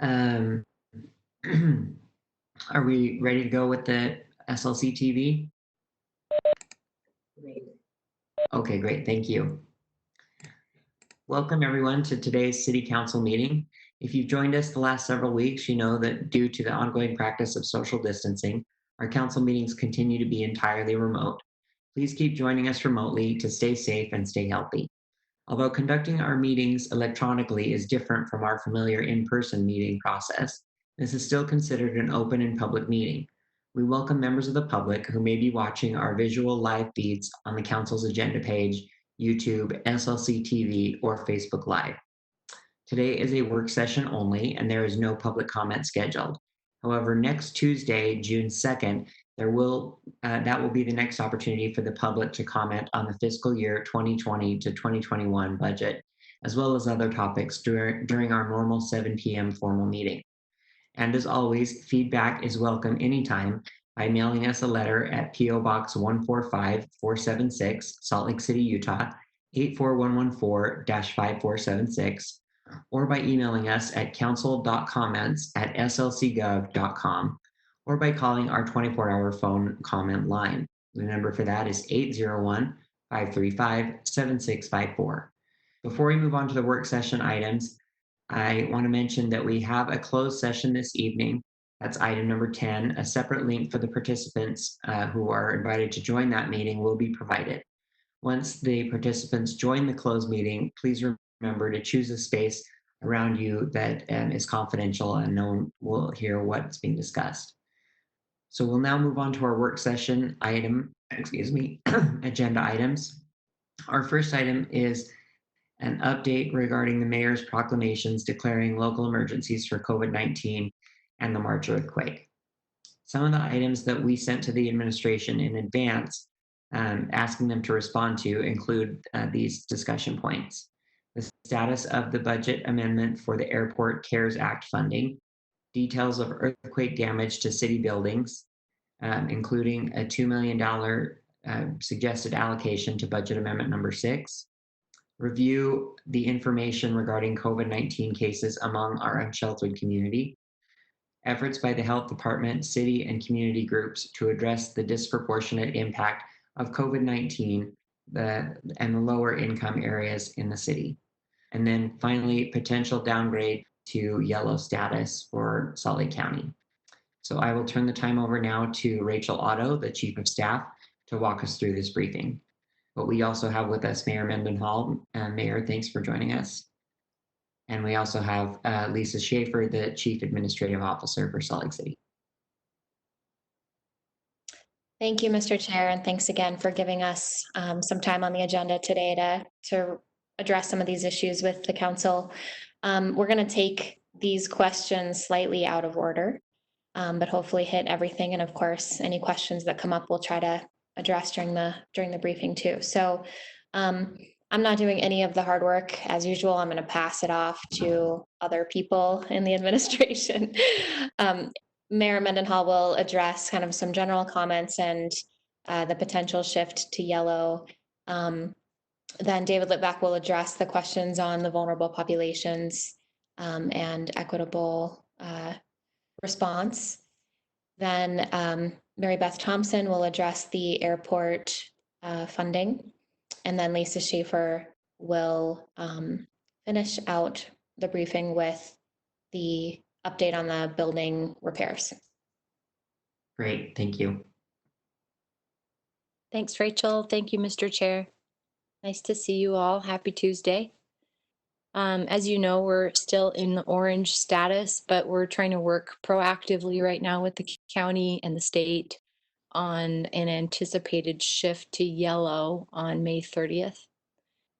Um, are we ready to go with the SLC TV? Okay, great. Thank you. Welcome everyone to today's City Council meeting. If you've joined us the last several weeks, you know that due to the ongoing practice of social distancing, our council meetings continue to be entirely remote. Please keep joining us remotely to stay safe and stay healthy. Although conducting our meetings electronically is different from our familiar in-person meeting process, this is still considered an open and public meeting. We welcome members of the public who may be watching our visual live feeds on the council's agenda page, YouTube, SLC TV, or Facebook Live. Today is a work session only, and there is no public comment scheduled. However, next Tuesday, June 2nd, that will be the next opportunity for the public to comment on the fiscal year 2020 to 2021 budget, as well as other topics during our normal 7 p.m. formal meeting. And as always, feedback is welcome anytime by mailing us a letter at P.O. Box 145476, Salt Lake City, Utah, 84114-5476, or by emailing us at council.comments@slcgov.com, or by calling our 24-hour phone comment line. The number for that is 801-535-7654. Before we move on to the work session items, I want to mention that we have a closed session this evening. That's item number 10. A separate link for the participants who are invited to join that meeting will be provided. Once the participants join the closed meeting, please remember to choose a space around you that is confidential and no one will hear what's being discussed. So we'll now move on to our work session agenda items. Our first item is an update regarding the mayor's proclamations declaring local emergencies for COVID-19 and the March earthquake. Some of the items that we sent to the administration in advance, asking them to respond to, include these discussion points: the status of the budget amendment for the Airport CARES Act funding, details of earthquake damage to city buildings, including a $2 million suggested allocation to budget amendment number 6, review the information regarding COVID-19 cases among our unsheltered community, efforts by the health department, city, and community groups to address the disproportionate impact of COVID-19 and the lower income areas in the city. And then finally, potential downgrade to yellow status for Salt Lake County. So I will turn the time over now to Rachel Otto, the Chief of Staff, to walk us through this briefing. But we also have with us Mayor Mendenhall. Mayor, thanks for joining us. And we also have Lisa Schaefer, the Chief Administrative Officer for Salt Lake City. Thank you, Mr. Chair, and thanks again for giving us some time on the agenda today to address some of these issues with the council. We're going to take these questions slightly out of order, but hopefully hit everything. And of course, any questions that come up, we'll try to address during the briefing too. So I'm not doing any of the hard work as usual. I'm going to pass it off to other people in the administration. Mayor Mendenhall will address kind of some general comments and the potential shift to yellow. Then David Litvack will address the questions on the vulnerable populations and equitable response. Then Mary Beth Thompson will address the airport funding. And then Lisa Schaefer will finish out the briefing with the update on the building repairs. Great, thank you. Thanks, Rachel. Thank you, Mr. Chair. Nice to see you all. Happy Tuesday. As you know, we're still in the orange status, but we're trying to work proactively right now with the county and the state on an anticipated shift to yellow on May 30th.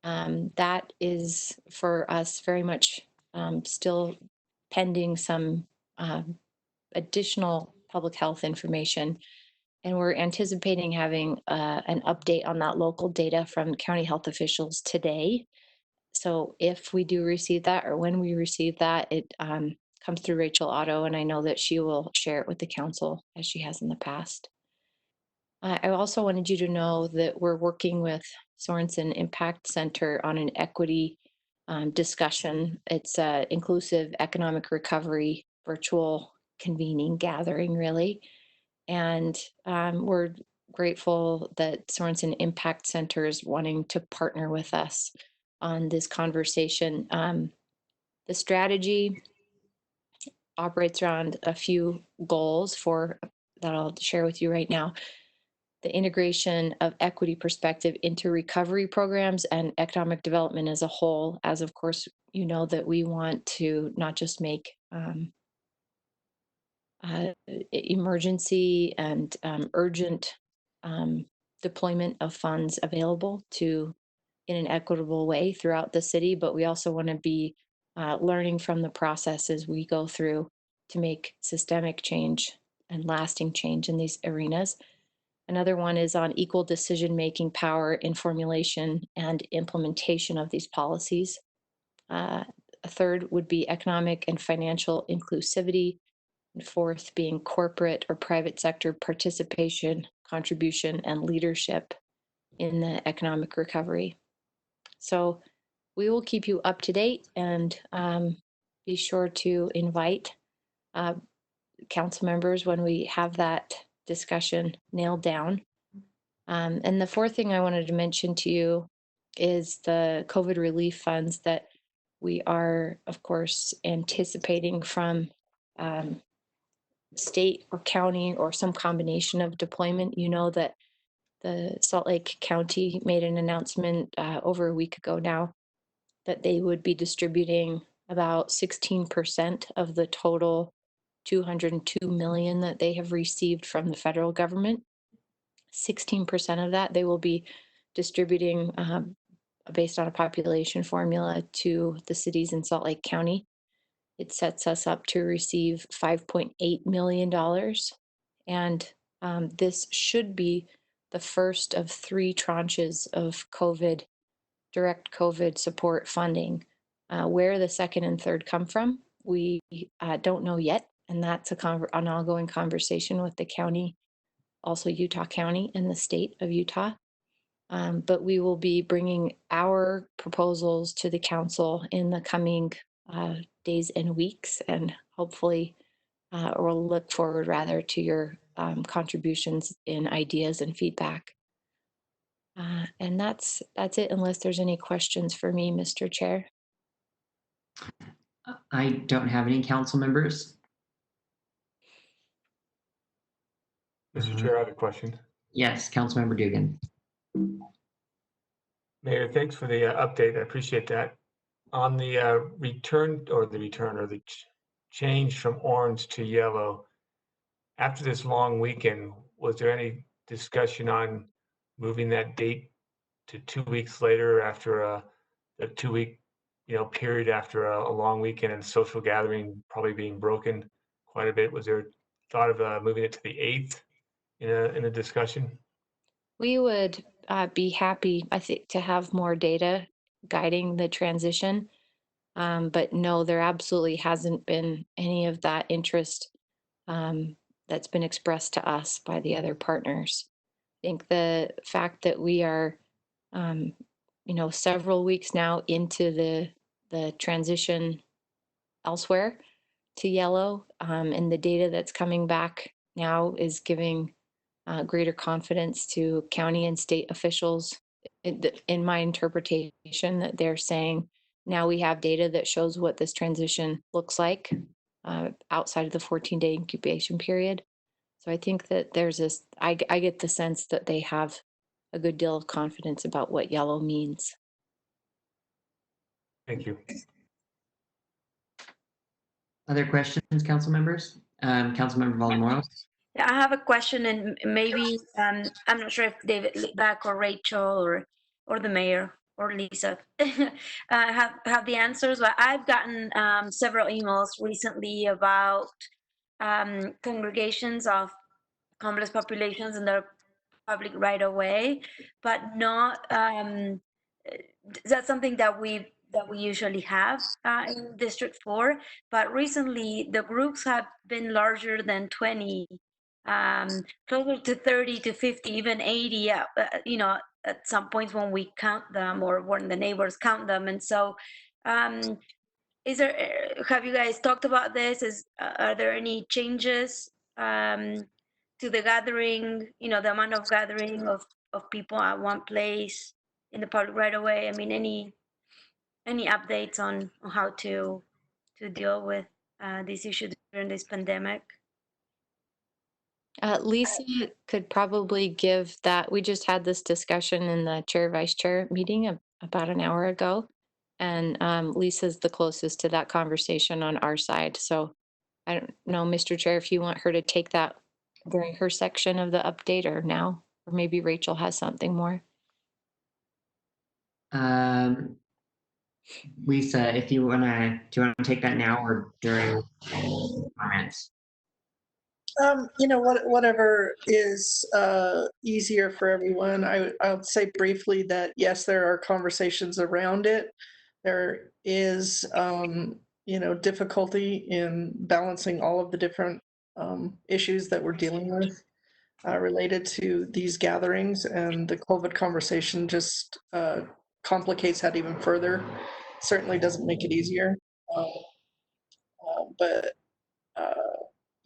That is for us very much still pending some additional public health information. And we're anticipating having an update on that local data from county health officials today. So if we do receive that, or when we receive that, it comes through Rachel Otto, and I know that she will share it with the council as she has in the past. I also wanted you to know that we're working with Sorensen Impact Center on an equity discussion. It's an inclusive economic recovery virtual convening gathering, really. And we're grateful that Sorensen Impact Center is wanting to partner with us on this conversation. The strategy operates around a few goals that I'll share with you right now. The integration of equity perspective into recovery programs and economic development as a whole, as of course, you know that we want to not just make emergency and urgent deployment of funds available in an equitable way throughout the city, but we also want to be learning from the process as we go through to make systemic change and lasting change in these arenas. Another one is on equal decision-making power in formulation and implementation of these policies. A third would be economic and financial inclusivity. And fourth being corporate or private sector participation, contribution, and leadership in the economic recovery. So we will keep you up to date, and be sure to invite council members when we have that discussion nailed down. And the fourth thing I wanted to mention to you is the COVID relief funds that we are, of course, anticipating from state or county or some combination of deployment. You know that the Salt Lake County made an announcement over a week ago now that they would be distributing about 16% of the total 202 million that they have received from the federal government. 16% of that they will be distributing based on a population formula to the cities in Salt Lake County. It sets us up to receive $5.8 million. And this should be the first of 3 tranches of direct COVID support funding. Where the second and third come from, we don't know yet. And that's an ongoing conversation with the county, also Utah County and the state of Utah. But we will be bringing our proposals to the council in the coming days and weeks, and hopefully, or we'll look forward rather to your contributions in ideas and feedback. And that's it, unless there's any questions for me, Mr. Chair. I don't have any council members. Mr. Chair, I have a question. Yes, Councilmember Dugan. Mayor, thanks for the update. I appreciate that. On the return or the change from orange to yellow, after this long weekend, was there any discussion on moving that date to 2 weeks later after a 2 week, period after a long weekend and social gathering probably being broken quite a bit? Was there thought of moving it to the 8th in a discussion? We would be happy, I think, to have more data guiding the transition. But no, there absolutely hasn't been any of that interest that's been expressed to us by the other partners. I think the fact that we are, um, several weeks now into the transition elsewhere to yellow, and the data that's coming back now is giving greater confidence to county and state officials in my interpretation that they're saying now we have data that shows what this transition looks like outside of the 14-day incubation period. So I think that there's this, I get the sense that they have a good deal of confidence about what yellow means. Thank you. Other questions, council members? Councilmember Valdemoros? Yeah, I have a question, and maybe I'm not sure if David back or Rachel or the mayor or Lisa have the answers. But I've gotten several emails recently about congregations of homeless populations in their public right of way, but not that's something that we usually have in District 4. But recently, the groups have been larger than 20, closer to 30 to 50, even 80. At some points when we count them or when the neighbors count them, and so. Is there? Have you guys talked about this? Are there any changes to the gathering? The amount of gathering of people at one place in the public right away. I mean, any updates on how to deal with this issue during this pandemic? Lisa could probably give that. We just had this discussion in the chair vice chair meeting about an hour ago. And Lisa's the closest to that conversation on our side. So I don't know, Mr. Chair, if you want her to take that during her section of the update or now, or maybe Rachel has something more. Lisa, if you do you want to take that now or during comments? Whatever is easier for everyone. I'll say briefly that yes, there are conversations around it. There is, difficulty in balancing all of the different issues that we're dealing with related to these gatherings, and the COVID conversation just complicates that even further. Certainly doesn't make it easier, but.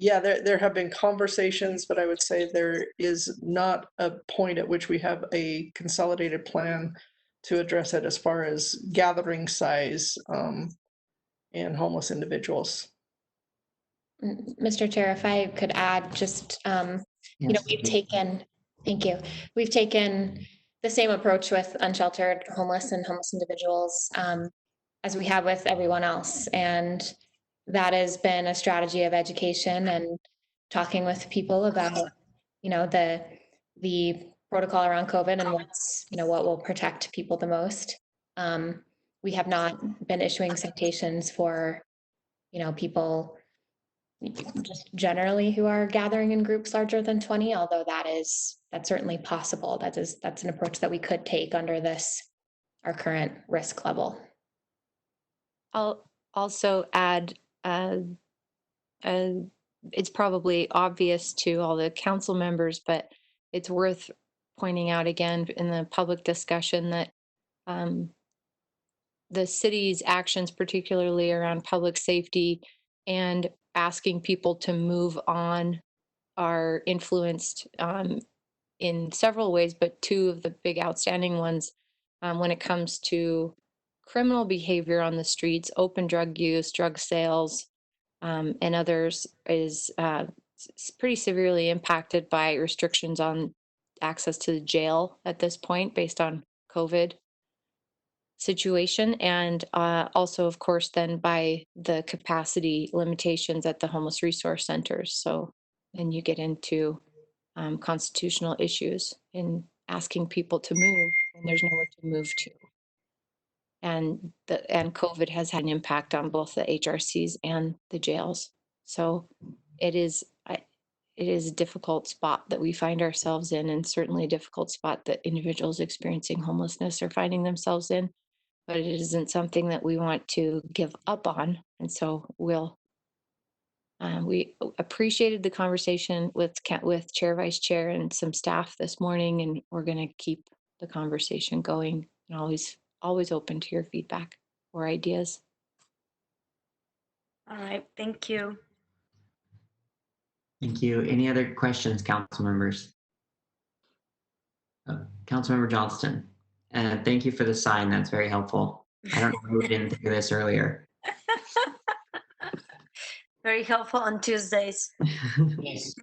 Yeah, there have been conversations, but I would say there is not a point at which we have a consolidated plan to address it as far as gathering size and homeless individuals. Mr. Chair, if I could add just, Yes, we've please. taken, thank you. We've taken the same approach with unsheltered homeless and homeless individuals as we have with everyone else. And that has been a strategy of education and talking with people about, the protocol around COVID and what will protect people the most. We have not been issuing citations for, people just generally who are gathering in groups larger than 20, although that's certainly possible. That's an approach that we could take under our current risk level. I'll also add, it's probably obvious to all the council members, but it's worth pointing out again in the public discussion that the city's actions, particularly around public safety and asking people to move on, are influenced in several ways, but two of the big outstanding ones when it comes to criminal behavior on the streets, open drug use, drug sales, and others is pretty severely impacted by restrictions on access to the jail at this point based on COVID. situation, and also, of course, then by the capacity limitations at the homeless resource centers. So then you get into constitutional issues in asking people to move when there's nowhere to move to. And COVID has had an impact on both the HRCs and the jails. So it is a difficult spot that we find ourselves in, and certainly a difficult spot that individuals experiencing homelessness are finding themselves in. But it isn't something that we want to give up on. And so we appreciated the conversation with Chair, Vice Chair, and some staff this morning, and we're going to keep the conversation going, and always open to your feedback or ideas. All right, thank you. Thank you. Any other questions, council members? Councilmember Johnston, thank you for the sign. That's very helpful. I don't know why we didn't think of this earlier. Very helpful on Tuesdays. Yes.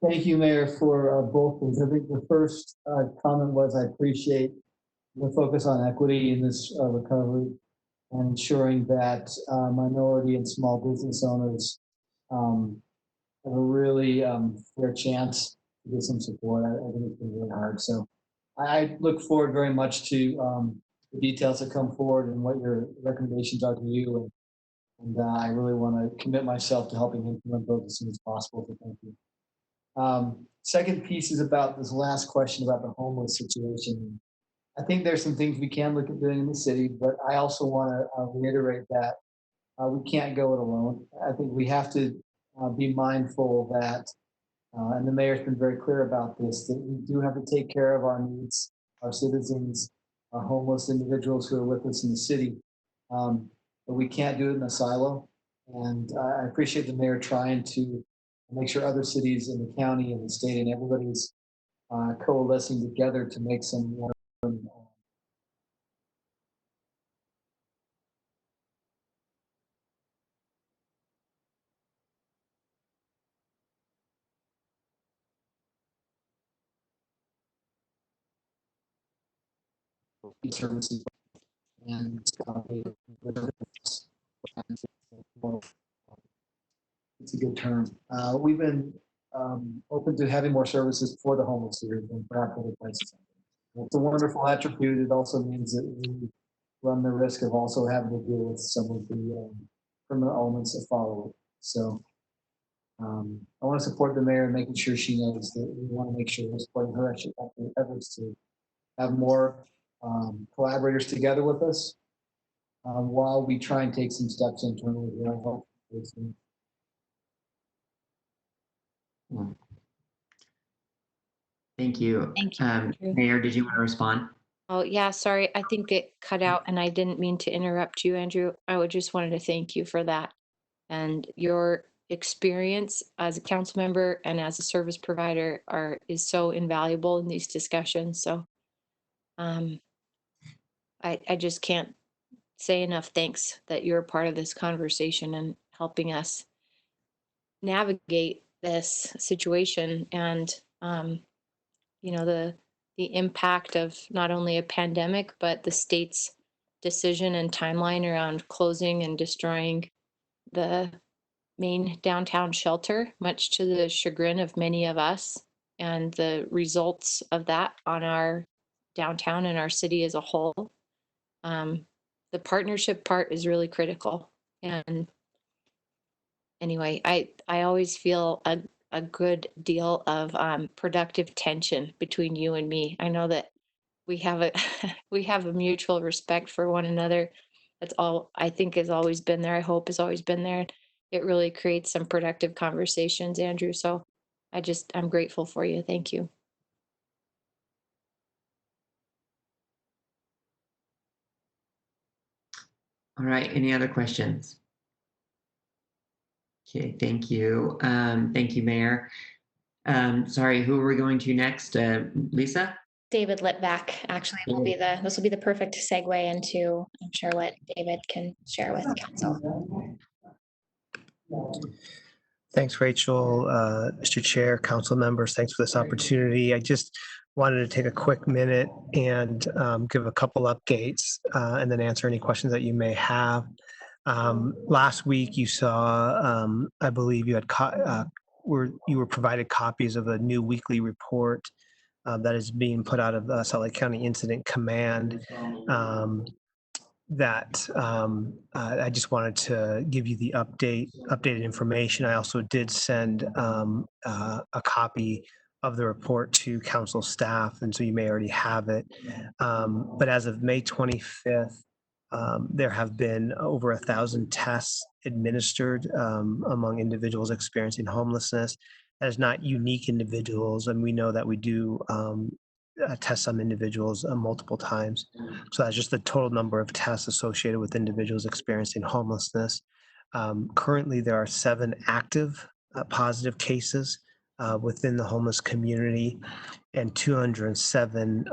Thank you, Mayor, for both things. I think the first comment was I appreciate the focus on equity in this recovery and ensuring that minority and small business owners have a really fair chance to get some support. I think it's been really hard. So I look forward very much to the details that come forward and what your recommendations are to you. And I really want to commit myself to helping implement those as soon as possible. So thank you. Second piece is about this last question about the homeless situation. I think there's some things we can look at doing in the city, but I also want to reiterate that we can't go it alone. I think we have to be mindful that, and the mayor's been very clear about this, that we do have to take care of our needs, our citizens, our homeless individuals who are with us in the city. But we can't do it in a silo. And I appreciate the mayor trying to make sure other cities in the county and the state and everybody's coalescing together to make some more. Services and it's a good term. We've been open to having more services for the homeless here than perhaps other places. It's a wonderful attribute. It also means that we run the risk of also having to deal with some of the criminal elements that follow it. So I want to support the mayor in making sure she knows that we want to make sure we're supporting her efforts to have more collaborators together with us while we try and take some steps internally here. I hope Thank you. Thank you, Andrew. Mayor, did you want to respond? Oh, yeah, sorry. I think it cut out and I didn't mean to interrupt you, Andrew. I would just wanted to thank you for that. And your experience as a council member and as a service provider is so invaluable in these discussions. So I just can't say enough thanks that you're part of this conversation and helping us navigate this situation and the impact of not only a pandemic but the state's decision and timeline around closing and destroying the main downtown shelter, much to the chagrin of many of us, and the results of that on our downtown and our city as a whole. The partnership part is really critical. And anyway, I always feel a good deal of productive tension between you and me. I know that we have a mutual respect for one another. That's all I think has always been there. I hope has always been there. It really creates some productive conversations, Andrew. So I'm grateful for you. Thank you. All right, any other questions? Okay, thank you. Thank you, Mayor. Sorry, who are we going to next? Lisa? David Litvack actually this will be the perfect segue into, I'm sure, what David can share with council. Thanks, Rachel. Mr. Chair, council members, thanks for this opportunity. I just wanted to take a quick minute and give a couple updates and then answer any questions that you may have. Last week you saw, I believe you had you were provided copies of a new weekly report that is being put out of Salt Lake County Incident Command. I just wanted to give you the updated information. I also did send a copy of the report to council staff, and so you may already have it. But as of May 25th, there have been over 1,000 tests administered among individuals experiencing homelessness. That is not unique individuals, and we know that we do test some individuals multiple times. So that's just the total number of tests associated with individuals experiencing homelessness. Currently, there are 7 active positive cases within the homeless community, and 207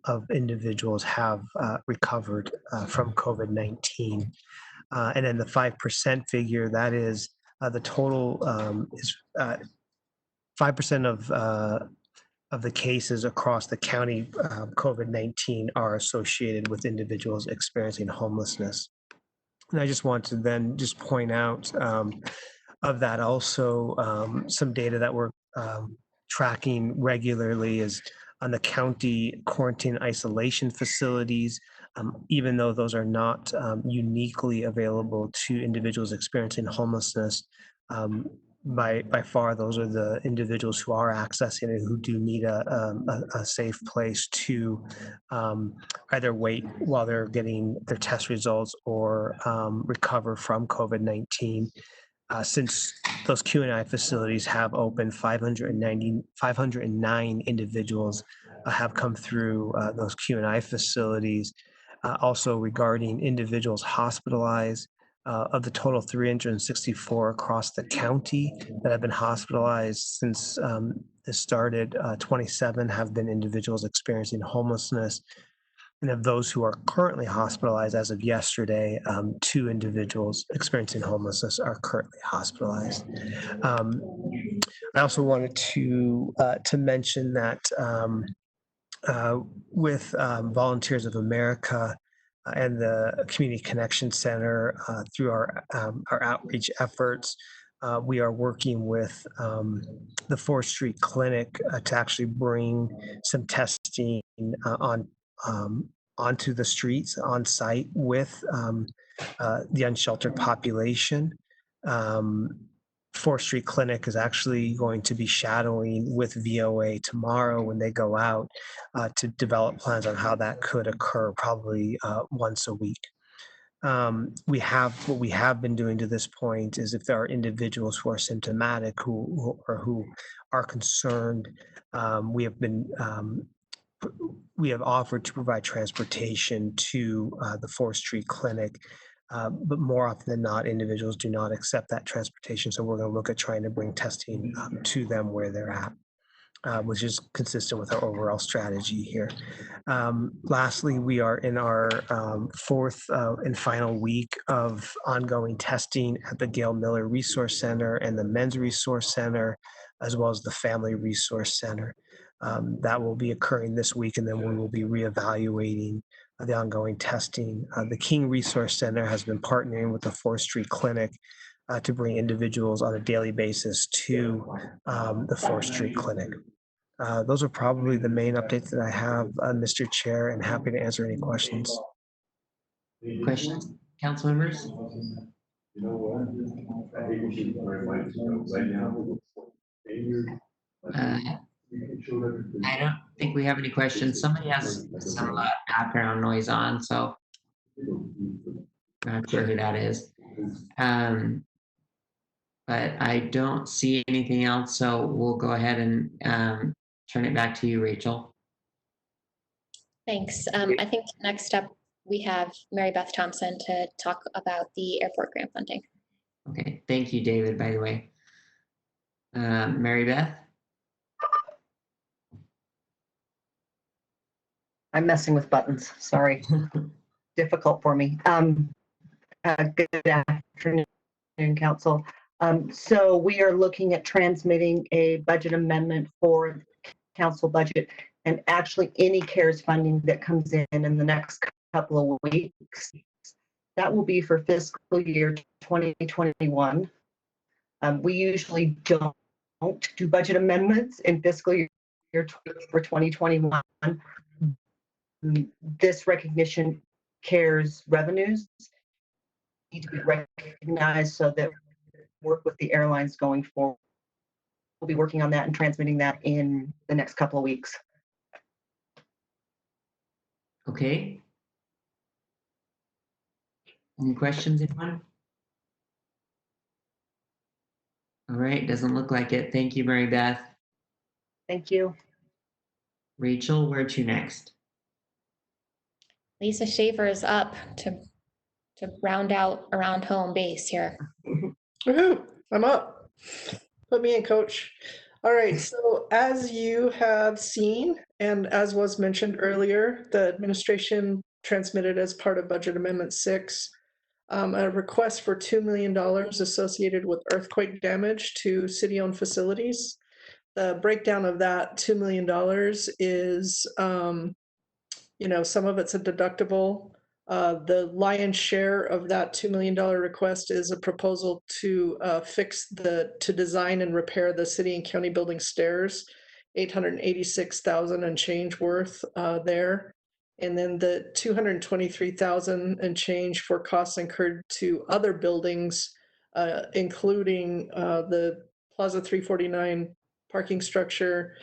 of individuals have recovered from COVID-19. And then the 5% figure, that is the total is 5% of the cases across the county COVID-19 are associated with individuals experiencing homelessness. And I just want to then just point out of that also some data that we're tracking regularly is on the county quarantine isolation facilities. Even though those are not uniquely available to individuals experiencing homelessness, by far, those are the individuals who are accessing it, who do need a safe place to either wait while they're getting their test results or recover from COVID-19. Since those Q&I facilities have opened, 509 individuals have come through those Q&I facilities. Also regarding individuals hospitalized, of the total 364 across the county that have been hospitalized since this started, 27 have been individuals experiencing homelessness. And of those who are currently hospitalized as of yesterday, 2 individuals experiencing homelessness are currently hospitalized. I also wanted to mention that with Volunteers of America and the Community Connection Center through our outreach efforts, we are working with the 4th Street Clinic to actually bring some testing onto the streets on site with the unsheltered population. 4th Street Clinic is actually going to be shadowing with VOA tomorrow when they go out to develop plans on how that could occur, probably once a week. What we have been doing to this point is if there are individuals who are symptomatic who are concerned, we have offered to provide transportation to the 4th Street Clinic. But more often than not, individuals do not accept that transportation. So we're going to look at trying to bring testing to them where they're at, which is consistent with our overall strategy here. Lastly, we are in our 4th and final week of ongoing testing at the Gail Miller Resource Center and the Men's Resource Center, as well as the Family Resource Center. That will be occurring this week, and then we will be reevaluating the ongoing testing. The King Resource Center has been partnering with the 4th Street Clinic to bring individuals on a daily basis to the 4th Street Clinic. Those are probably the main updates that I have, Mr. Chair, and happy to answer any questions. Questions, council members? I don't think we have any questions. Somebody has some background noise on, so I'm not sure who that is. But I don't see anything else, so we'll go ahead and turn it back to you, Rachel. Thanks. I think next up we have Mary Beth Thompson to talk about the airport grant funding. Okay, thank you, David, by the way. Mary Beth? I'm messing with buttons, sorry. Difficult for me. Good afternoon, Council. So we are looking at transmitting a budget amendment for council budget, and actually any CARES funding that comes in the next couple of weeks. That will be for fiscal year 2021. We usually don't do budget amendments in fiscal year for 2021. This recognition CARES revenues need to be recognized so that work with the airlines going forward. We'll be working on that and transmitting that in the next couple of weeks. Okay. Any questions, anyone? All right, doesn't look like it. Thank you, Mary Beth. Thank you. Rachel, where to next? Lisa Schaefer is up to round out around home base here. Woohoo! I'm up. Put me in, coach. All right, so as you have seen, and as was mentioned earlier, the administration transmitted as part of Budget Amendment 6, a request for $2 million associated with earthquake damage to city-owned facilities. The breakdown of that $2 million is, some of it's a deductible. The lion's share of that $2 million request is a proposal to to design and repair the city and county building stairs, 886,000 and change worth there. And then the 223,000 and change for costs incurred to other buildings, including the Plaza 349 parking structure,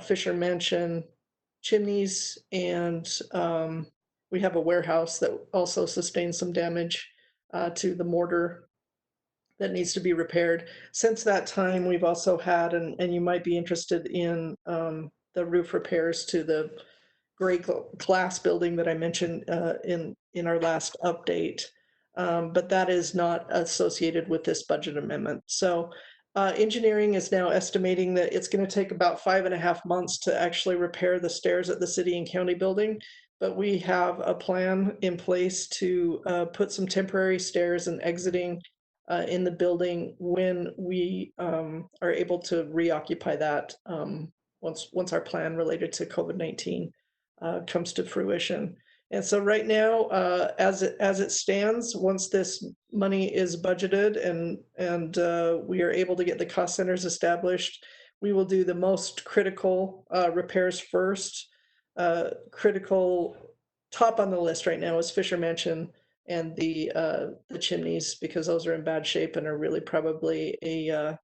Fisher Mansion, chimneys, and we have a warehouse that also sustained some damage to the mortar that needs to be repaired. Since that time, we've also had, and you might be interested in the roof repairs to the gray glass building that I mentioned in our last update. But that is not associated with this budget amendment. So engineering is now estimating that it's going to take about 5.5 months to actually repair the stairs at the city and county building. But we have a plan in place to put some temporary stairs and exiting in the building when we are able to reoccupy that once our plan related to COVID-19 comes to fruition. And so right now, as it stands, once this money is budgeted and we are able to get the cost centers established, we will do the most critical repairs first. Critical top on the list right now is Fisher Mansion and the chimneys, because those are in bad shape and are really probably a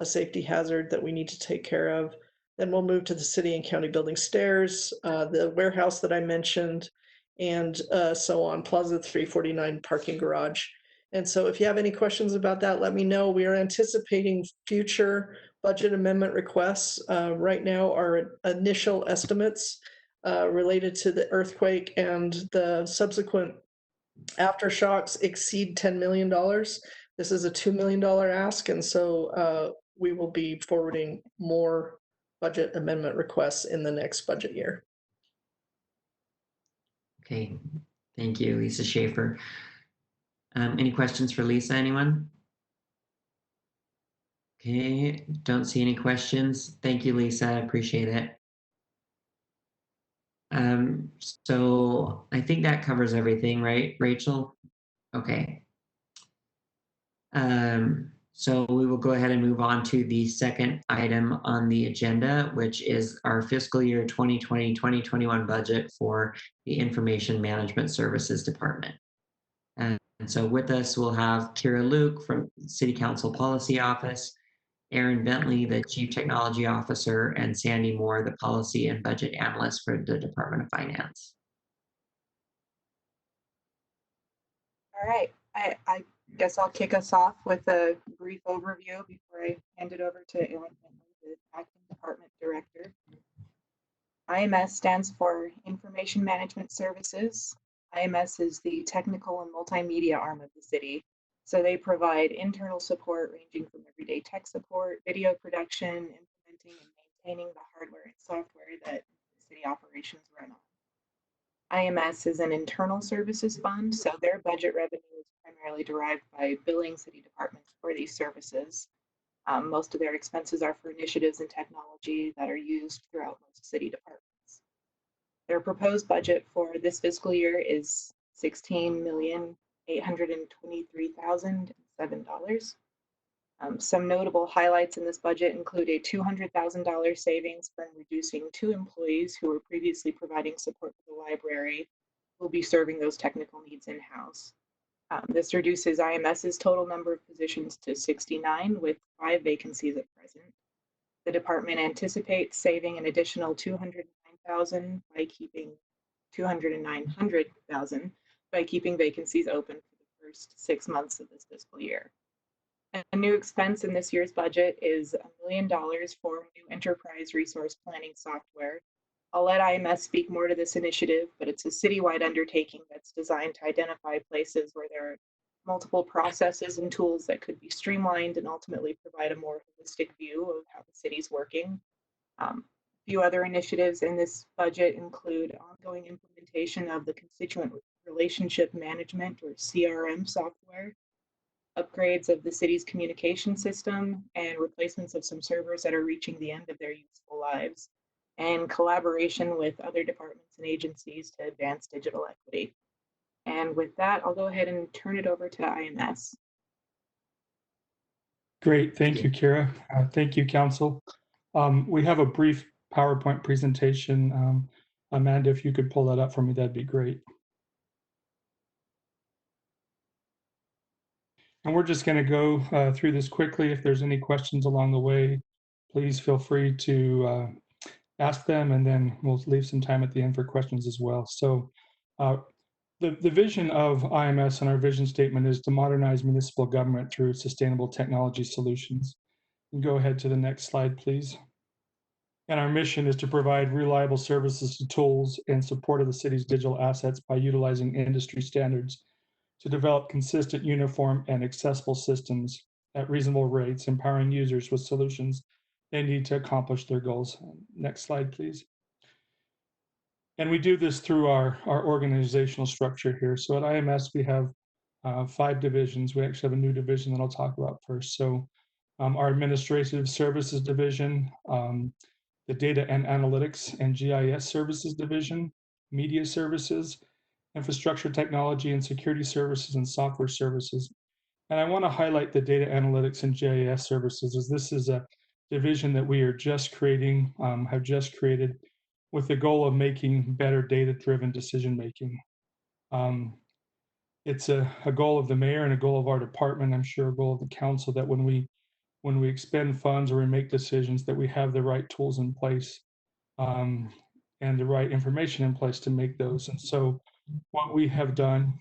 safety hazard that we need to take care of. Then we'll move to the city and county building stairs, the warehouse that I mentioned, and so on, Plaza 349 parking garage. And so if you have any questions about that, let me know. We are anticipating future budget amendment requests. Right now, our initial estimates related to the earthquake and the subsequent aftershocks exceed $10 million. This is a $2 million ask, and so we will be forwarding more budget amendment requests in the next budget year. Okay, thank you, Lisa Schaefer. Any questions for Lisa, anyone? Okay, don't see any questions. Thank you, Lisa, I appreciate it. So I think that covers everything, right, Rachel? Okay. So we will go ahead and move on to the second item on the agenda, which is our fiscal year 2020-2021 budget for the Information Management Services Department. And so with us, we'll have Kira Luke from City Council Policy Office, Aaron Bentley, the Chief Technology Officer, and Sandy Moore, the Policy and Budget Analyst for the Department of Finance. All right, I guess I'll kick us off with a brief overview before I hand it over to Aaron Bentley, the Acting Department Director. IMS stands for Information Management Services. IMS is the technical and multimedia arm of the city. So they provide internal support ranging from everyday tech support, video production, implementing and maintaining the hardware and software that city operations run on. IMS is an internal services fund, so their budget revenue is primarily derived by billing city departments for these services. Most of their expenses are for initiatives and technology that are used throughout most city departments. Their proposed budget for this fiscal year is $16,823,007. Some notable highlights in this budget include a $200,000 savings from reducing 2 employees who were previously providing support for the library, who will be serving those technical needs in-house. This reduces IMS's total number of positions to 69, with 5 vacancies at present. The department anticipates saving an additional $209,000 by keeping $209,000 by keeping vacancies open for the first 6 months of this fiscal year. A new expense in this year's budget is $1 million for new enterprise resource planning software. I'll let IMS speak more to this initiative, but it's a citywide undertaking that's designed to identify places where there are multiple processes and tools that could be streamlined and ultimately provide a more holistic view of how the city's working. A few other initiatives in this budget include ongoing implementation of the Constituent Relationship Management, or CRM software, upgrades of the city's communication system, and replacements of some servers that are reaching the end of their useful lives, and collaboration with other departments and agencies to advance digital equity. And with that, I'll go ahead and turn it over to IMS. Great, thank you, Kira. Thank you, Council. We have a brief PowerPoint presentation. Amanda, if you could pull that up for me, that'd be great. And we're just going to go through this quickly. If there's any questions along the way, please feel free to ask them, and then we'll leave some time at the end for questions as well. So the vision of IMS and our vision statement is to modernize municipal government through sustainable technology solutions. And go ahead to the next slide, please. And our mission is to provide reliable services to tools and support of the city's digital assets by utilizing industry standards to develop consistent, uniform, and accessible systems at reasonable rates, empowering users with solutions they need to accomplish their goals. Next slide, please. And we do this through our organizational structure here. So at IMS, we have 5 divisions. We actually have a new division that I'll talk about first. So our Administrative Services Division, the Data and Analytics and GIS Services Division, Media Services, Infrastructure Technology and Security Services, and Software Services. And I want to highlight the Data Analytics and GIS Services, as this is a division that we are just creating, have just created, with the goal of making better data-driven decision-making. It's a goal of the mayor and a goal of our department, I'm sure a goal of the council, that when we expend funds or we make decisions, that we have the right tools in place and the right information in place to make those. And so what we have done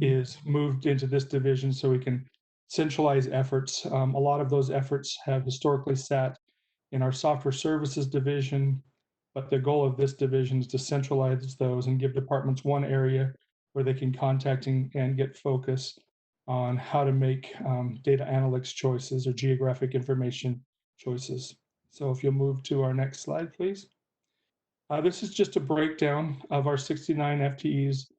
is moved into this division so we can centralize efforts. A lot of those efforts have historically sat in our Software Services Division, but the goal of this division is to centralize those and give departments one area where they can contact and get focus on how to make data analytics choices or geographic information choices. So if you'll move to our next slide, please. This is just a breakdown of our 69 FTEs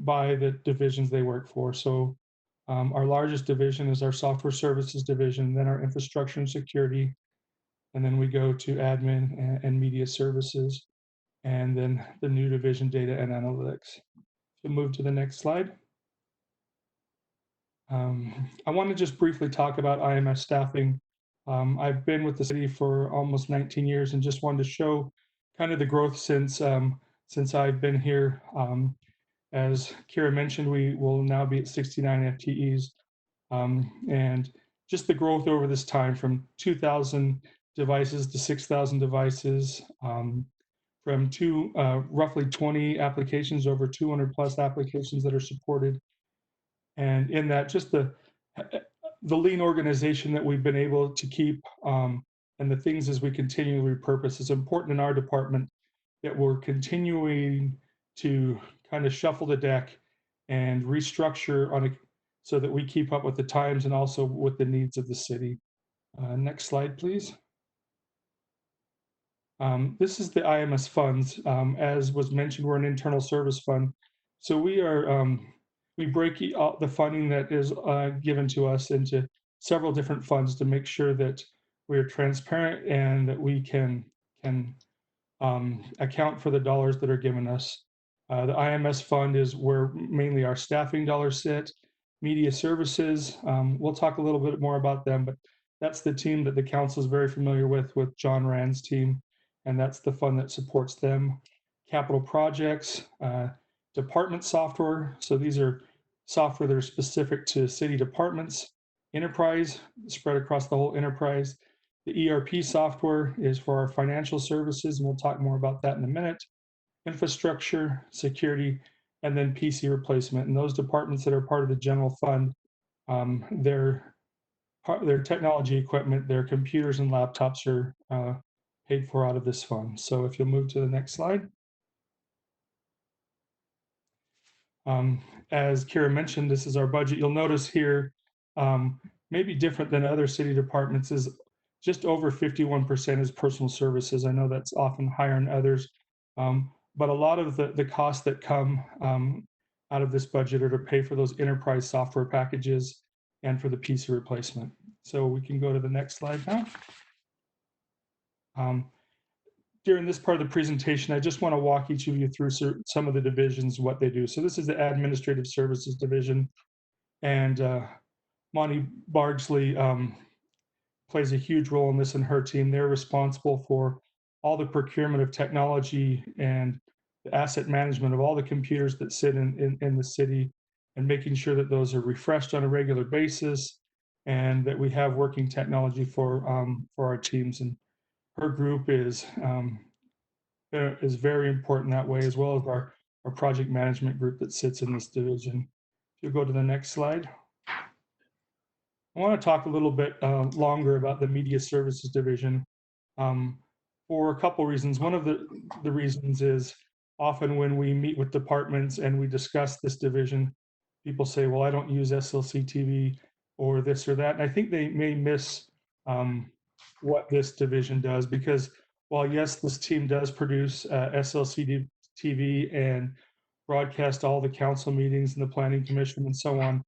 by the divisions they work for. So our largest division is our Software Services Division, then our Infrastructure and Security, and then we go to Admin and Media Services, and then the new division, Data and Analytics. So move to the next slide. I want to just briefly talk about IMS staffing. I've been with the city for almost 19 years and just wanted to show kind of the growth since I've been here. As Kira mentioned, we will now be at 69 FTEs. And just the growth over this time from 2,000 devices to 6,000 devices, from roughly 20 applications, over 200 plus applications that are supported. And in that, just the lean organization that we've been able to keep, and the things as we continue to repurpose, is important in our department that we're continuing to kind of shuffle the deck and restructure so that we keep up with the times and also with the needs of the city. Next slide, please. This is the IMS funds. As was mentioned, we're an internal service fund. So we break the funding that is given to us into several different funds to make sure that we are transparent and that we can account for the dollars that are given us. The IMS fund is where mainly our staffing dollars sit. Media services, we'll talk a little bit more about them, but that's the team that the council is very familiar with John Rand's team, and that's the fund that supports them. Capital projects, department software. So these are software that are specific to city departments. Enterprise, spread across the whole enterprise. The ERP software is for our financial services, and we'll talk more about that in a minute. Infrastructure, security, and then PC replacement. And those departments that are part of the general fund, their technology equipment, their computers and laptops are paid for out of this fund. So if you'll move to the next slide. As Kira mentioned, this is our budget. You'll notice here, maybe different than other city departments, is just over 51% is personal services. I know that's often higher in others, but a lot of the costs that come out of this budget are to pay for those enterprise software packages and for the PC replacement. So we can go to the next slide now. During this part of the presentation, I just want to walk each of you through some of the divisions, what they do. So this is the Administrative Services Division, and Monty Bardsley plays a huge role in this and her team. They're responsible for all the procurement of technology and the asset management of all the computers that sit in the city, and making sure that those are refreshed on a regular basis and that we have working technology for our teams. And her group is very important that way, as well as our project management group that sits in this division. If you go to the next slide. I want to talk a little bit longer about the Media Services Division for a couple reasons. One of the reasons is often when we meet with departments and we discuss this division, people say, well, I don't use SLC TV or this or that. And I think they may miss what this division does, because while yes, this team does produce SLC TV and broadcast all the council meetings and the planning commission and so on,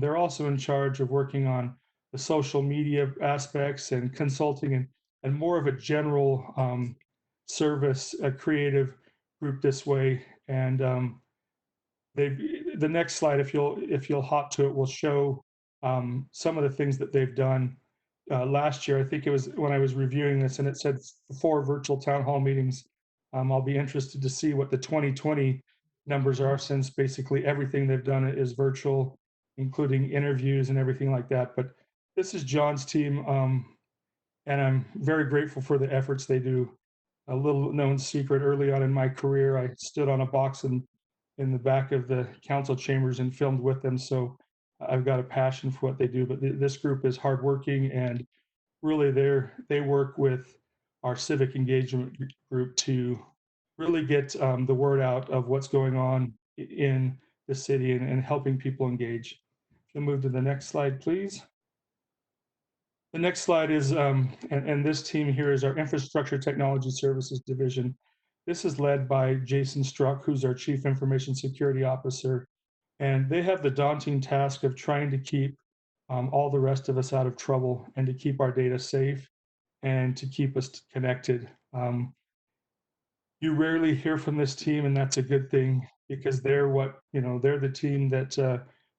they're also in charge of working on the social media aspects and consulting and more of a general service, a creative group this way. And the next slide, if you'll hop to it, will show some of the things that they've done. Last year, I think it was when I was reviewing this, and it said 4 virtual town hall meetings. I'll be interested to see what the 2020 numbers are, since basically everything they've done is virtual, including interviews and everything like that. But this is John's team, and I'm very grateful for the efforts they do. A little known secret, early on in my career, I stood on a box in the back of the council chambers and filmed with them. So I've got a passion for what they do. But this group is hardworking, and really they work with our civic engagement group to really get the word out of what's going on in the city and helping people engage. We'll move to the next slide, please. The next slide is, and this team here is our Infrastructure Technology Services Division. This is led by Jason Struck, who's our Chief Information Security Officer. And they have the daunting task of trying to keep all the rest of us out of trouble, and to keep our data safe, and to keep us connected. You rarely hear from this team, and that's a good thing, because they're they're the team that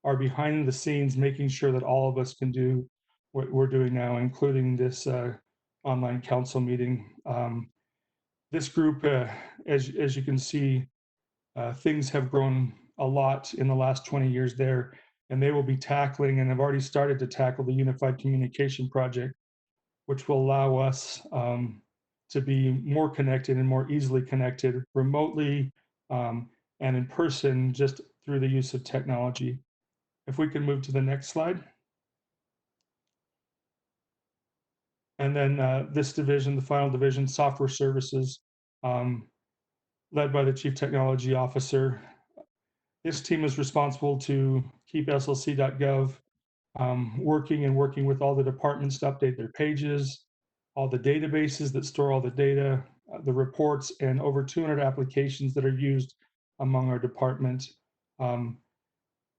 are behind the scenes, making sure that all of us can do what we're doing now, including this online council meeting. This group, as you can see, things have grown a lot in the last 20 years there, and they will be tackling, and have already started to tackle, the Unified Communication Project, which will allow us to be more connected and more easily connected remotely and in person, just through the use of technology. If we can move to the next slide. And then this division, the final division, Software Services, led by the Chief Technology Officer. This team is responsible to keep slc.gov working with all the departments to update their pages, all the databases that store all the data, the reports, and over 200 applications that are used among our department.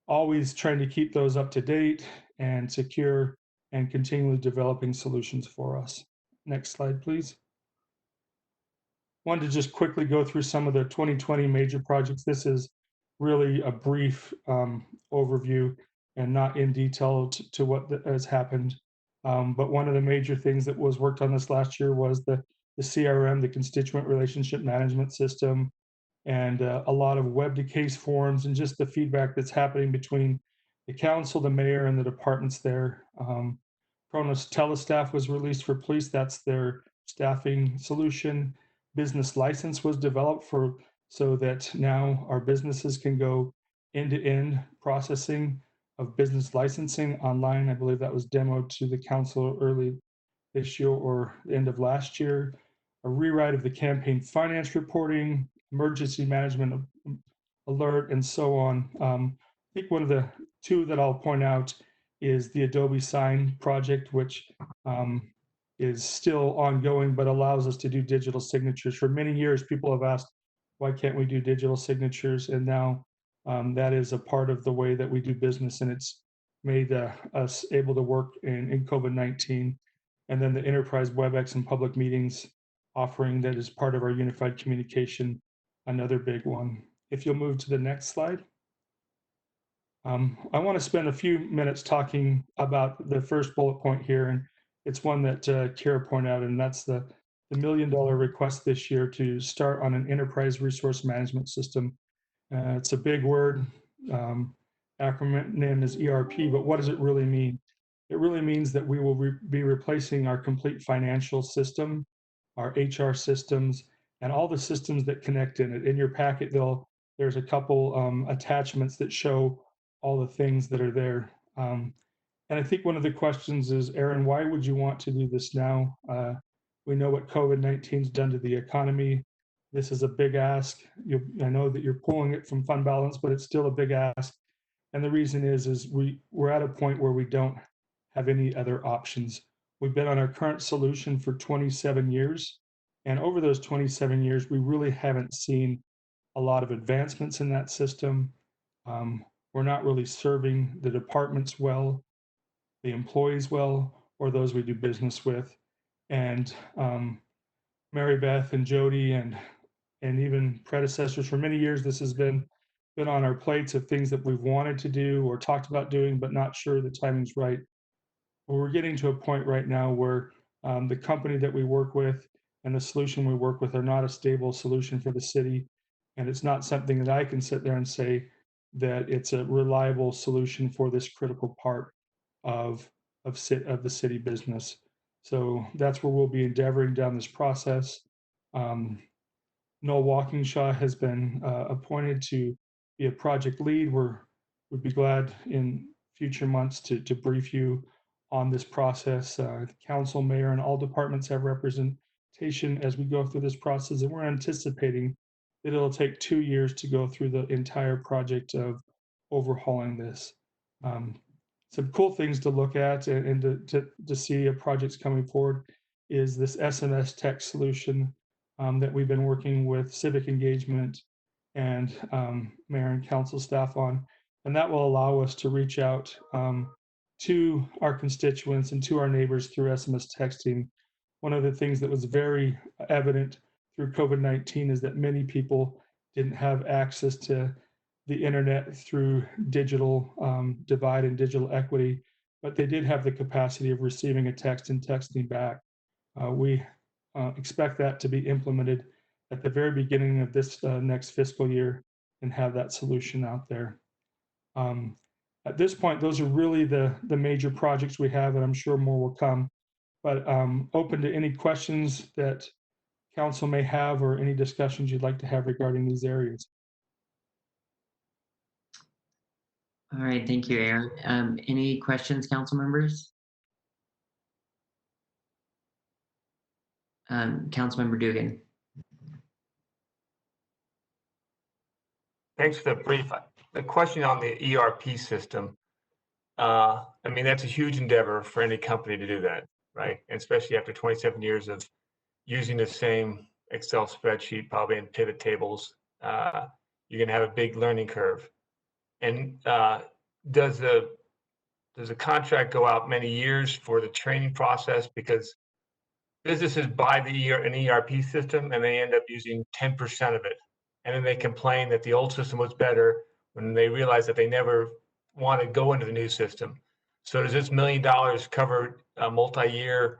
Always trying to keep those up to date and secure, and continually developing solutions for us. Next slide, please. Wanted to just quickly go through some of the 2020 major projects. This is really a brief overview and not in detail to what has happened. But one of the major things that was worked on this last year was the CRM, the Constituent Relationship Management System, and a lot of web to case forums and just the feedback that's happening between the council, the mayor, and the departments there. Kronos Telestaff was released for police. That's their staffing solution. Business license was developed so that now our businesses can go end-to-end processing of business licensing online. I believe that was demoed to the council early this year or the end of last year. A rewrite of the campaign finance reporting, emergency management alert, and so on. I think one of the two that I'll point out is the Adobe Sign project, which is still ongoing, but allows us to do digital signatures. For many years, people have asked, why can't we do digital signatures? And now that is a part of the way that we do business, and it's made us able to work in COVID-19. And then the enterprise WebEx and public meetings offering that is part of our unified communication, another big one. If you'll move to the next slide. I want to spend a few minutes talking about the first bullet point here, and it's one that Kira pointed out, and that's the $1 million request this year to start on an enterprise resource management system. It's a big word. Acronym is ERP, but what does it really mean? It really means that we will be replacing our complete financial system, our HR systems, and all the systems that connect in it. In your packet, there's a couple attachments that show all the things that are there. And I think one of the questions is, Aaron, why would you want to do this now? We know what COVID-19's done to the economy. This is a big ask. I know that you're pulling it from fund balance, but it's still a big ask. And the reason is we're at a point where we don't have any other options. We've been on our current solution for 27 years. And over those 27 years, we really haven't seen a lot of advancements in that system. We're not really serving the departments well, the employees well, or those we do business with. And Mary Beth and Jody and even predecessors for many years, this has been on our plates of things that we've wanted to do or talked about doing, but not sure the timing's right. Well, we're getting to a point right now where the company that we work with and the solution we work with are not a stable solution for the city. And it's not something that I can sit there and say that it's a reliable solution for this critical part of the city business. So that's where we'll be endeavoring down this process. Noel Walkingshaw has been appointed to be a project lead. We'd be glad in future months to brief you on this process. The council, mayor, and all departments have representation as we go through this process, and we're anticipating that it'll take 2 years to go through the entire project of overhauling this. Some cool things to look at and to see of projects coming forward is this SMS text solution that we've been working with civic engagement and mayor and council staff on. And that will allow us to reach out to our constituents and to our neighbors through SMS texting. One of the things that was very evident through COVID-19 is that many people didn't have access to the internet through digital divide and digital equity, but they did have the capacity of receiving a text and texting back. We expect that to be implemented at the very beginning of this next fiscal year and have that solution out there. At this point, those are really the major projects we have, and I'm sure more will come. But open to any questions that council may have or any discussions you'd like to have regarding these areas. All right, thank you, Aaron. Any questions, council members? Councilmember Dugan. Thanks for the brief. The question on the ERP system, I mean, that's a huge endeavor for any company to do that, right? And especially after 27 years of using the same Excel spreadsheet, probably in pivot tables, you're going to have a big learning curve. And does the does the contract go out many years for the training process? Because businesses buy an ERP system and they end up using 10% of it. And then they complain that the old system was better when they realize that they never want to go into the new system. So does this $1 million cover multi-year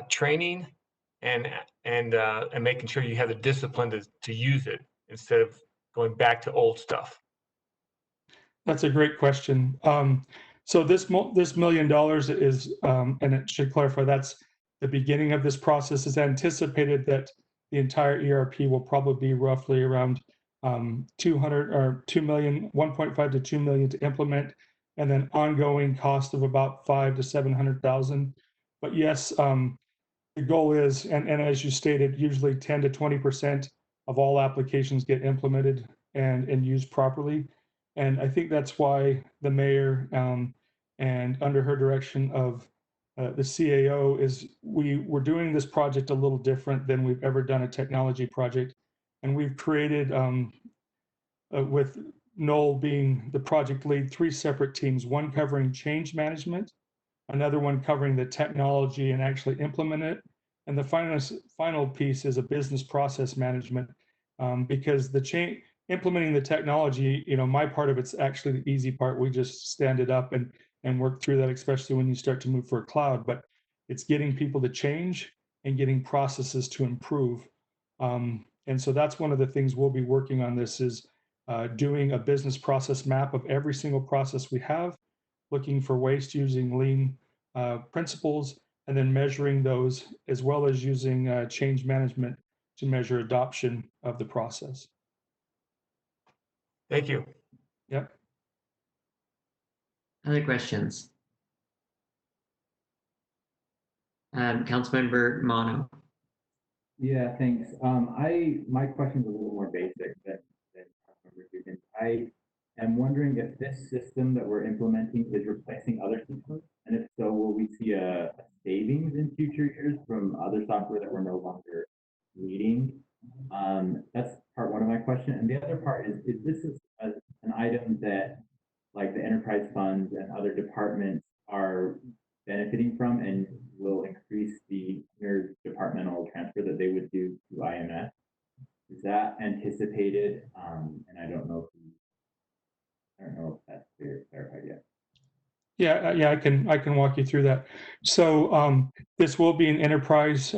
training and making sure you have the discipline to use it instead of going back to old stuff? That's a great question. So this $1 million is, and it should clarify, that's the beginning of this process. Is anticipated that the entire ERP will probably be roughly around 200 or 2 million, 1.5 to 2 million to implement, and then ongoing cost of about 5 to 700,000. But yes, the goal is, and as you stated, usually 10 to 20% of all applications get implemented and used properly. And I think that's why the mayor and under her direction of the CAO is we're doing this project a little different than we've ever done a technology project. And we've created, with Noel being the project lead, 3 separate teams, one covering change management, another one covering the technology and actually implement it. And the final piece is a business process management, because implementing the technology, my part of it's actually the easy part. We just stand it up and work through that, especially when you start to move for a cloud. But it's getting people to change and getting processes to improve. And so that's one of the things we'll be working on. This is doing a business process map of every single process we have, looking for waste using lean principles, and then measuring those, as well as using change management to measure adoption of the process. Thank you. Yep. Other questions? Councilmember Mono. Yeah, thanks. My question is a little more basic than Councilmember Dugan. I am wondering if this system that we're implementing is replacing other systems, and if so, will we see a savings in future years from other software that we're no longer needing? That's part one of my question. And the other part is this an item that like the enterprise funds and other departments are benefiting from and will increase the interdepartmental transfer that they would do to IMS? Is that anticipated? And I don't know if that's clarified yet. Yeah, I can walk you through that. So this will be an enterprise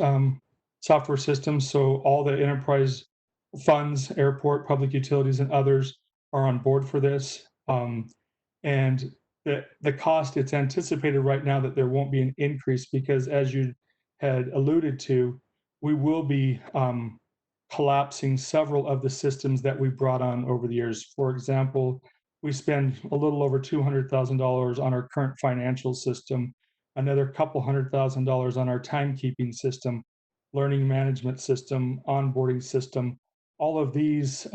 software system. So all the enterprise funds, airport, public utilities, and others are on board for this. And the cost, it's anticipated right now that there won't be an increase because, as you had alluded to, we will be collapsing several of the systems that we brought on over the years. For example, we spend a little over $200,000 on our current financial system, another couple $100,000 on our timekeeping system, learning management system, onboarding system. All of these,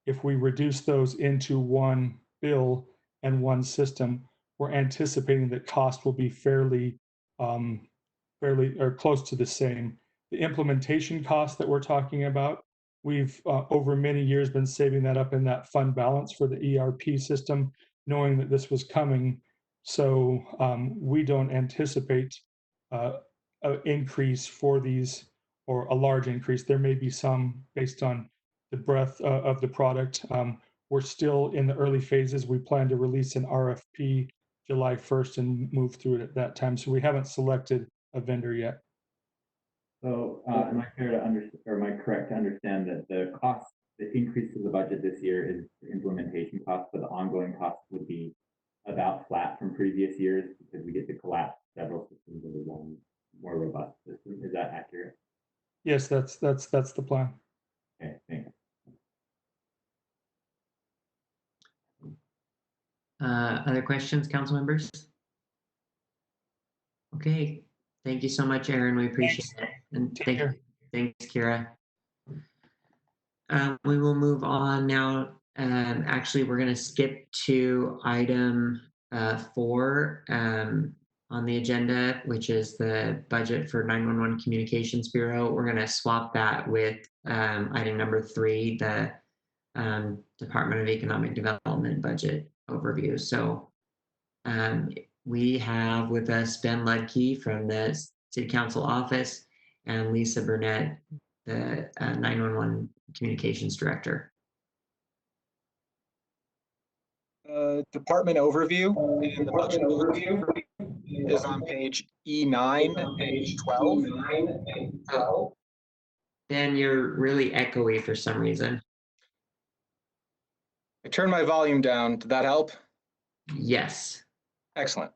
if we reduce those into one bill and one system, we're anticipating that cost will be fairly or close to the same. The implementation cost that we're talking about, we've over many years been saving that up in that fund balance for the ERP system, knowing that this was coming. So we don't anticipate an increase for these, or a large increase. There may be some based on the breadth of the product. We're still in the early phases. We plan to release an RFP July 1st and move through it at that time. So we haven't selected a vendor yet. So am I fair to understand, or am I correct to understand that the increase to the budget this year is implementation costs, but the ongoing costs would be about flat from previous years because we get to collapse several systems into one more robust system? Is that accurate? Yes, that's the plan. Okay, thanks. Other questions, council members? Okay, thank you so much, Aaron. We appreciate it. And thanks, Kira. We will move on now. Actually, we're going to skip to item 4 on the agenda, which is the budget for 911 Communications Bureau. We're going to swap that with item number 3, the Department of Economic Development budget overview. So We have with us Ben Ludke from the City Council office and Lisa Burnett, the 911 Communications Director. Department overview and the budget overview is on page E9 and E12. Ben, you're really echoey for some reason. I turned my volume down. Did that help? Yes. Excellent.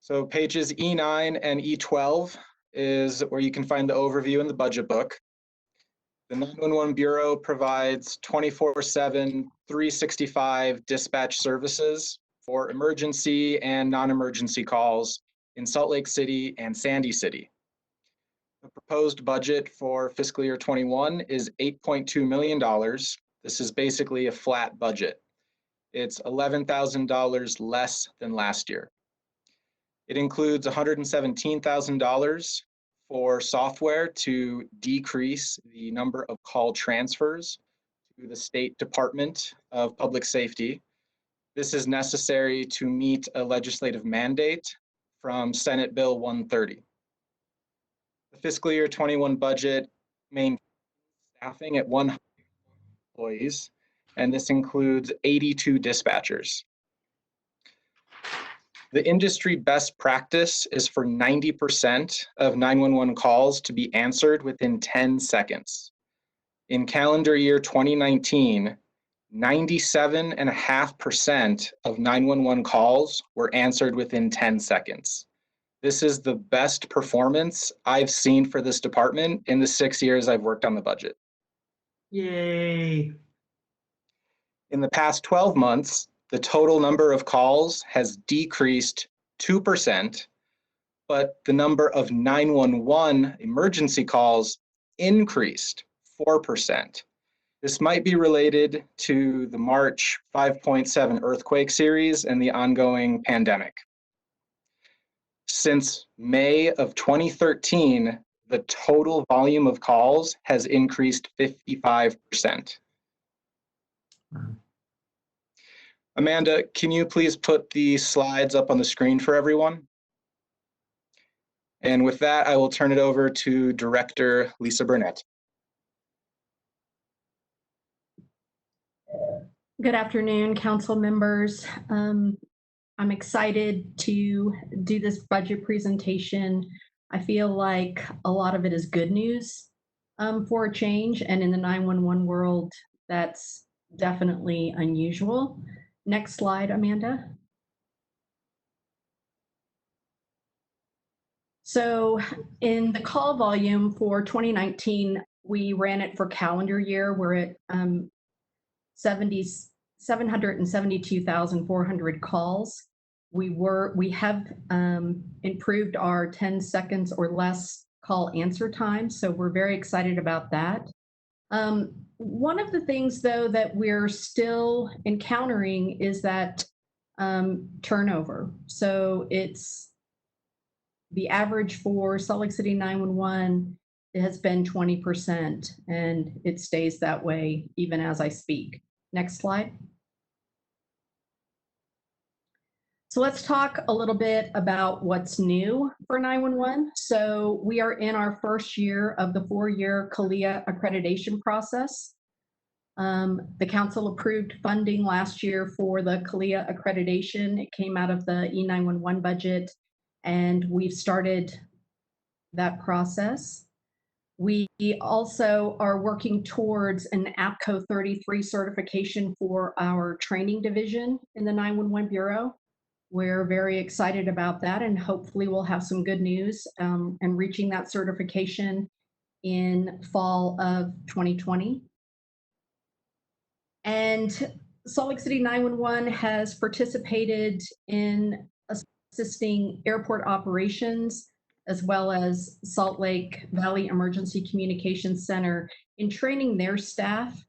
So pages E9 and E12 is where you can find the overview in the budget book. The 911 Bureau provides 24/7, 365 dispatch services for emergency and non-emergency calls in Salt Lake City and Sandy City. The proposed budget for fiscal year 21 is $8.2 million. This is basically a flat budget. It's $11,000 less than last year. It includes $117,000 for software to decrease the number of call transfers to the State Department of Public Safety. This is necessary to meet a legislative mandate from Senate Bill 130. The fiscal year 21 budget maintains staffing at 100 employees, and this includes 82 dispatchers. The industry best practice is for 90% of 911 calls to be answered within 10 seconds. In calendar year 2019, 97.5% of 911 calls were answered within 10 seconds. This is the best performance I've seen for this department in the 6 years I've worked on the budget. Yay. In the past 12 months, the total number of calls has decreased 2%, but the number of 911 emergency calls increased 4%. This might be related to the March 5.7 earthquake series and the ongoing pandemic. Since May of 2013, the total volume of calls has increased 55%. Amanda, can you please put the slides up on the screen for everyone? And with that, I will turn it over to Director Lisa Burnett. Good afternoon, council members. I'm excited to do this budget presentation. I feel like a lot of it is good news for a change, and in the 911 world, that's definitely unusual. Next slide, Amanda. So in the call volume for 2019, we ran it for calendar year. We're at 772,400 calls. We have improved our 10 seconds or less call answer time, so we're very excited about that. One of the things, though, that we're still encountering is that turnover. So it's the average for Salt Lake City 911 has been 20%, and it stays that way even as I speak. Next slide. So let's talk a little bit about what's new for 911. So we are in our first year of the 4-year CALIA accreditation process. The council approved funding last year for the CALIA accreditation. It came out of the E911 budget, and we've started that process. We also are working towards an APCO 33 certification for our training division in the 911 Bureau. We're very excited about that, and hopefully we'll have some good news and reaching that certification in fall of 2020. And Salt Lake City 911 has participated in assisting airport operations as well as Salt Lake Valley Emergency Communications Center in training their staff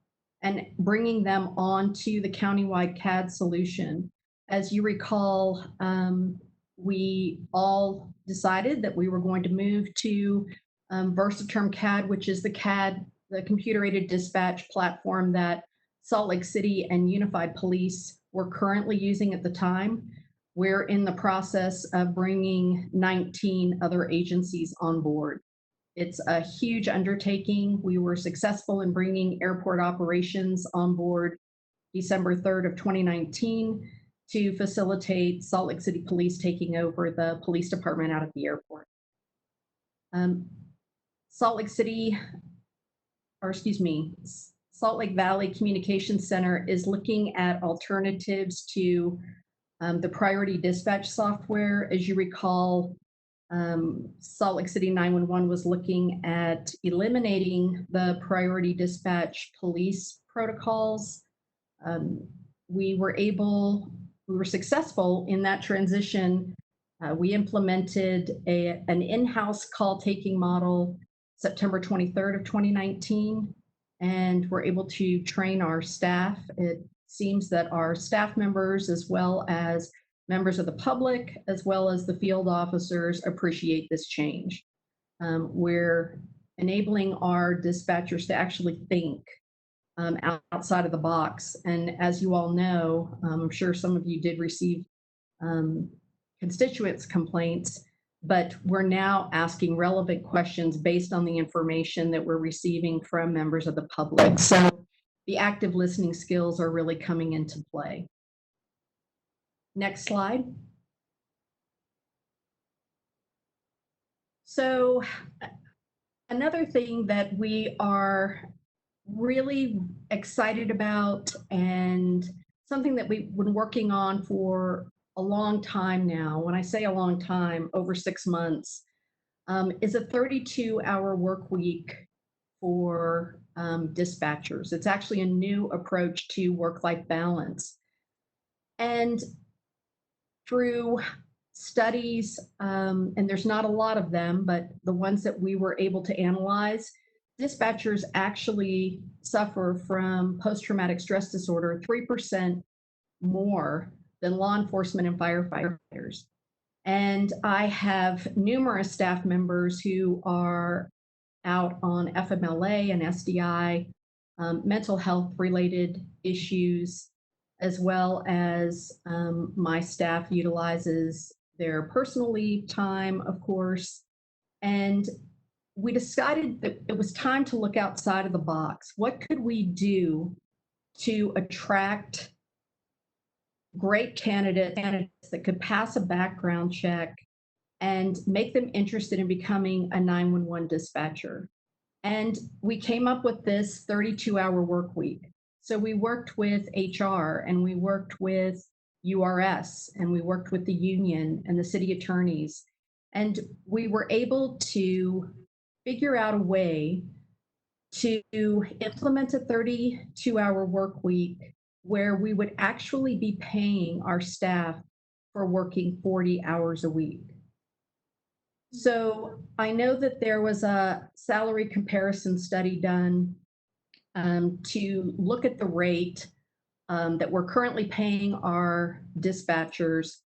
and bringing them onto the countywide CAD solution. As you recall, we all decided that we were going to move to Versaterm CAD, which is the CAD, the computer-aided dispatch platform that Salt Lake City and Unified Police were currently using at the time. we're in the process of bringing 19 other agencies on board. It's a huge undertaking. We were successful in bringing airport operations on board December 3rd of 2019 to facilitate Salt Lake City Police taking over the police department out at the airport. Salt Lake Valley Communications Center is looking at alternatives to the priority dispatch software. As you recall, Salt Lake City 911 was looking at eliminating the priority dispatch police protocols. We were successful in that transition. We implemented an in-house call taking model September 23rd of 2019, and we're able to train our staff. It seems that our staff members, as well as members of the public, as well as the field officers, appreciate this change. We're enabling our dispatchers to actually think outside of the box. And as you all know, I'm sure some of you did receive constituents' complaints, but we're now asking relevant questions based on the information that we're receiving from members of the public. So the active listening skills are really coming into play. Next slide. So another thing that we are really excited about, and something that we've been working on for a long time now, when I say a long time, over 6 months, is a 32-hour work week for dispatchers. It's actually a new approach to work-life balance. And through studies, and there's not a lot of them, but the ones that we were able to analyze, dispatchers actually suffer from post-traumatic stress disorder 3% more than law enforcement and firefighters. And I have numerous staff members who are out on FMLA and SDI, mental health related issues, as well as my staff utilizes their personal leave time, of course. And we decided that it was time to look outside of the box. What could we do to attract great candidates that could pass a background check and make them interested in becoming a 911 dispatcher? And we came up with this 32-hour work week. So we worked with HR, and we worked with URS, and we worked with the union and the city attorneys. And we were able to figure out a way to implement a 32-hour work week where we would actually be paying our staff for working 40 hours a week. So I know that there was a salary comparison study done to look at the rate that we're currently paying our dispatchers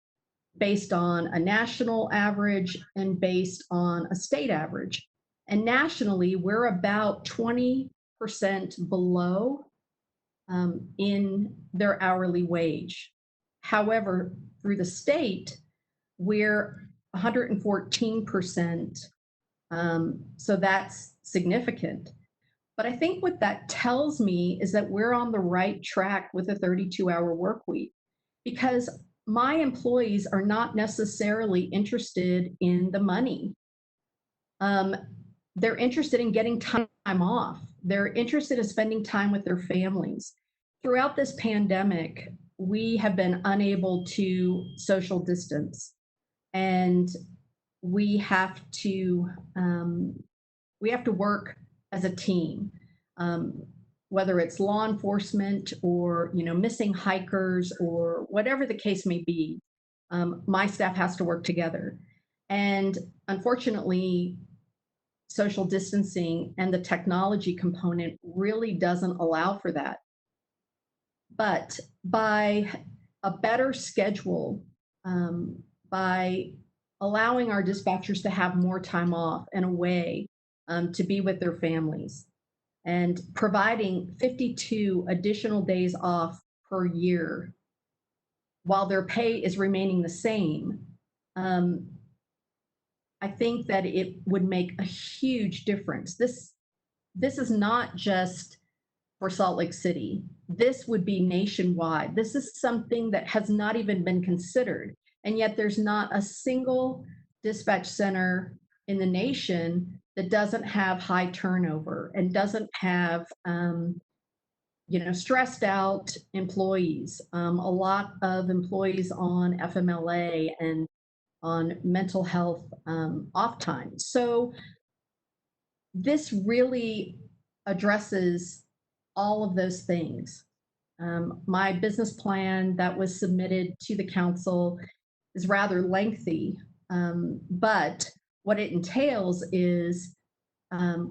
based on a national average and based on a state average. And nationally, we're about 20% below in their hourly wage. However, through the state, we're 114%. So that's significant. But I think what that tells me is that we're on the right track with a 32-hour work week, because my employees are not necessarily interested in the money. They're interested in getting time off. They're interested in spending time with their families. Throughout this pandemic, we have been unable to social distance, and we have to work as a team, whether it's law enforcement or missing hikers or whatever the case may be. My staff has to work together, and unfortunately, social distancing and the technology component really doesn't allow for that. But by a better schedule, by allowing our dispatchers to have more time off and away to be with their families, and providing 52 additional days off per year, while their pay is remaining the same, I think that it would make a huge difference. This is not just for Salt Lake City. This would be nationwide. This is something that has not even been considered. And yet there's not a single dispatch center in the nation that doesn't have high turnover and doesn't have, stressed out employees. A lot of employees on FMLA and on mental health off time. So this really addresses all of those things. My business plan that was submitted to the council is rather lengthy, but what it entails is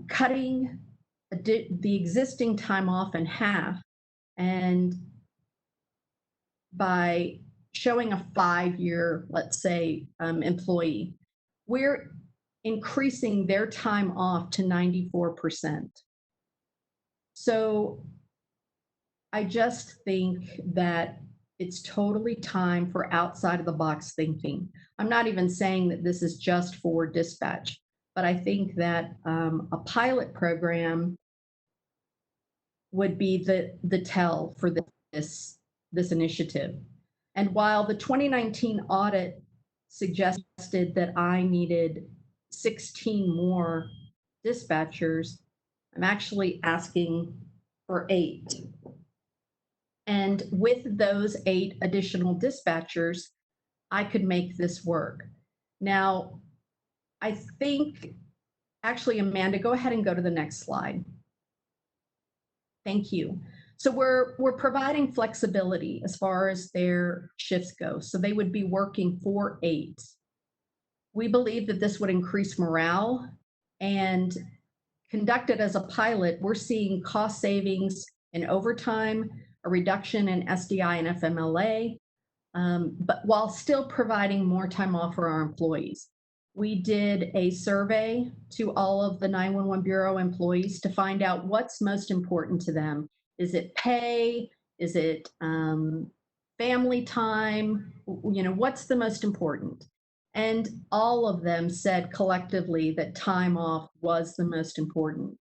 cutting the existing time off in half, and by showing a 5-year, let's say, employee, we're increasing their time off to 94%. So I just think that it's totally time for outside of the box thinking. I'm not even saying that this is just for dispatch, but I think that a pilot program would be the tell for this initiative. And while the 2019 audit suggested that I needed 16 more dispatchers, I'm actually asking for 8. And with those 8 additional dispatchers, I could make this work. Now, I think, actually, Amanda, go ahead and go to the next slide. Thank you. So we're providing flexibility as far as their shifts go. So they would be working 4/8. We believe that this would increase morale, and conducted as a pilot, we're seeing cost savings in overtime, a reduction in SDI and FMLA, but while still providing more time off for our employees. We did a survey to all of the 911 Bureau employees to find out what's most important to them. Is it pay? Is it family time? What's the most important? And all of them said collectively that time off was the most important.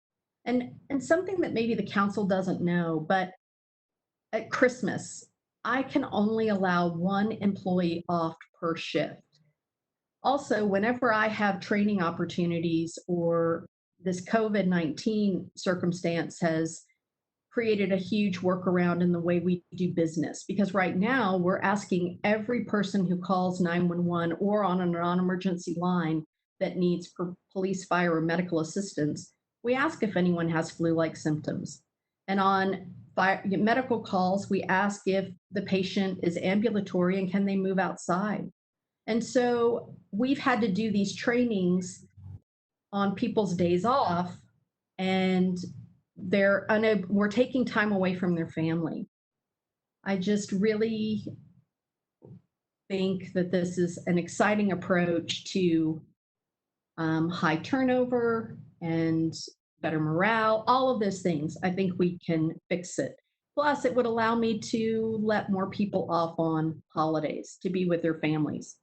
And something that maybe the council doesn't know, but at Christmas, I can only allow 1 employee off per shift. Also, whenever I have training opportunities or this COVID-19 circumstance has created a huge workaround in the way we do business, because right now we're asking every person who calls 911 or on a non-emergency line that needs police, fire, or medical assistance, we ask if anyone has flu-like symptoms. And on medical calls, we ask if the patient is ambulatory and can they move outside. And so we've had to do these trainings on people's days off, and we're taking time away from their family. I just really think that this is an exciting approach to high turnover and better morale, all of those things. I think we can fix it. Plus, it would allow me to let more people off on holidays to be with their families.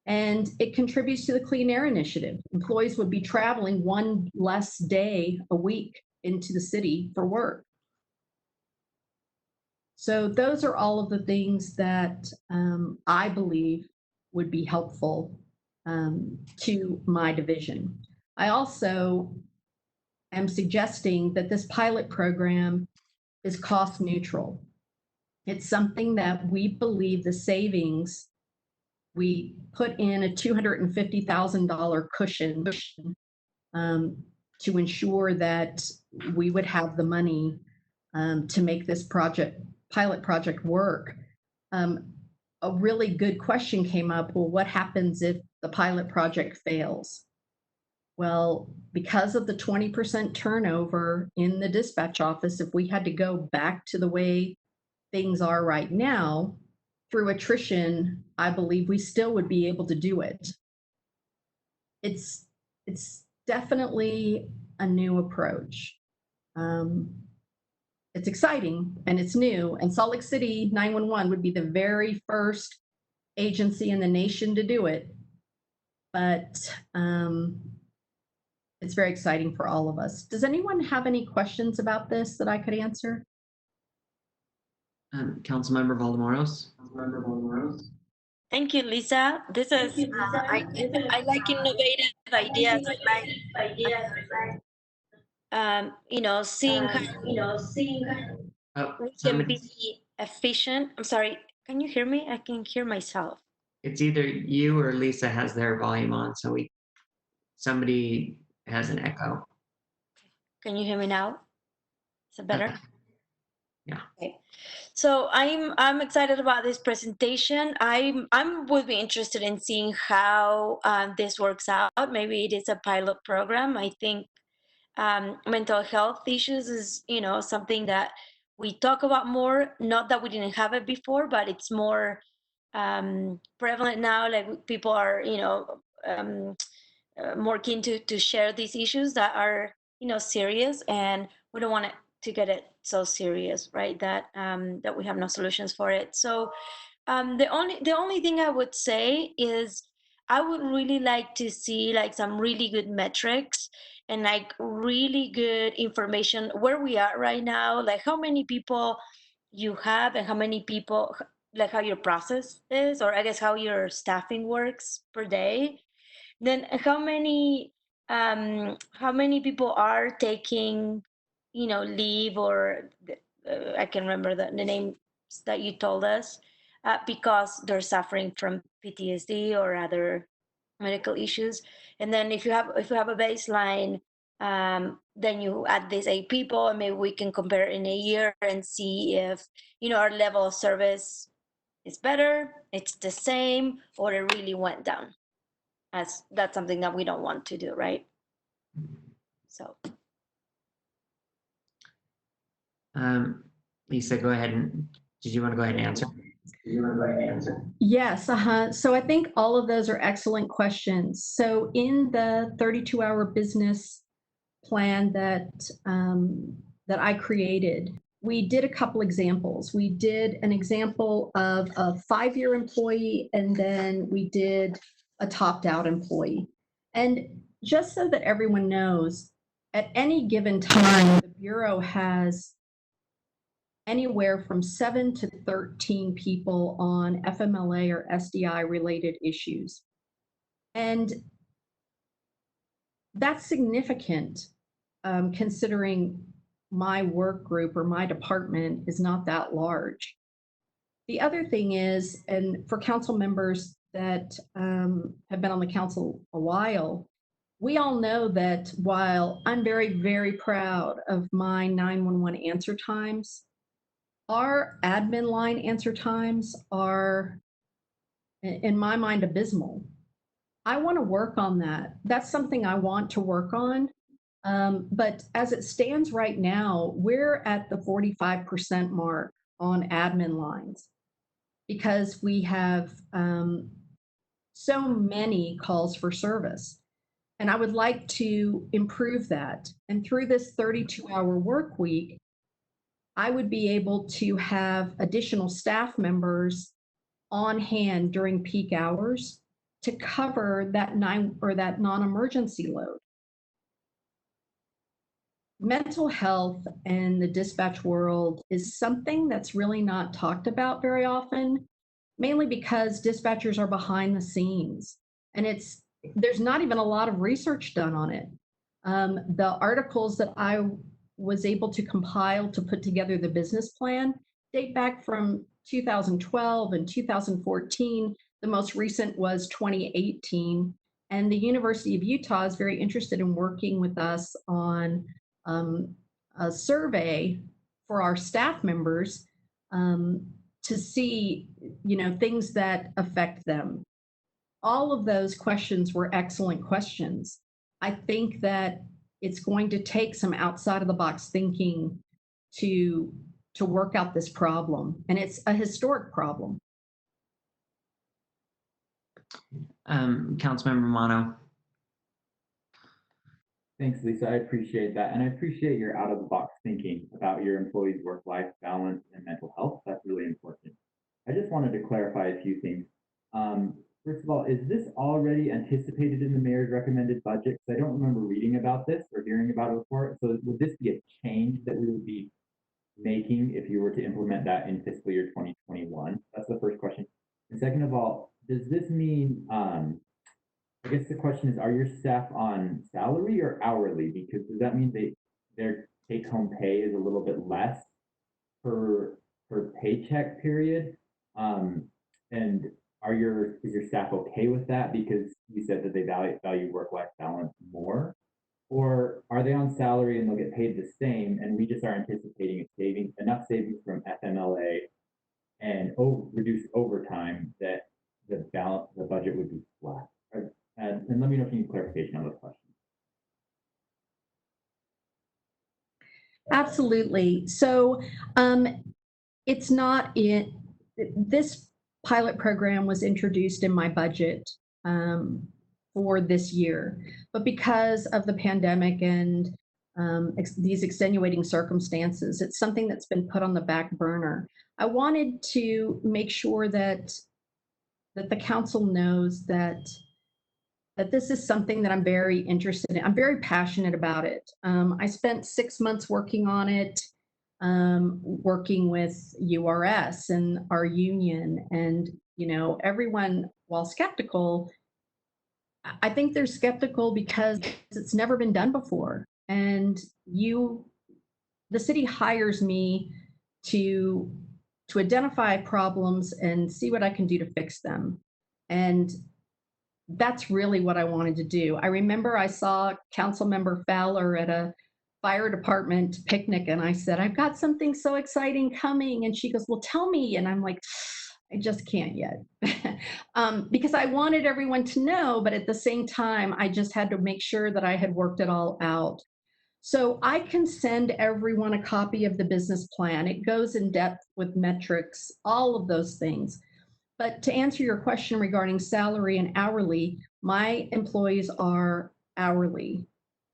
And it contributes to the Clean Air Initiative. Employees would be traveling 1 less day a week into the city for work. So those are all of the things that I believe would be helpful to my division. I also am suggesting that this pilot program is cost neutral. It's something that we believe the savings, we put in a $250,000 cushion to ensure that we would have the money to make this pilot project work. A really good question came up, well, what happens if the pilot project fails? Well, because of the 20% turnover in the dispatch office, if we had to go back to the way things are right now, through attrition, I believe we still would be able to do it. It's definitely a new approach. it's exciting and it's new. And Salt Lake City 911 would be the very first agency in the nation to do it. But it's very exciting for all of us. Does anyone have any questions about this that I could answer? Councilmember Valdemoros. Thank you, Lisa. This is, I like innovative ideas. I like, seeing how we can be efficient. I'm sorry, can you hear me? I can hear myself. It's either you or Lisa has their volume on, so somebody has an echo. Can you hear me now? Is it better? Yeah. Okay. So I'm excited about this presentation. I would be interested in seeing how this works out. Maybe it is a pilot program. I think mental health issues is something that we talk about more. Not that we didn't have it before, but it's more prevalent now. Like people are more keen to share these issues that are serious, and we don't want it to get it so serious, right? That that we have no solutions for it. So the only thing I would say is I would really like to see like some really good metrics and like really good information where we are right now, like how many people you have and how many people, like how your process is, or I guess how your staffing works per day. Then how many people are taking leave, or I can remember the names that you told us, because they're suffering from PTSD or other medical issues. And then if you have a baseline, then you add these 8 people, and maybe we can compare in a year and see if our level of service is better, it's the same, or it really went down. As that's something that we don't want to do, right? So Lisa, go ahead did you want to go ahead and answer? Yes, so I think all of those are excellent questions. So in the 32-hour business plan that I created, we did a couple examples. We did an example of a 5-year employee, and then we did a topped-out employee. And just so that everyone knows, at any given time, the Bureau has anywhere from 7 to 13 people on FMLA or SDI related issues. And that's significant, considering my work group or my department is not that large. The other thing is, and for council members that have been on the council a while, we all know that while I'm very, very proud of my 911 answer times, our admin line answer times are, in my mind, abysmal. I want to work on that. That's something I want to work on. But as it stands right now, we're at the 45% mark on admin lines because we have so many calls for service. And I would like to improve that. And through this 32-hour work week, I would be able to have additional staff members on hand during peak hours to cover that non-emergency load. Mental health in the dispatch world is something that's really not talked about very often, mainly because dispatchers are behind the scenes, and there's not even a lot of research done on it. The articles that I was able to compile to put together the business plan date back from 2012 and 2014. The most recent was 2018. And the University of Utah is very interested in working with us on a survey for our staff members to see, things that affect them. All of those questions were excellent questions. I think that it's going to take some outside of the box thinking to work out this problem, and it's a historic problem. Councilmember Mono. Thanks, Lisa. I appreciate that. And I appreciate your out of the box thinking about your employees' work-life balance and mental health. That's really important. I just wanted to clarify a few things. First of all, is this already anticipated in the mayor's recommended budget? Because I don't remember reading about this or hearing about it before. So would this be a change that we would be making if you were to implement that in fiscal year 2021? That's the first question. And second of all, does this mean, I guess the question is, are your staff on salary or hourly? Because does that mean their take-home pay is a little bit less per paycheck period? And is your staff okay with that because you said that they value work-life balance more? Or are they on salary and they'll get paid the same and we just are anticipating enough savings from FMLA and reduced overtime that the budget would be flat? And let me know if you need clarification on those questions. Absolutely. So it's not in this pilot program was introduced in my budget for this year, but because of the pandemic and these extenuating circumstances, it's something that's been put on the back burner. I wanted to make sure that the council knows that this is something that I'm very interested in. I'm very passionate about it. I spent 6 months working on it, working with URS and our union, and everyone, while skeptical, I think they're skeptical because it's never been done before. And the city hires me to identify problems and see what I can do to fix them. And that's really what I wanted to do. I remember I saw Councilmember Fowler at a fire department picnic and I said, I've got something so exciting coming. And she goes, well, tell me. And I'm like, I just can't yet. Because I wanted everyone to know, but at the same time, I just had to make sure that I had worked it all out. So I can send everyone a copy of the business plan. It goes in depth with metrics, all of those things. But to answer your question regarding salary and hourly, my employees are hourly.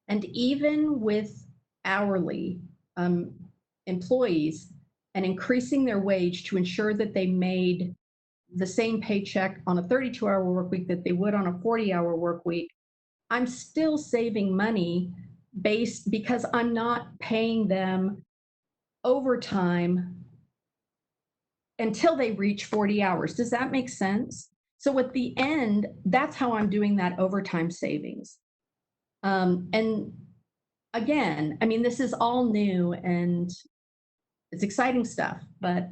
And even with hourly employees and increasing their wage to ensure that they made the same paycheck on a 32-hour work week that they would on a 40-hour work week, I'm still saving money because I'm not paying them overtime until they reach 40 hours. Does that make sense? So at the end, that's how I'm doing that overtime savings. And again, I mean, this is all new and it's exciting stuff, but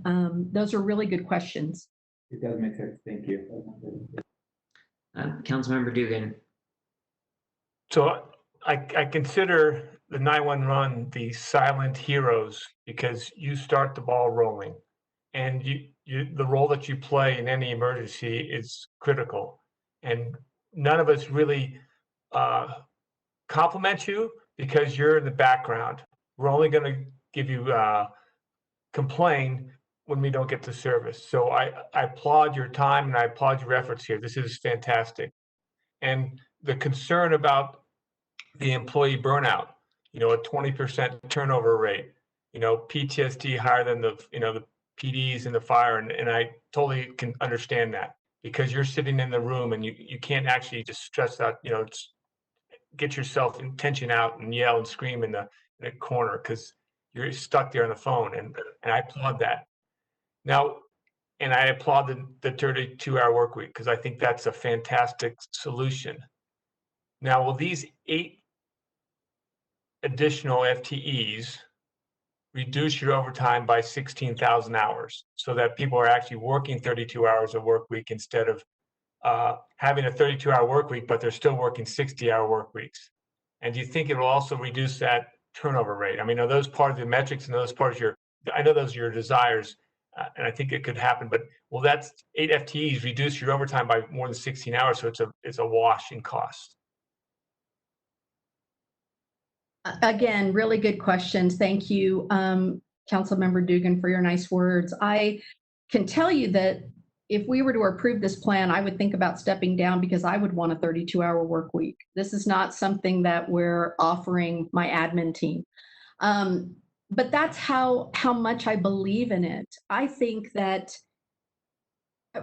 those are really good questions. It does make sense. Thank you. Councilmember Dugan. So I consider the 911 the silent heroes because you start the ball rolling. And the role that you play in any emergency is critical. And none of us really compliment you because you're in the background. We're only going to give you complain when we don't get the service. So I applaud your time and I applaud your efforts here. This is fantastic. And the concern about the employee burnout, a 20% turnover rate, PTSD higher than the PDs and the fire. And I totally can understand that because you're sitting in the room and you can't actually just stress out, get yourself in tension out and yell and scream in the corner because you're stuck there on the phone. And I applaud that. Now, and I applaud the 32-hour work week because I think that's a fantastic solution. Now, will these 8 additional FTEs reduce your overtime by 16,000 hours so that people are actually working 32 hours a work week instead of having a 32-hour work week, but they're still working 60-hour work weeks? And do you think it will also reduce that turnover rate? I mean, are those part of the metrics and those part of I know those are your desires, and I think it could happen, but will that 8 FTEs reduce your overtime by more than 16 hours so it's a wash in cost? Again, really good questions. Thank you, Councilmember Dugan, for your nice words. I can tell you that if we were to approve this plan, I would think about stepping down because I would want a 32-hour work week. This is not something that we're offering my admin team. But that's how much I believe in it. I think that,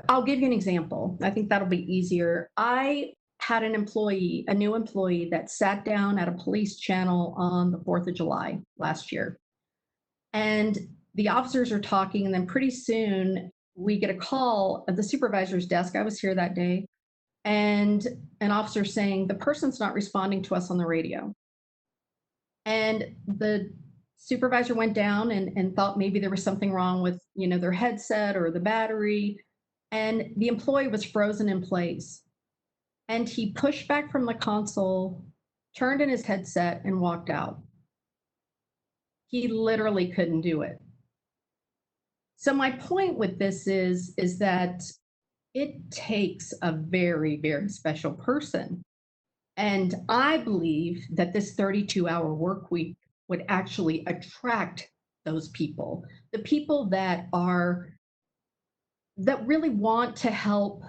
I'll give you an example. I think that'll be easier. I had an employee, a new employee that sat down at a police channel on the 4th of July last year. And the officers are talking, and then pretty soon we get a call at the supervisor's desk. I was here that day, and an officer saying, the person's not responding to us on the radio. And the supervisor went down and thought maybe there was something wrong with, their headset or the battery. And the employee was frozen in place. And he pushed back from the console, turned in his headset, and walked out. He literally couldn't do it. So my point with this is that it takes a very, very special person. And I believe that this 32-hour work week would actually attract those people, the people that really want to help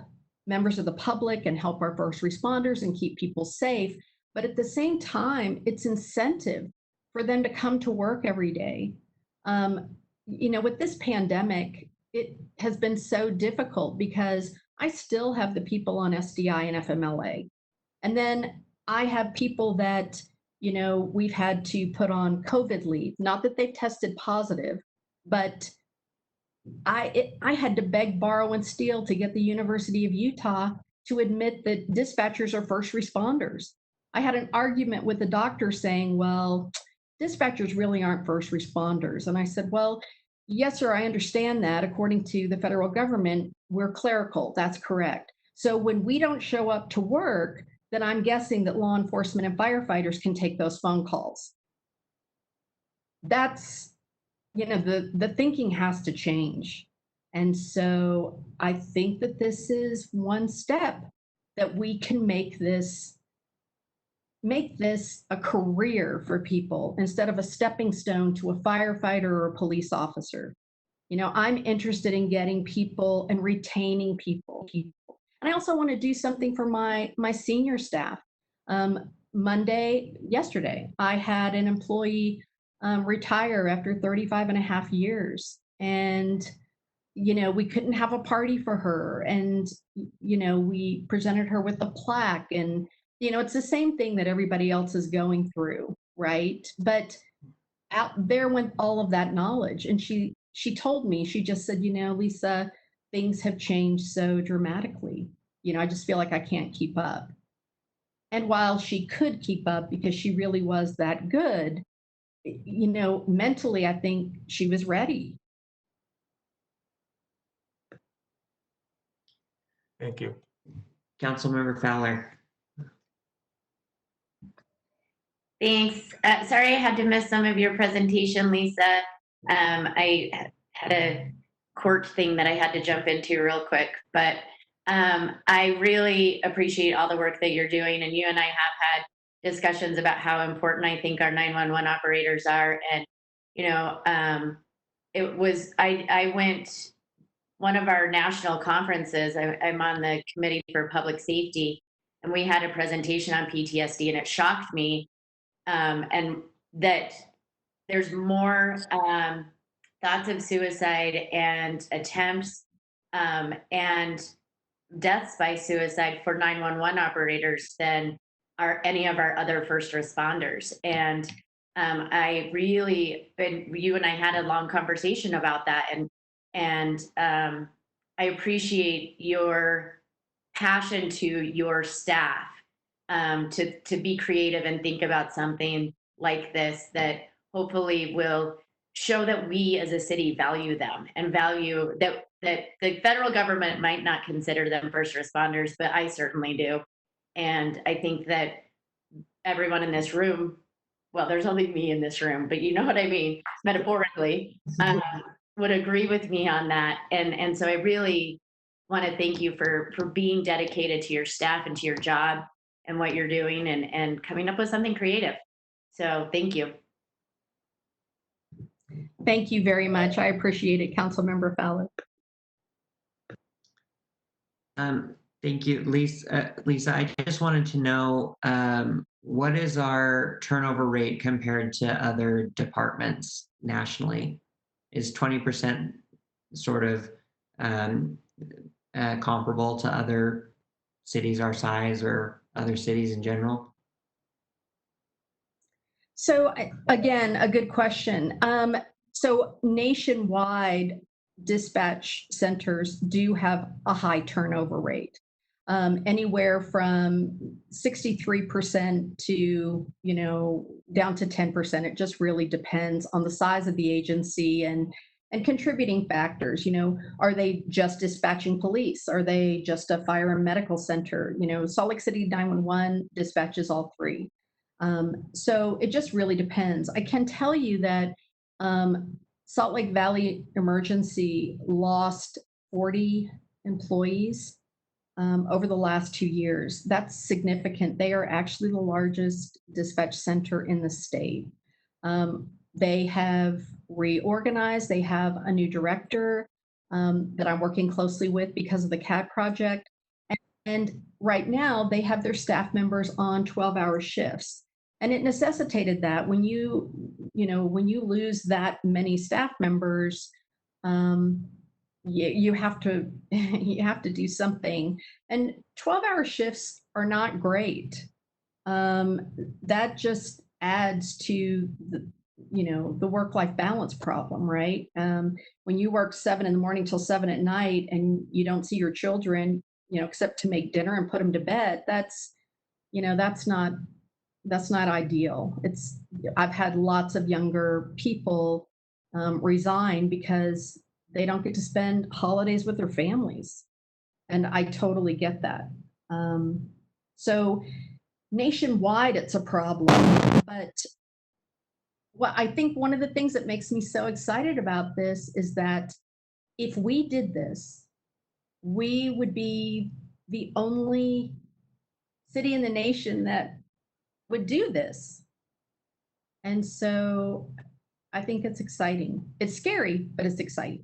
members of the public and help our first responders and keep people safe. But at the same time, it's incentive for them to come to work every day. With this pandemic, it has been so difficult because I still have the people on SDI and FMLA. And then I have people that, we've had to put on COVID leave, not that they've tested positive, but I had to beg, borrow, and steal to get the University of Utah to admit that dispatchers are first responders. I had an argument with the doctor saying, well, dispatchers really aren't first responders. And I said, well, yes, sir, I understand that. According to the federal government, we're clerical. That's correct. So when we don't show up to work, then I'm guessing that law enforcement and firefighters can take those phone calls. That's, the thinking has to change. And so I think that this is one step that we can make this a career for people instead of a stepping stone to a firefighter or a police officer. I'm interested in getting people and retaining people. And I also want to do something for my senior staff. Yesterday, I had an employee retire after 35 and a half years. And, we couldn't have a party for her. And, we presented her with a plaque. And, it's the same thing that everybody else is going through, right? But out there went all of that knowledge. And she told me, she just said, Lisa, things have changed so dramatically. I just feel like I can't keep up. And while she could keep up because she really was that good, mentally, I think she was ready. Thank you. Councilmember Fowler. Thanks. Sorry I had to miss some of your presentation, Lisa. I had a court thing that I had to jump into real quick, but I really appreciate all the work that you're doing, and you and I have had discussions about how important I think our 911 operators are. And, I went one of our national conferences, I'm on the committee for public safety, and we had a presentation on PTSD, and it shocked me. And that there's more thoughts of suicide and attempts and deaths by suicide for 911 operators than are any of our other first responders. And you and I had a long conversation about that. And I appreciate your passion to your staff to be creative and think about something like this that hopefully will show that we as a city value them and value that the federal government might not consider them first responders, but I certainly do. And I think that everyone in this room, well, there's only me in this room, but you know what I mean, metaphorically, would agree with me on that. And so I really want to thank you for being dedicated to your staff and to your job and what you're doing and coming up with something creative. So thank you. Thank you very much. I appreciate it, Councilmember Fowler. Thank you, Lisa. Lisa, I just wanted to know what is our turnover rate compared to other departments nationally? Is 20% sort of comparable to other cities our size or other cities in general? So again, a good question. So nationwide, dispatch centers do have a high turnover rate, anywhere from 63% to, down to 10%. It just really depends on the size of the agency and contributing factors. Are they just dispatching police? Are they just a fire and medical center? Salt Lake City 911 dispatches all three. So it just really depends. I can tell you that Salt Lake Valley Emergency lost 40 employees over the last 2 years. That's significant. They are actually the largest dispatch center in the state. They have reorganized. They have a new director that I'm working closely with because of the CAD project. And right now they have their staff members on 12-hour shifts. And it necessitated that when you lose that many staff members, you have to do something. And 12-hour shifts are not great. That just adds to the work-life balance problem, right? When you work 7 in the morning till 7 at night and you don't see your children, except to make dinner and put them to bed, that's not ideal. I've had lots of younger people resign because they don't get to spend holidays with their families. And I totally get that. So nationwide, it's a problem. But I think one of the things that makes me so excited about this is that if we did this, we would be the only city in the nation that would do this. And so I think it's exciting. It's scary, but it's exciting.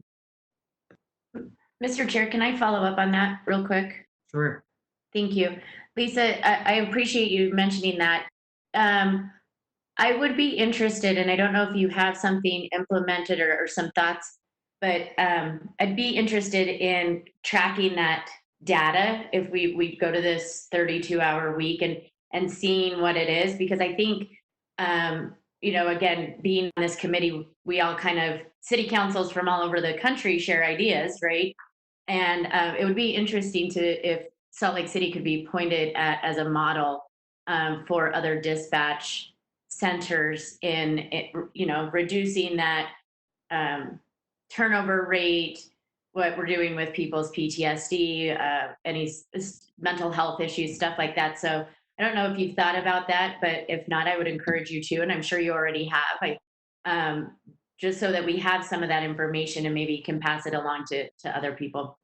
Mr. Chair, can I follow up on that real quick? Sure. Thank you. Lisa, I appreciate you mentioning that. I would be interested, and I don't know if you have something implemented or some thoughts, but I'd be interested in tracking that data if we go to this 32-hour week and seeing what it is, because I think, again, being on this committee, we all kind of, city councils from all over the country share ideas, right? And it would be interesting if Salt Lake City could be pointed at as a model for other dispatch centers in reducing that turnover rate, what we're doing with people's PTSD, any mental health issues, stuff like that. So I don't know if you've thought about that, but if not, I would encourage you to, and I'm sure you already have. Just so that we have some of that information and maybe can pass it along to other people.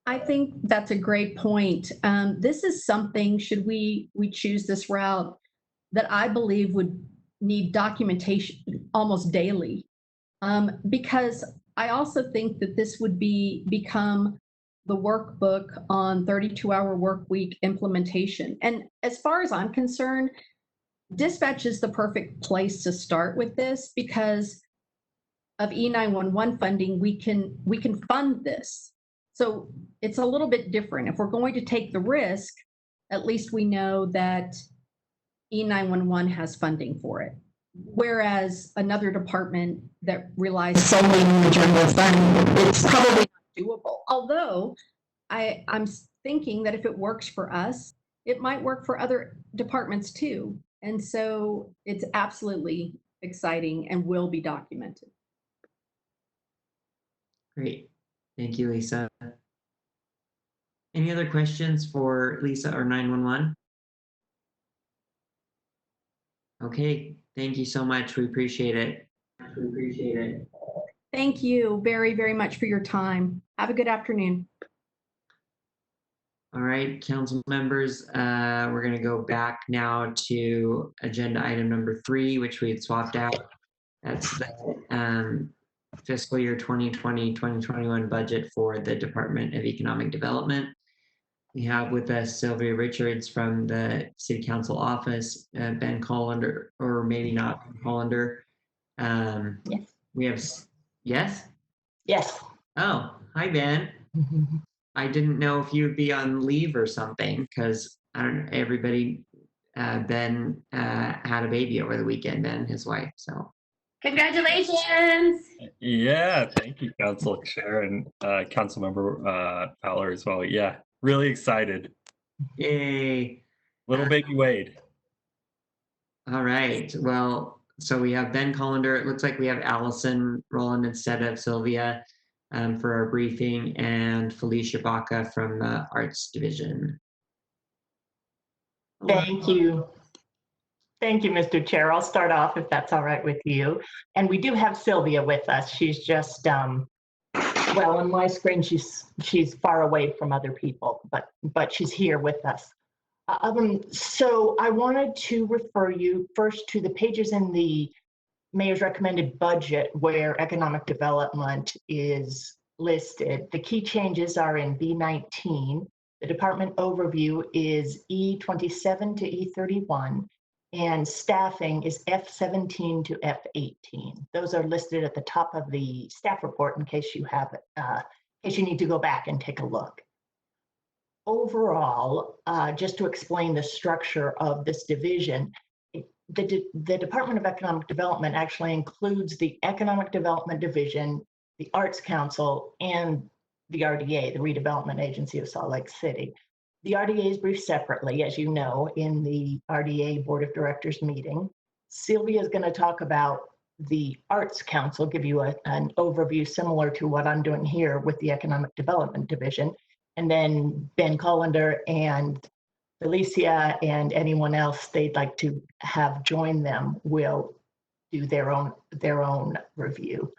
I think that's a great point. This is something, should we choose this route, that I believe would need documentation almost daily. Because I also think that this would become the workbook on 32-hour work week implementation. And as far as I'm concerned, dispatch is the perfect place to start with this because of E911 funding, we can fund this. So it's a little bit different. If we're going to take the risk, at least we know that E911 has funding for it. Whereas another department that relies solely on the general fund, it's probably not doable. Although I'm thinking that if it works for us, it might work for other departments too. And so it's absolutely exciting and will be documented. Great. Thank you, Lisa. Any other questions for Lisa or 911? Okay, thank you so much. We appreciate it. Thank you very, very much for your time. Have a good afternoon. All right, council members, we're going to go back now to agenda item number 3, which we had swapped out. That's the fiscal year 2020-2021 budget for the Department of Economic Development. We have with us Sylvia Richards from the City Council office, Ben Collender, or maybe not Ben Collender. Yes. We have, yes? Yes. Oh, hi, Ben. I didn't know if you'd be on leave or something, because I don't know, everybody, Ben had a baby over the weekend, Ben and his wife, so. Congratulations. Yeah, thank you, Council Chair and Councilmember Fowler as well. Yeah, really excited. Yay. Little baby Wade. All right. Well, so we have Ben Collender. It looks like we have Allison Roland instead of Sylvia for our briefing, and Felicia Baca from the Arts Division. Thank you. Thank you, Mr. Chair. I'll start off if that's all right with you. And we do have Sylvia with us. She's just, well, on my screen, she's far away from other people, but she's here with us. So I wanted to refer you first to the pages in the Mayor's recommended budget where economic development is listed. The key changes are in B19. The department overview is E27 to E31, and staffing is F17 to F18. Those are listed at the top of the staff report in case you have, in case you need to go back and take a look. Overall, just to explain the structure of this division, the Department of Economic Development actually includes the Economic Development Division, the Arts Council, and the RDA, the Redevelopment Agency of Salt Lake City. The RDA is briefed separately, as you know, in the RDA Board of Directors meeting. Sylvia is going to talk about the Arts Council, give you an overview similar to what I'm doing here with the Economic Development Division. And then Ben Collender and Felicia and anyone else they'd like to have join them will do their own review.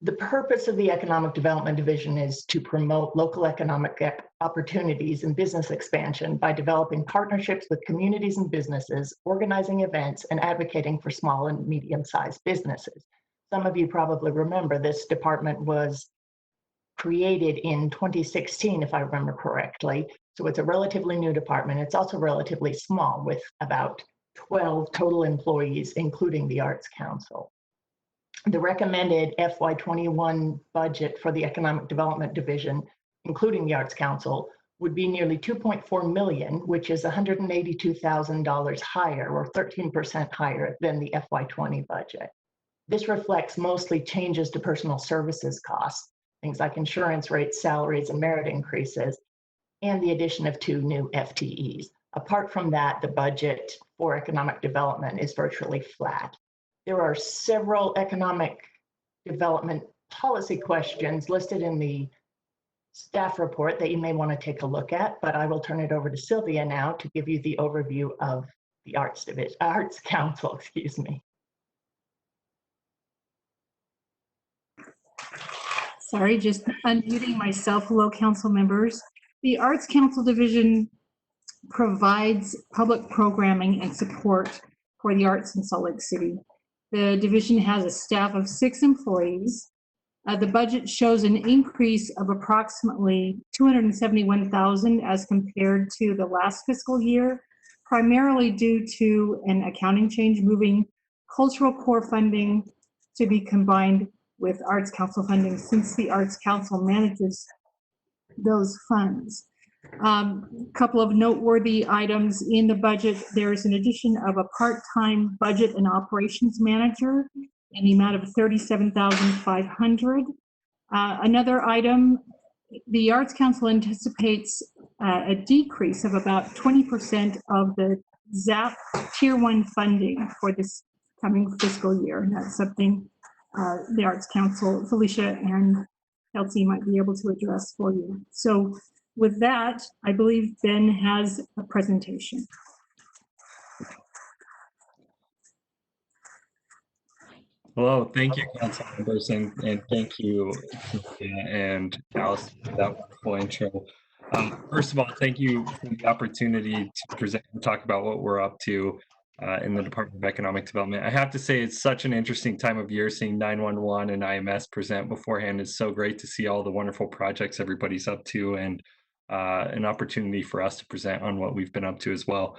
The purpose of the Economic Development Division is to promote local economic opportunities and business expansion by developing partnerships with communities and businesses, organizing events, and advocating for small and medium-sized businesses. Some of you probably remember this department was created in 2016, if I remember correctly. So it's a relatively new department. It's also relatively small with about 12 total employees, including the Arts Council. The recommended FY21 budget for the Economic Development Division, including the Arts Council, would be nearly $2.4 million, which is $182,000 higher or 13% higher than the FY20 budget. This reflects mostly changes to personal services costs, things like insurance rates, salaries, and merit increases, and the addition of 2 new FTEs. Apart from that, the budget for economic development is virtually flat. There are several economic development policy questions listed in the staff report that you may want to take a look at, but I will turn it over to Sylvia now to give you the overview of the Arts Council, excuse me. Sorry, just unmuting myself. Hello, council members. The Arts Council Division provides public programming and support for the arts in Salt Lake City. The division has a staff of 6 employees. The budget shows an increase of approximately $271,000 as compared to the last fiscal year, primarily due to an accounting change moving cultural core funding to be combined with Arts Council funding, since the Arts Council manages those funds. Couple of noteworthy items in the budget. There's an addition of a part-time budget and operations manager in the amount of $37,500. Another item, the Arts Council anticipates a decrease of about 20% of the ZAP Tier 1 funding for this coming fiscal year. And that's something the Arts Council, Felicia and Kelsey might be able to address for you. So with that, I believe Ben has a presentation. Hello, thank you, council members, and thank you, Cynthia and Alice, for that wonderful intro. First of all, thank you for the opportunity to present and talk about what we're up to in the Department of Economic Development. I have to say, it's such an interesting time of year seeing 911 and IMS present beforehand. It's so great to see all the wonderful projects everybody's up to, and an opportunity for us to present on what we've been up to as well.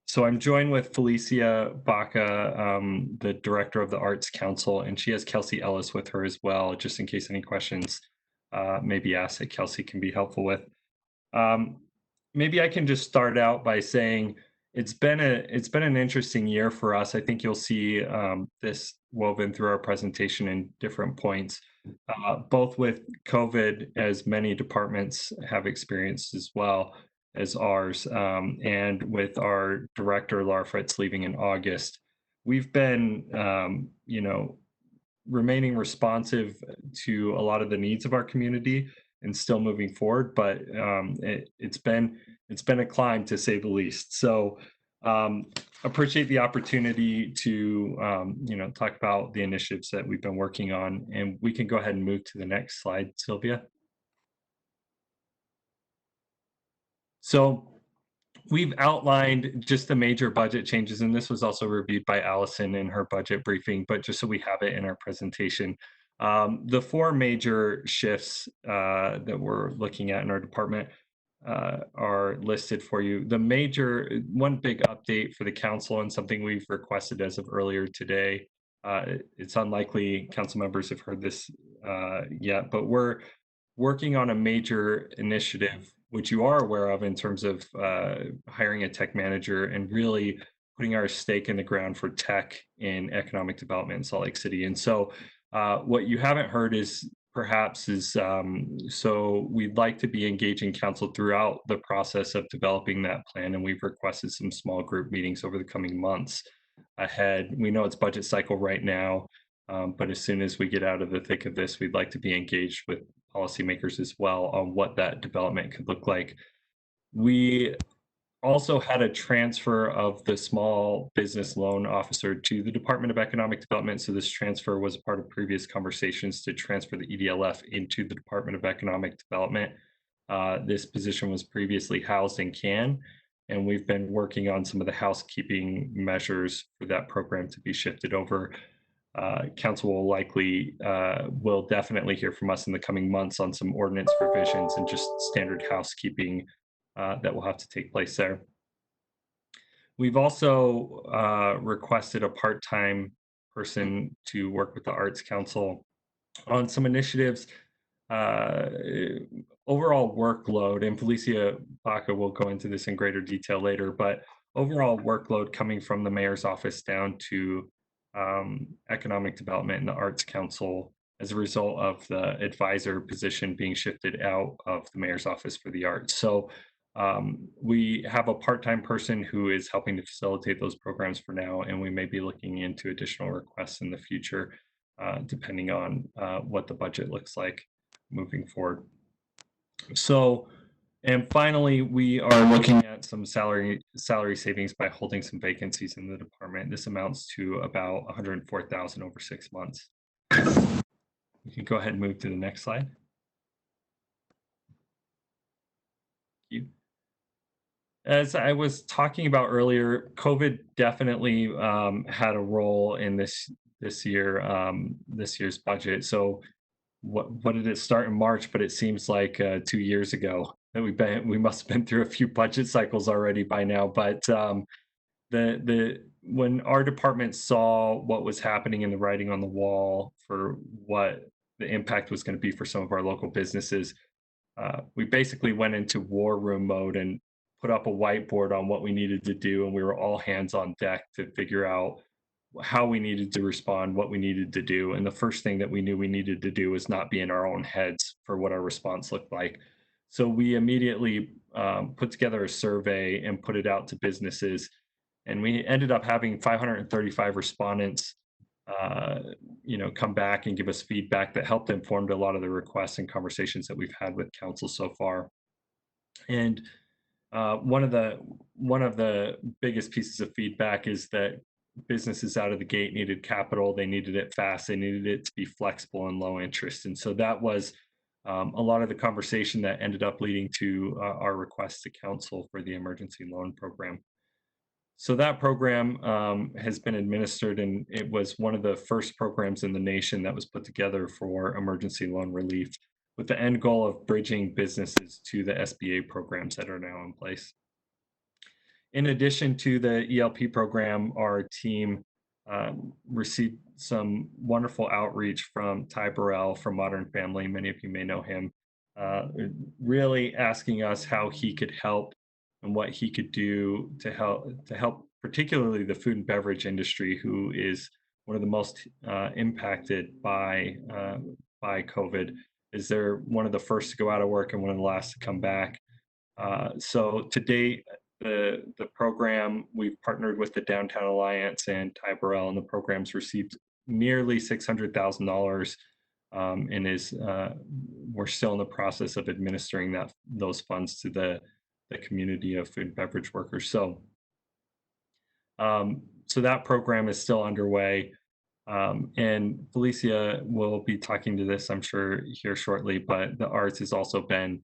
So I'm joined with Felicia Baca, the director of the Arts Council, and she has Kelsey Ellis with her as well, just in case any questions may be asked that Kelsey can be helpful with. Maybe I can just start out by saying it's been an interesting year for us. I think you'll see this woven through our presentation in different points, both with COVID, as many departments have experienced as well as ours, and with our director Laura Fritz leaving in August. We've been, remaining responsive to a lot of the needs of our community and still moving forward, but it's been a climb, to say the least. So appreciate the opportunity to talk about the initiatives that we've been working on, and we can go ahead and move to the next slide, Sylvia. So we've outlined just the major budget changes, and this was also reviewed by Allison in her budget briefing, but just so we have it in our presentation. The four major shifts that we're looking at in our department are listed for you. One big update for the council, and something we've requested as of earlier today. It's unlikely council members have heard this yet, but we're working on a major initiative, which you are aware of, in terms of hiring a tech manager and really putting our stake in the ground for tech in economic development in Salt Lake City. And so what you haven't heard is so we'd like to be engaging council throughout the process of developing that plan, and we've requested some small group meetings over the coming months ahead. We know it's budget cycle right now, but as soon as we get out of the thick of this, we'd like to be engaged with policymakers as well on what that development could look like. We also had a transfer of the small business loan officer to the Department of Economic Development. So this transfer was part of previous conversations to transfer the EDLF into the Department of Economic Development. This position was previously housed in CAN, and we've been working on some of the housekeeping measures for that program to be shifted over. Council will definitely hear from us in the coming months on some ordinance revisions and just standard housekeeping that will have to take place there. We've also requested a part-time person to work with the Arts Council on some initiatives. Overall workload, and Felicia Baca will go into this in greater detail later, but overall workload coming from the mayor's office down to economic development and the Arts Council as a result of the advisor position being shifted out of the mayor's office for the arts. So we have a part-time person who is helping to facilitate those programs for now, and we may be looking into additional requests in the future, depending on what the budget looks like moving forward. So, and finally, we are looking at some salary savings by holding some vacancies in the department. This amounts to about $104,000 over 6 months. You can go ahead and move to the next slide. Thank you. As I was talking about earlier, COVID definitely had a role in this year's budget. So what did it start in March? But it seems like 2 years ago that we must have been through a few budget cycles already by now. But when our department saw what was happening in the writing on the wall for what the impact was going to be for some of our local businesses, we basically went into war room mode and put up a whiteboard on what we needed to do, and we were all hands on deck to figure out how we needed to respond, what we needed to do. And the first thing that we knew we needed to do was not be in our own heads for what our response looked like. So we immediately put together a survey and put it out to businesses, and we ended up having 535 respondents come back and give us feedback that helped inform a lot of the requests and conversations that we've had with council so far. And one of the biggest pieces of feedback is that businesses out of the gate needed capital. They needed it fast. They needed it to be flexible and low interest. And so that was a lot of the conversation that ended up leading to our request to council for the emergency loan program. So that program has been administered, and it was one of the first programs in the nation that was put together for emergency loan relief, with the end goal of bridging businesses to the SBA programs that are now in place. In addition to the ELP program, our team received some wonderful outreach from Ty Burrell from Modern Family. Many of you may know him, really asking us how he could help and what he could do to help particularly the food and beverage industry, who is one of the most impacted by COVID. Is they're one of the first to go out of work and one of the last to come back. So to date, the program, we've partnered with the Downtown Alliance and Ty Burrell, and the program's received nearly $600,000, and is we're still in the process of administering those funds to the community of food and beverage workers. So so that program is still underway. And Felicia will be talking to this, I'm sure, here shortly, but the arts has also been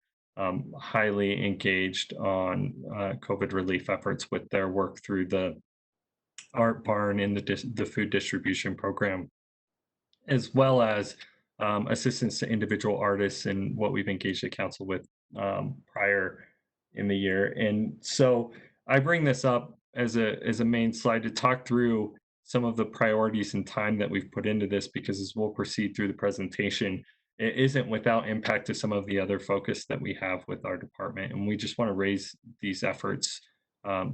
highly engaged on COVID relief efforts with their work through the art barn and the food distribution program, as well as assistance to individual artists and what we've engaged the council with prior in the year. And so I bring this up as a main slide to talk through some of the priorities and time that we've put into this, because as we'll proceed through the presentation, it isn't without impact to some of the other focus that we have with our department. And we just want to raise these efforts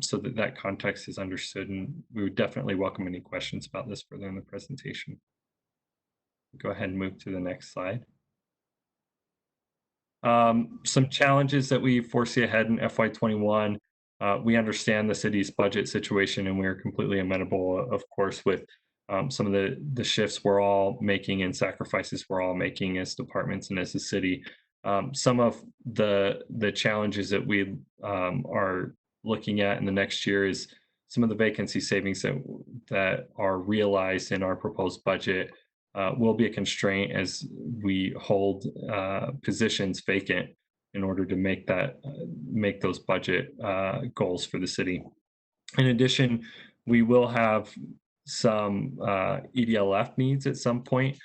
so that that context is understood. And we would definitely welcome any questions about this further in the presentation. Go ahead and move to the next slide. Some challenges that we foresee ahead in FY21. We understand the city's budget situation, and we are completely amenable, of course, with some of the shifts we're all making and sacrifices we're all making as departments and as a city. Some of the challenges that we are looking at in the next year is some of the vacancy savings that are realized in our proposed budget will be a constraint as we hold positions vacant in order to make those budget goals for the city. In addition, we will have some EDLF needs at some point.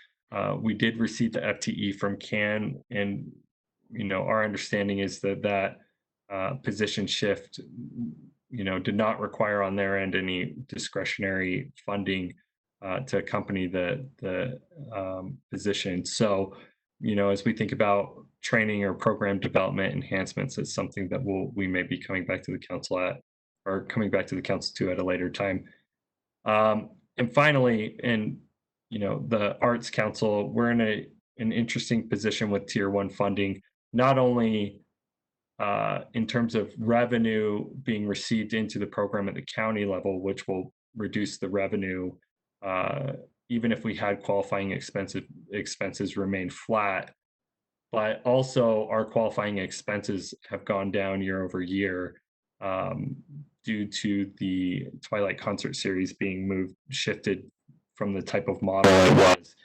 We did receive the FTE from CAN, and our understanding is that position shift did not require on their end any discretionary funding to accompany the position. So, as we think about training or program development enhancements, it's something that we may be coming back to the council to at a later time. And finally, the Arts Council, we're in an interesting position with Tier 1 funding, not only in terms of revenue being received into the program at the county level, which will reduce the revenue, even if we had qualifying expenses remain flat, but also our qualifying expenses have gone down year over year due to the Twilight concert series being shifted from the type of model it was,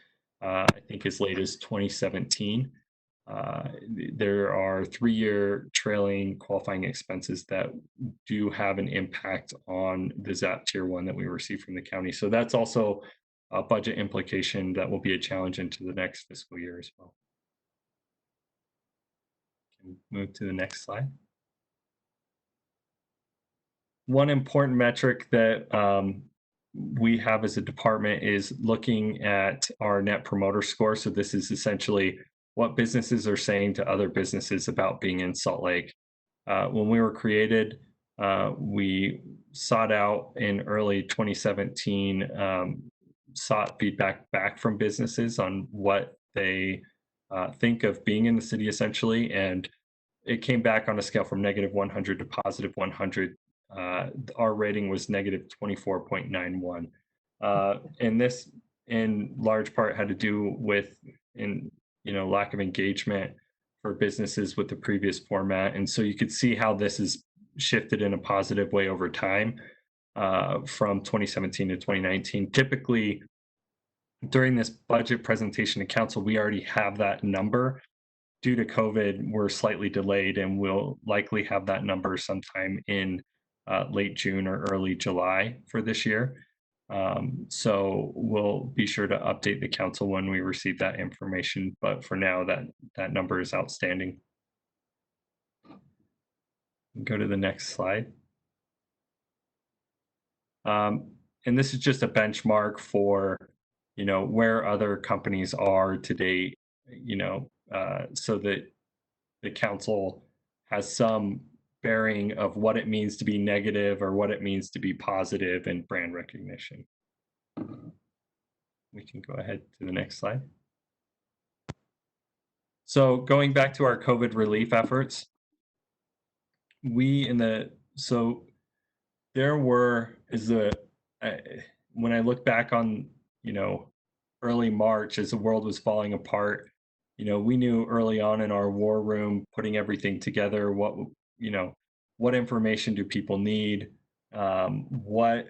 I think, as late as 2017. There are 3-year trailing qualifying expenses that do have an impact on the ZAP Tier 1 that we receive from the county. So that's also a budget implication that will be a challenge into the next fiscal year as well. Can move to the next slide. One important metric that we have as a department is looking at our Net Promoter Score. So this is essentially what businesses are saying to other businesses about being in Salt Lake. When we were created, we sought out in early 2017, sought feedback back from businesses on what they think of being in the city, essentially. And it came back on a scale from -100 to +100. Our rating was -24.91. And this, in large part, had to do with lack of engagement for businesses with the previous format. And so you could see how this has shifted in a positive way over time from 2017 to 2019. Typically, during this budget presentation to council, we already have that number. Due to COVID, we're slightly delayed, and we'll likely have that number sometime in late June or early July for this year. So we'll be sure to update the council when we receive that information. But for now, that number is outstanding. Go to the next slide. And this is just a benchmark for, where other companies are to date, so that the council has some bearing of what it means to be negative or what it means to be positive in brand recognition. We can go ahead to the next slide. So going back to our COVID relief efforts, when I look back on, early March as the world was falling apart, we knew early on in our war room, putting everything together, what information do people need? What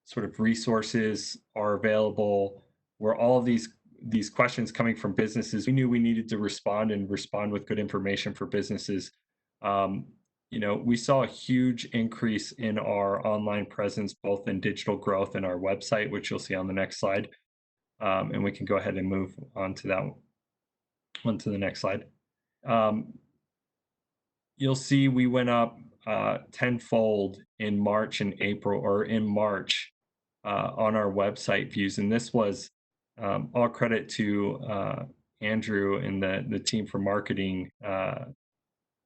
sort of resources are available? Were all of these questions coming from businesses? We knew we needed to respond with good information for businesses. We saw a huge increase in our online presence, both in digital growth and our website, which you'll see on the next slide. And we can go ahead and move on to that one to the next slide. You'll see we went up tenfold in March and April, or in March, on our website views. And this was all credit to Andrew and the team for marketing.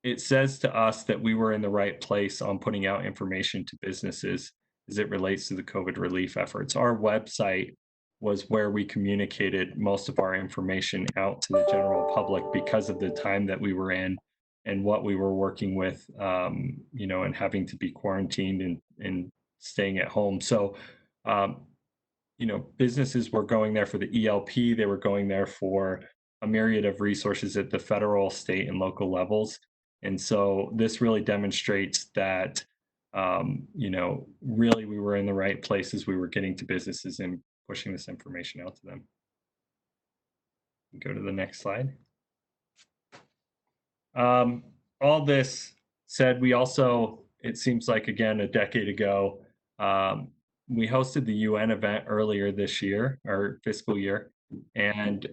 It says to us that we were in the right place on putting out information to businesses as it relates to the COVID relief efforts. Our website was where we communicated most of our information out to the general public because of the time that we were in and what we were working with, and having to be quarantined and staying at home. So, businesses were going there for the ELP, they were going there for a myriad of resources at the federal, state, and local levels. And so this really demonstrates that, really we were in the right places. We were getting to businesses and pushing this information out to them. Go to the next slide. All this said, we also, it seems like, again, a decade ago, we hosted the UN event earlier this year, our fiscal year. And,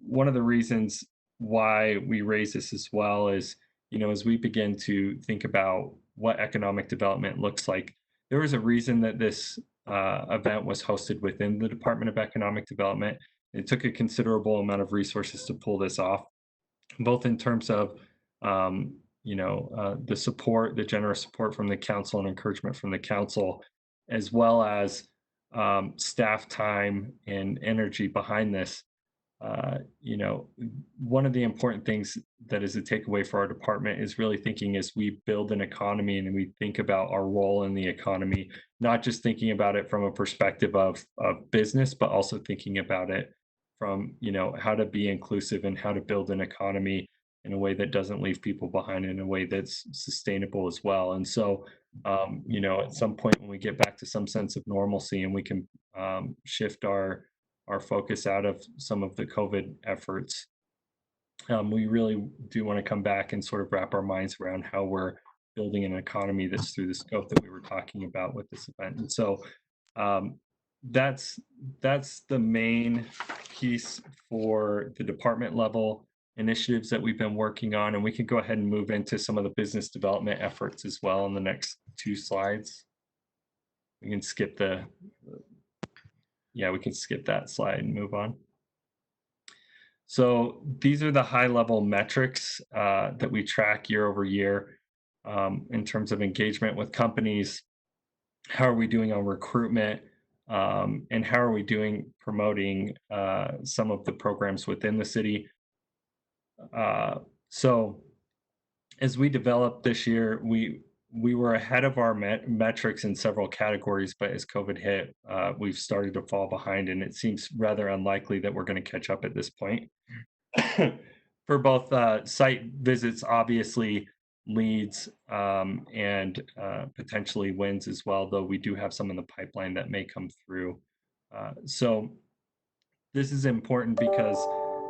one of the reasons why we raise this as well is, as we begin to think about what economic development looks like, there was a reason that this event was hosted within the Department of Economic Development. It took a considerable amount of resources to pull this off, both in terms of the support, the generous support from the council and encouragement from the council, as well as staff time and energy behind this. One of the important things that is a takeaway for our department is really thinking as we build an economy and we think about our role in the economy, not just thinking about it from a perspective of business, but also thinking about it from, how to be inclusive and how to build an economy in a way that doesn't leave people behind, in a way that's sustainable as well. And so, at some point when we get back to some sense of normalcy and we can shift our focus out of some of the COVID efforts, we really do want to come back and sort of wrap our minds around how we're building an economy that's through the scope that we were talking about with this event. And so that's the main piece for the department level initiatives that we've been working on. And we can go ahead and move into some of the business development efforts as well in the next 2 slides. We can skip we can skip that slide and move on. So these are the high level metrics that we track year over year in terms of engagement with companies. How are we doing on recruitment? And how are we doing promoting some of the programs within the city? So as we developed this year, we were ahead of our metrics in several categories, but as COVID hit, we've started to fall behind, and it seems rather unlikely that we're going to catch up at this point. For both site visits, obviously, leads, and potentially wins as well, though we do have some in the pipeline that may come through. So this is important because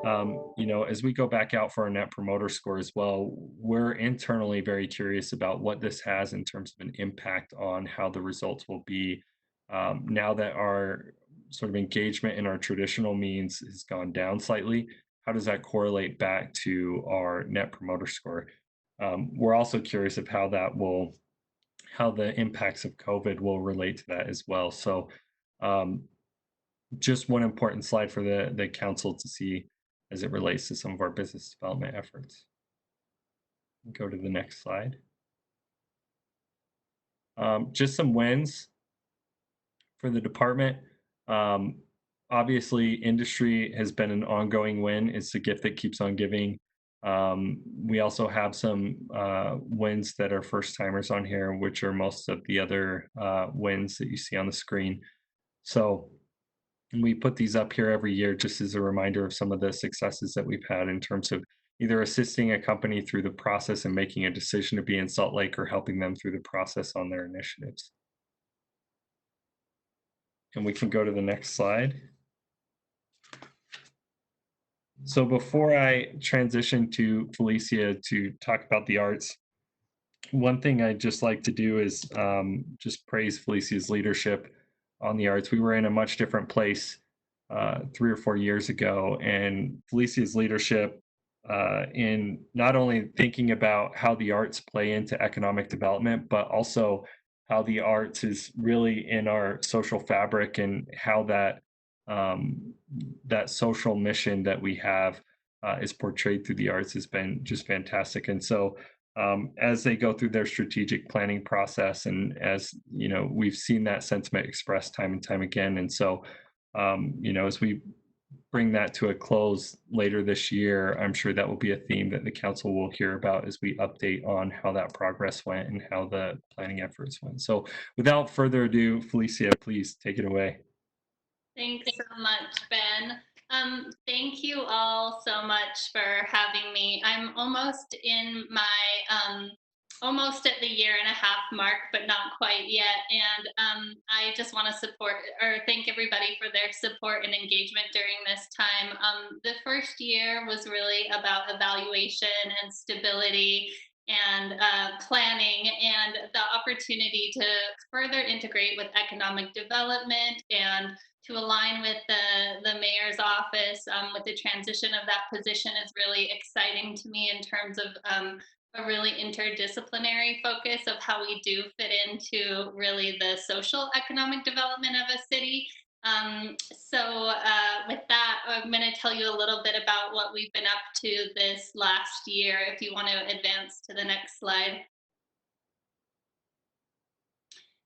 As we go back out for our net promoter score as well, we're internally very curious about what this has in terms of an impact on how the results will be now that our sort of engagement in our traditional means has gone down slightly. How does that correlate back to our net promoter score? We're also curious of how the impacts of COVID will relate to that as well. So just one important slide for the council to see as it relates to some of our business development efforts. Go to the next slide. Just some wins for the department. Obviously, industry has been an ongoing win. It's the gift that keeps on giving. We also have some wins that are first timers on here, which are most of the other wins that you see on the screen. So we put these up here every year just as a reminder of some of the successes that we've had in terms of either assisting a company through the process and making a decision to be in Salt Lake or helping them through the process on their initiatives. And we can go to the next slide. So before I transition to Felicia to talk about the arts, one thing I'd just like to do is just praise Felicia's leadership on the arts. We were in a much different place 3 or 4 years ago, and Felicia's leadership in not only thinking about how the arts play into economic development, but also how the arts is really in our social fabric and how that social mission that we have is portrayed through the arts has been just fantastic. And so as they go through their strategic planning process, and as we've seen that sentiment expressed time and time again. And so as we bring that to a close later this year, I'm sure that will be a theme that the council will hear about as we update on how that progress went and how the planning efforts went. So without further ado, Felicia, please take it away. Thanks so much, Ben. Thank you all so much for having me. I'm almost in my almost at the 1.5 year mark, but not quite yet. And I just want to support or thank everybody for their support and engagement during this time. The first year was really about evaluation and stability and planning, and the opportunity to further integrate with economic development and to align with the mayor's office with the transition of that position is really exciting to me in terms of a really interdisciplinary focus of how we do fit into really the social economic development of a city. With that, I'm going to tell you a little bit about what we've been up to this last year, if you want to advance to the next slide.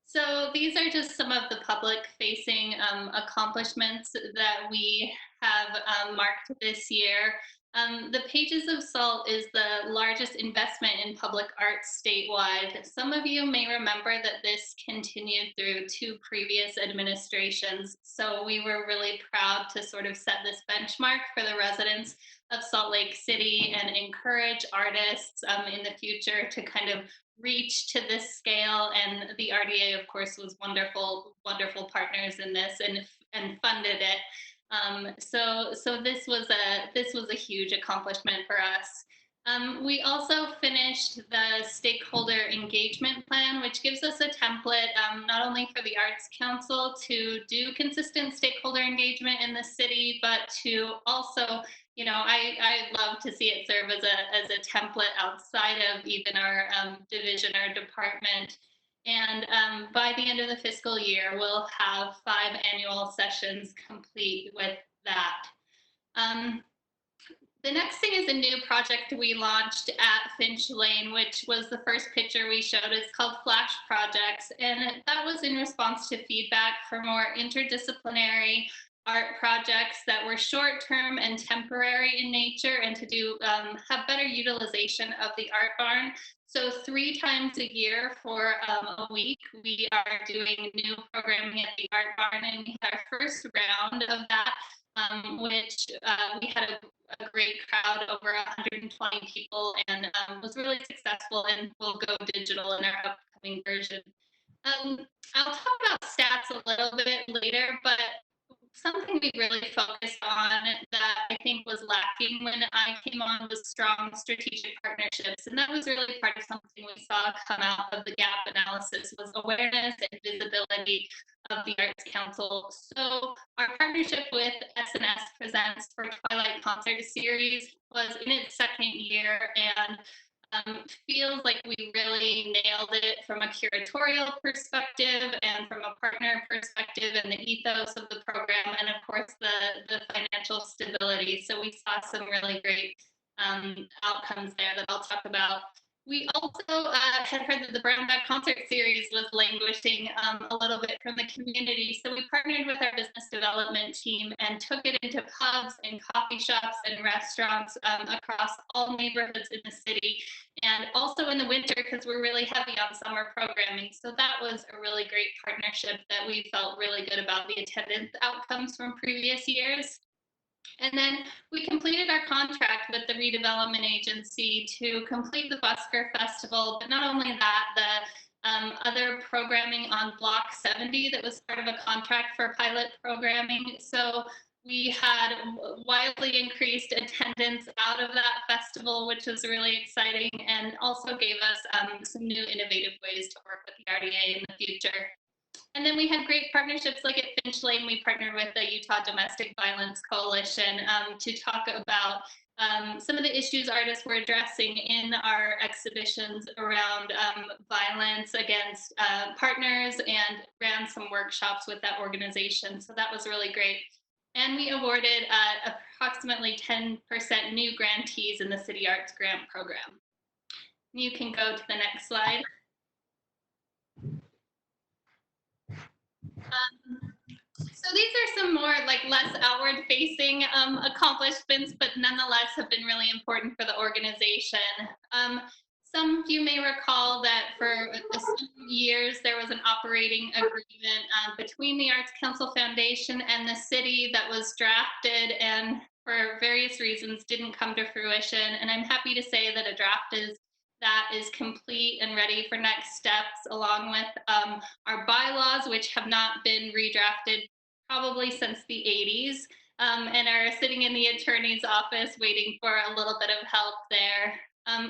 So these are just some of the public-facing accomplishments that we have marked this year. The Pages of Salt is the largest investment in public arts statewide. Some of you may remember that this continued through 2 previous administrations. So we were really proud to sort of set this benchmark for the residents of Salt Lake City and encourage artists in the future to kind of reach to this scale. And the RDA, of course, was wonderful partners in this and funded it. So this was a huge accomplishment for us. We also finished the stakeholder engagement plan, which gives us a template not only for the Arts Council to do consistent stakeholder engagement in the city, but to also, I love to see it serve as a template outside of even our division or department. And by the end of the fiscal year, we'll have 5 annual sessions complete with that. The next thing is a new project we launched at Finch Lane, which was the first picture we showed. It's called Flash Projects, and that was in response to feedback for more interdisciplinary art projects that were short-term and temporary in nature, and to have better utilization of the art barn. So 3 times a year for a week, we are doing new programming at the art barn, and we had our first round of that, which we had a great crowd, over 120 people, and was really successful, and will go digital in our upcoming version. I'll talk about stats a little bit later, but something we really focused on that I think was lacking when I came on was strong strategic partnerships. And that was really part of something we saw come out of the gap analysis was awareness and visibility of the Arts Council. So our partnership with SNS Presents for Twilight Concert Series was in its second year, and feels like we really nailed it from a curatorial perspective and from a partner perspective and the ethos of the program, and of course the financial stability. So we saw some really great outcomes there that I'll talk about. We also had heard that the Brown Bag Concert Series was languishing a little bit from the community. So we partnered with our business development team and took it into pubs and coffee shops and restaurants across all neighborhoods in the city, and also in the winter because we're really heavy on summer programming. So that was a really great partnership that we felt really good about the attendance outcomes from previous years. And then we completed our contract with the redevelopment agency to complete the Busker Festival, but not only that, the other programming on Block 70 that was part of a contract for pilot programming. So we had wildly increased attendance out of that festival, which was really exciting and also gave us some new innovative ways to work with the RDA in the future. And then we had great partnerships like at Finch Lane. We partnered with the Utah Domestic Violence Coalition to talk about some of the issues artists were addressing in our exhibitions around violence against partners, and ran some workshops with that organization. So that was really great. And we awarded approximately 10% new grantees in the City Arts Grant Program. You can go to the next slide. So these are some more like less outward facing accomplishments, but nonetheless have been really important for the organization. Some of you may recall that for some years there was an operating agreement between the Arts Council Foundation and the city that was drafted and for various reasons didn't come to fruition. And I'm happy to say that a draft is complete and ready for next steps, along with our bylaws, which have not been redrafted probably since the 80s, and are sitting in the attorney's office waiting for a little bit of help there.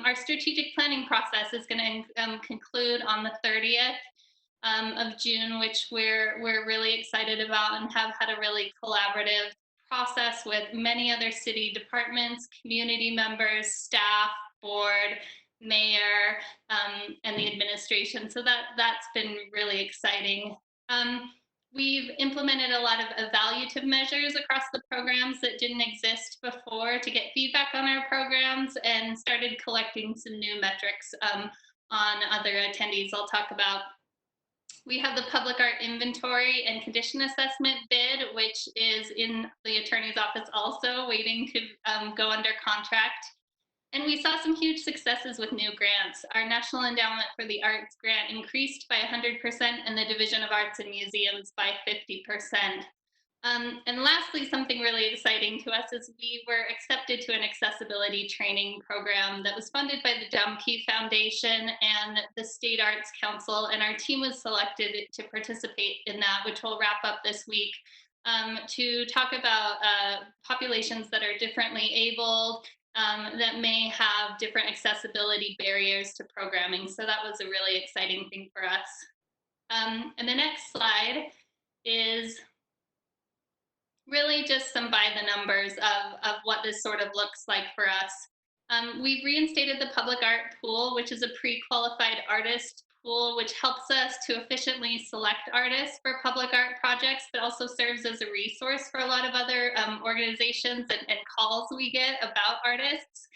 Our strategic planning process is going to conclude on the 30th of June, which we're really excited about and have had a really collaborative process with many other city departments, community members, staff, board, mayor, and the administration. So that's been really exciting. We've implemented a lot of evaluative measures across the programs that didn't exist before to get feedback on our programs, and started collecting some new metrics on other attendees I'll talk about. We have the public art inventory and condition assessment bid, which is in the attorney's office also waiting to go under contract. And we saw some huge successes with new grants. Our National Endowment for the Arts grant increased by 100%, and the Division of Arts and Museums by 50%. And lastly, something really exciting to us is we were accepted to an accessibility training program that was funded by the Dumke Foundation and the State Arts Council, and our team was selected to participate in that, which will wrap up this week, to talk about populations that are differently abled, that may have different accessibility barriers to programming. So that was a really exciting thing for us. And the next slide is really just some by the numbers of what this sort of looks like for us. We've reinstated the public art pool, which is a pre-qualified artist pool, which helps us to efficiently select artists for public art projects, but also serves as a resource for a lot of other organizations and calls we get about artists.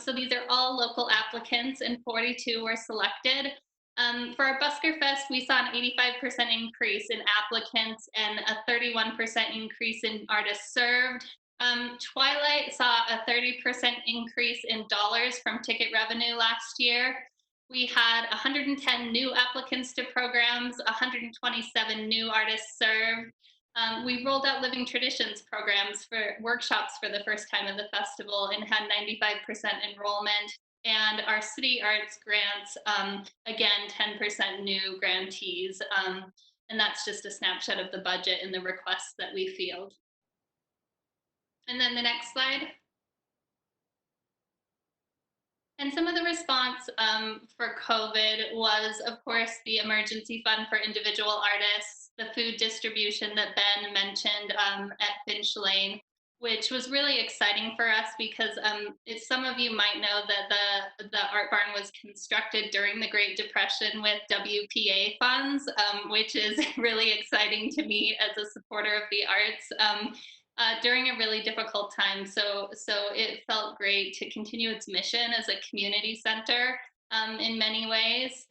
So these are all local applicants, and 42 were selected. For our Busker Fest, we saw an 85% increase in applicants and a 31% increase in artists served. Twilight saw a 30% increase in dollars from ticket revenue last year. We had 110 new applicants to programs, 127 new artists served. We rolled out Living Traditions programs for workshops for the first time at the festival and had 95% enrollment. And our City Arts grants, again, 10% new grantees. And that's just a snapshot of the budget and the requests that we field. And then the next slide. And some of the response for COVID was, of course, the emergency fund for individual artists, the food distribution that Ben mentioned at Finch Lane, which was really exciting for us because some of you might know that the Art Barn was constructed during the Great Depression with WPA funds, which is really exciting to me as a supporter of the arts. During a really difficult time. So it felt great to continue its mission as a community center in many ways.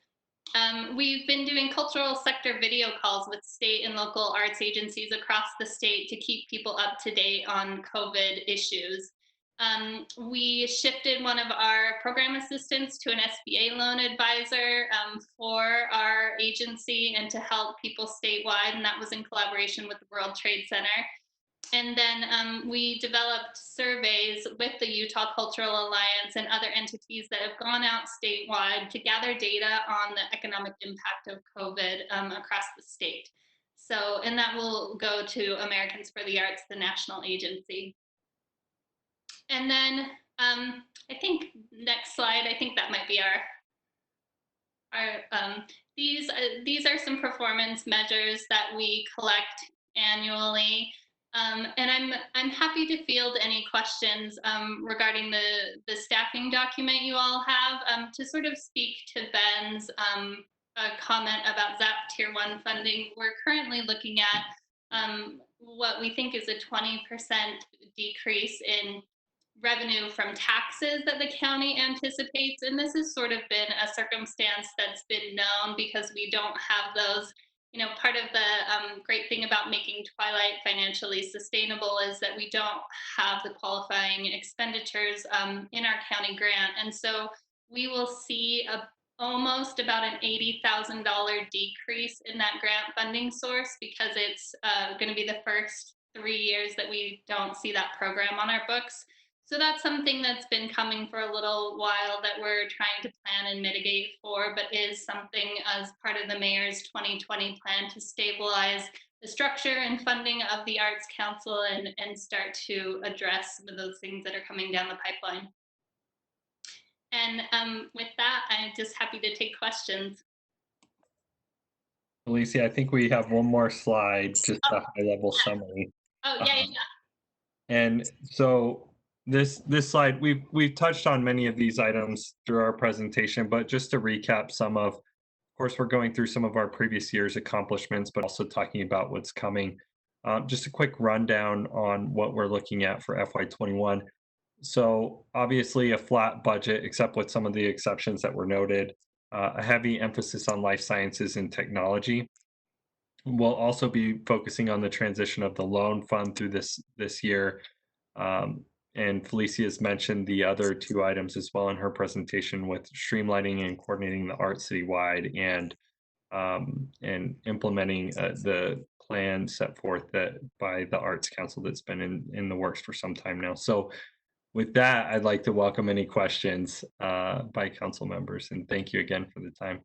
We've been doing cultural sector video calls with state and local arts agencies across the state to keep people up to date on COVID issues. We shifted one of our program assistants to an SBA loan advisor for our agency and to help people statewide, and that was in collaboration with the World Trade Center. And then we developed surveys with the Utah Cultural Alliance and other entities that have gone out statewide to gather data on the economic impact of COVID across the state. So, and that will go to Americans for the Arts, the national agency. And then I think next slide, I think that might be these are some performance measures that we collect annually. And I'm happy to field any questions regarding the staffing document you all have. To sort of speak to Ben's comment about ZAP Tier 1 funding, we're currently looking at what we think is a 20% decrease in revenue from taxes that the county anticipates. And this has sort of been a circumstance that's been known because we don't have those. You know, part of the great thing about making Twilight financially sustainable is that we don't have the qualifying expenditures in our county grant. And so we will see almost about an $80,000 decrease in that grant funding source because it's going to be the first 3 years that we don't see that program on our books. So that's something that's been coming for a little while that we're trying to plan and mitigate for, but is something as part of the mayor's 2020 plan to stabilize the structure and funding of the Arts Council and start to address some of those things that are coming down the pipeline. And with that, I'm just happy to take questions. Alicia, I think we have one more slide, just a high-level summary. Oh, yeah. And so this slide, we've touched on many of these items through our presentation, but just to recap of course, we're going through some of our previous year's accomplishments, but also talking about what's coming. Just a quick rundown on what we're looking at for FY21. So obviously a flat budget, except with some of the exceptions that were noted, a heavy emphasis on life sciences and technology. We'll also be focusing on the transition of the loan fund through this year. And Felicia has mentioned the other two items as well in her presentation with streamlining and coordinating the art citywide and implementing the plan set forth by the Arts Council that's been in the works for some time now. So with that, I'd like to welcome any questions by council members, and thank you again for the time.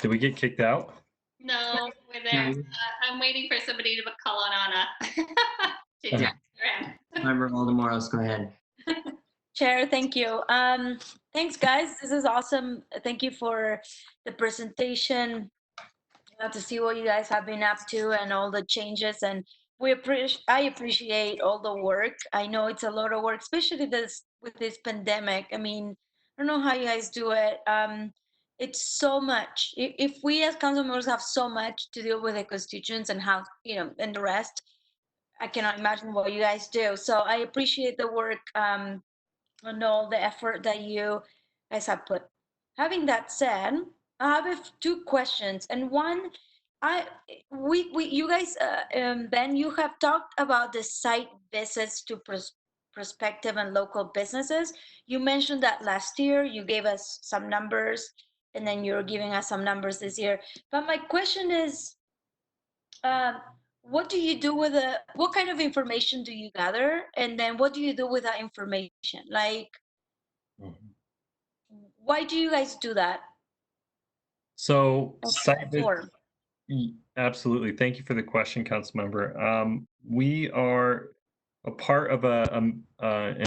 Did we get kicked out? No, we're there. I'm waiting for somebody to call on Anna. Member Valdemoros, go ahead. Chair, thank you. Thanks, guys. This is awesome. Thank you for the presentation. To see what you guys have been up to and all the changes, and I appreciate all the work. I know it's a lot of work, especially with this pandemic. I mean, I don't know how you guys do it. It's so much. If we as council members have so much to deal with the constituents and how, and the rest, I cannot imagine what you guys do. So I appreciate the work and all the effort that you guys have put. Having that said, I have two questions, and one, you guys, Ben, you have talked about the site visits to prospective and local businesses. You mentioned that last year. You gave us some numbers, and then you're giving us some numbers this year. But my question is, what do you do with the, what kind of information do you gather? And then what do you do with that information? Like, why do you guys do that? So And site what for? Absolutely. Thank you for the question, Councilmember. We are a part of an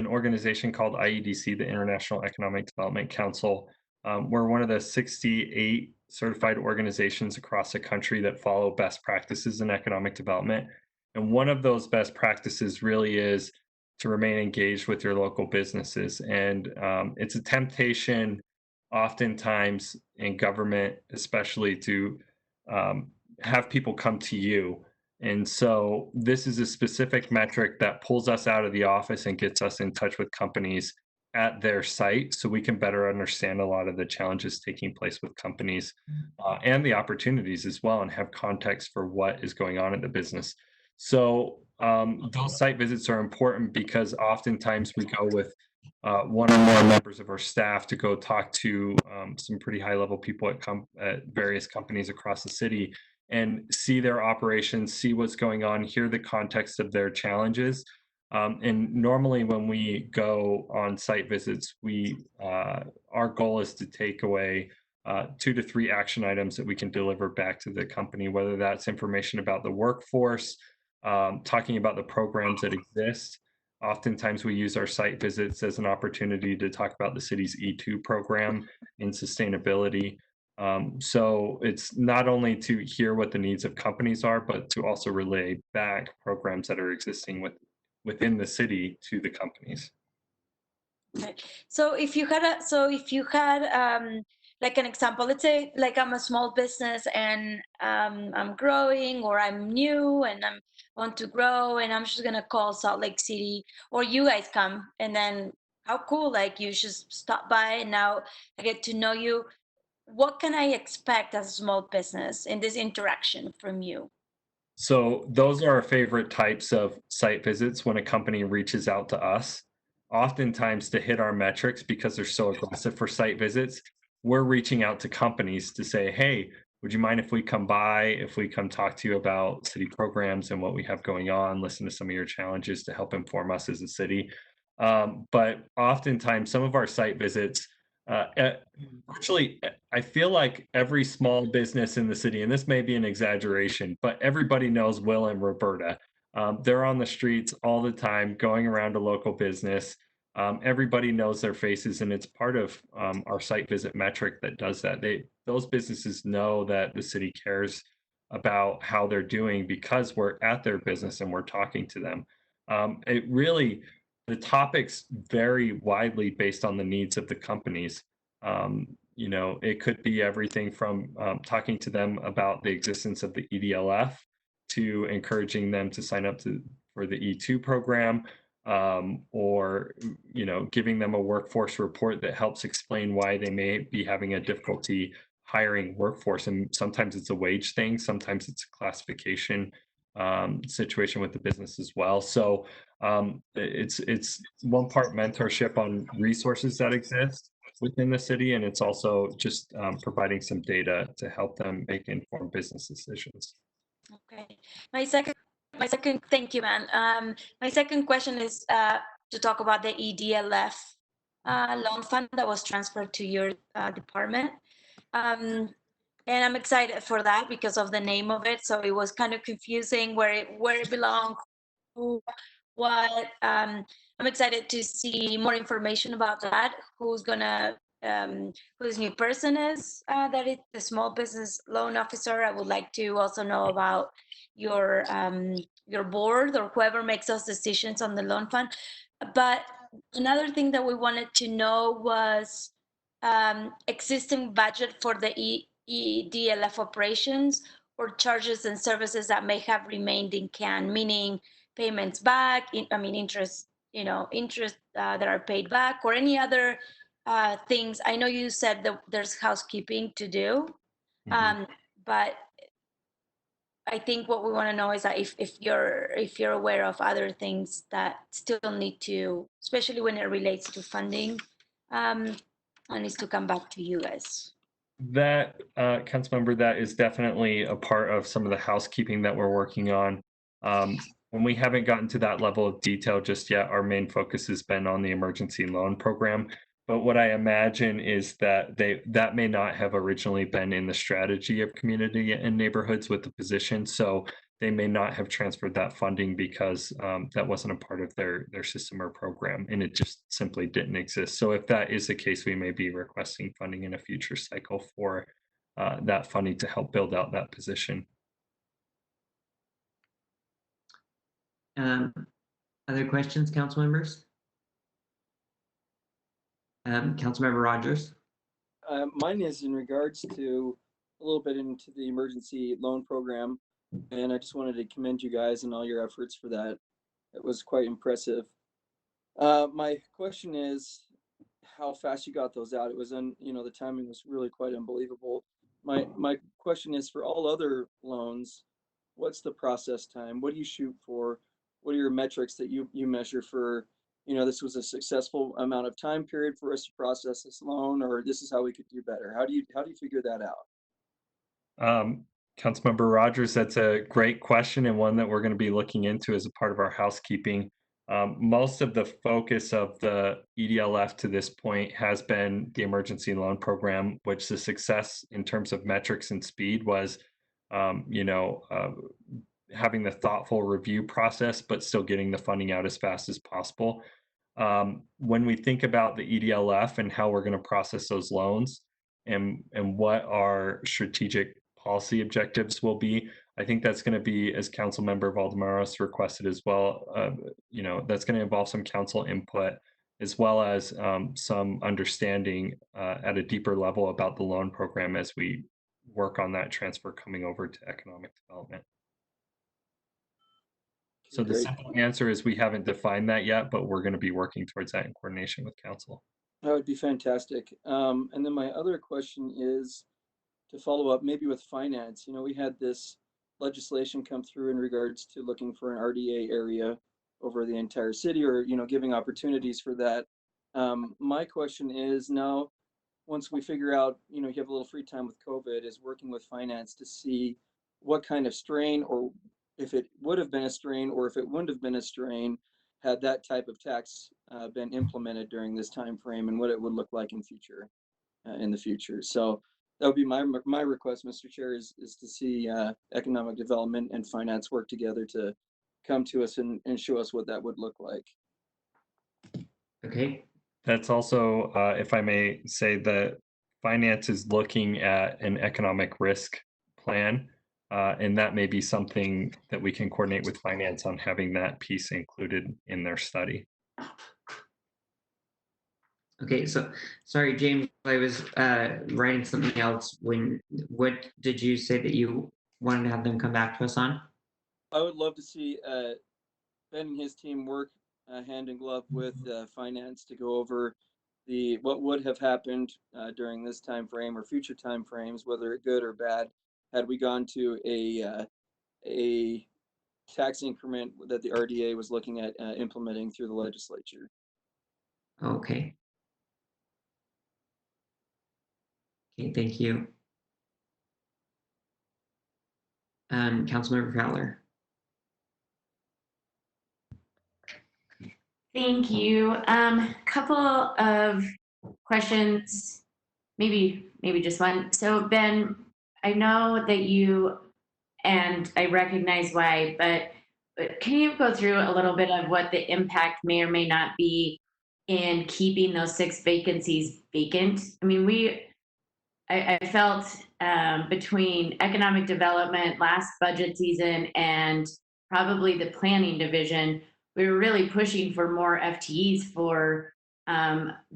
organization called IEDC, the International Economic Development Council. We're one of the 68 certified organizations across the country that follow best practices in economic development. And one of those best practices really is to remain engaged with your local businesses. And it's a temptation oftentimes in government, especially to have people come to you. And so this is a specific metric that pulls us out of the office and gets us in touch with companies at their site so we can better understand a lot of the challenges taking place with companies and the opportunities as well, and have context for what is going on in the business. So those site visits are important because oftentimes we go with one or more members of our staff to go talk to some pretty high level people at various companies across the city and see their operations, see what's going on, hear the context of their challenges. And normally when we go on site visits, our goal is to take away 2 to 3 action items that we can deliver back to the company, whether that's information about the workforce, talking about the programs that exist. Oftentimes we use our site visits as an opportunity to talk about the city's E2 program in sustainability. So it's not only to hear what the needs of companies are, but to also relay back programs that are existing within the city to the companies. Okay. So if you had like an example, let's say like I'm a small business and I'm growing, or I'm new and I want to grow, and I'm just gonna call Salt Lake City, or you guys come, and then how cool, like you just stop by and now I get to know you. What can I expect as a small business in this interaction from you? So those are our favorite types of site visits when a company reaches out to us. Oftentimes to hit our metrics, because they're so aggressive for site visits, we're reaching out to companies to say, hey, would you mind if we come by, if we come talk to you about city programs and what we have going on, listen to some of your challenges to help inform us as a city. But oftentimes some of our site visits, actually, I feel like every small business in the city, and this may be an exaggeration, but everybody knows Will and Roberta. They're on the streets all the time, going around a local business. Everybody knows their faces, and it's part of our site visit metric that does that. Those businesses know that the city cares about how they're doing because we're at their business and we're talking to them. The topics vary widely based on the needs of the companies. It could be everything from talking to them about the existence of the EDLF to encouraging them to sign up for the E2 program, or giving them a workforce report that helps explain why they may be having a difficulty hiring workforce. And sometimes it's a wage thing, sometimes it's a classification situation with the business as well. So it's one part mentorship on resources that exist within the city, and it's also just providing some data to help them make informed business decisions. Okay. My second, thank you, man. My second question is to talk about the EDLF loan fund that was transferred to your department. And I'm excited for that because of the name of it. So it was kind of confusing where it belonged, who, what. I'm excited to see more information about that. Who's gonna, who this new person is, that is the small business loan officer. I would like to also know about your board or whoever makes those decisions on the loan fund. But another thing that we wanted to know was existing budget for the EDLF operations, or charges and services that may have remained in can, meaning payments back, interest, interest that are paid back, or any other things. I know you said that there's housekeeping to do, but I think what we want to know is that if you're aware of other things that still need to, especially when it relates to funding, needs to come back to you guys. That, Councilmember, that is definitely a part of some of the housekeeping that we're working on. When we haven't gotten to that level of detail just yet, our main focus has been on the emergency loan program. But what I imagine is that that may not have originally been in the strategy of community and neighborhoods with the position. So they may not have transferred that funding because that wasn't a part of their system or program, and it just simply didn't exist. So if that is the case, we may be requesting funding in a future cycle for that funding to help build out that position. Other questions, council members? Councilmember Rogers. Mine is in regards to a little bit into the emergency loan program, and I just wanted to commend you guys and all your efforts for that. It was quite impressive. My question is how fast you got those out. It was the timing was really quite unbelievable. My question is for all other loans, what's the process time? What do you shoot for? What are your metrics that you measure for, this was a successful amount of time period for us to process this loan, or this is how we could do better? How do you figure that out? Councilmember Rogers, that's a great question and one that we're going to be looking into as a part of our housekeeping. Most of the focus of the EDLF to this point has been the emergency loan program, which the success in terms of metrics and speed was, having the thoughtful review process, but still getting the funding out as fast as possible. When we think about the EDLF and how we're going to process those loans and what our strategic policy objectives will be, I think that's going to be, as Councilmember Valdemaros requested as well, that's going to involve some council input as well as some understanding at a deeper level about the loan program as we work on that transfer coming over to economic development. So the simple answer is we haven't defined that yet, but we're going to be working towards that in coordination with council. That would be fantastic. And then my other question is to follow up maybe with finance. We had this legislation come through in regards to looking for an RDA area over the entire city, or, giving opportunities for that. My question is now, once we figure out, you have a little free time with COVID, is working with finance to see what kind of strain, or if it would have been a strain, or if it wouldn't have been a strain, had that type of tax been implemented during this time frame, and what it would look like in the future. So that would be my request, Mr. Chair, is to see economic development and finance work together to come to us and show us what that would look like. Okay. That's also, if I may say, that finance is looking at an economic risk plan, and that may be something that we can coordinate with finance on having that piece included in their study. Okay, so sorry, James, I was writing something else. What did you say that you wanted to have them come back to us on? I would love to see Ben and his team work hand in glove with finance to go over what would have happened during this time frame or future time frames, whether good or bad, had we gone to a tax increment that the RDA was looking at implementing through the legislature. Okay. Okay, thank you. Councilmember Fowler. Thank you. Couple of questions, maybe just one. So Ben, I know that you, and I recognize why, but can you go through a little bit of what the impact may or may not be in keeping those 6 vacancies vacant? I mean, I felt between economic development last budget season and probably the planning division, we were really pushing for more FTEs for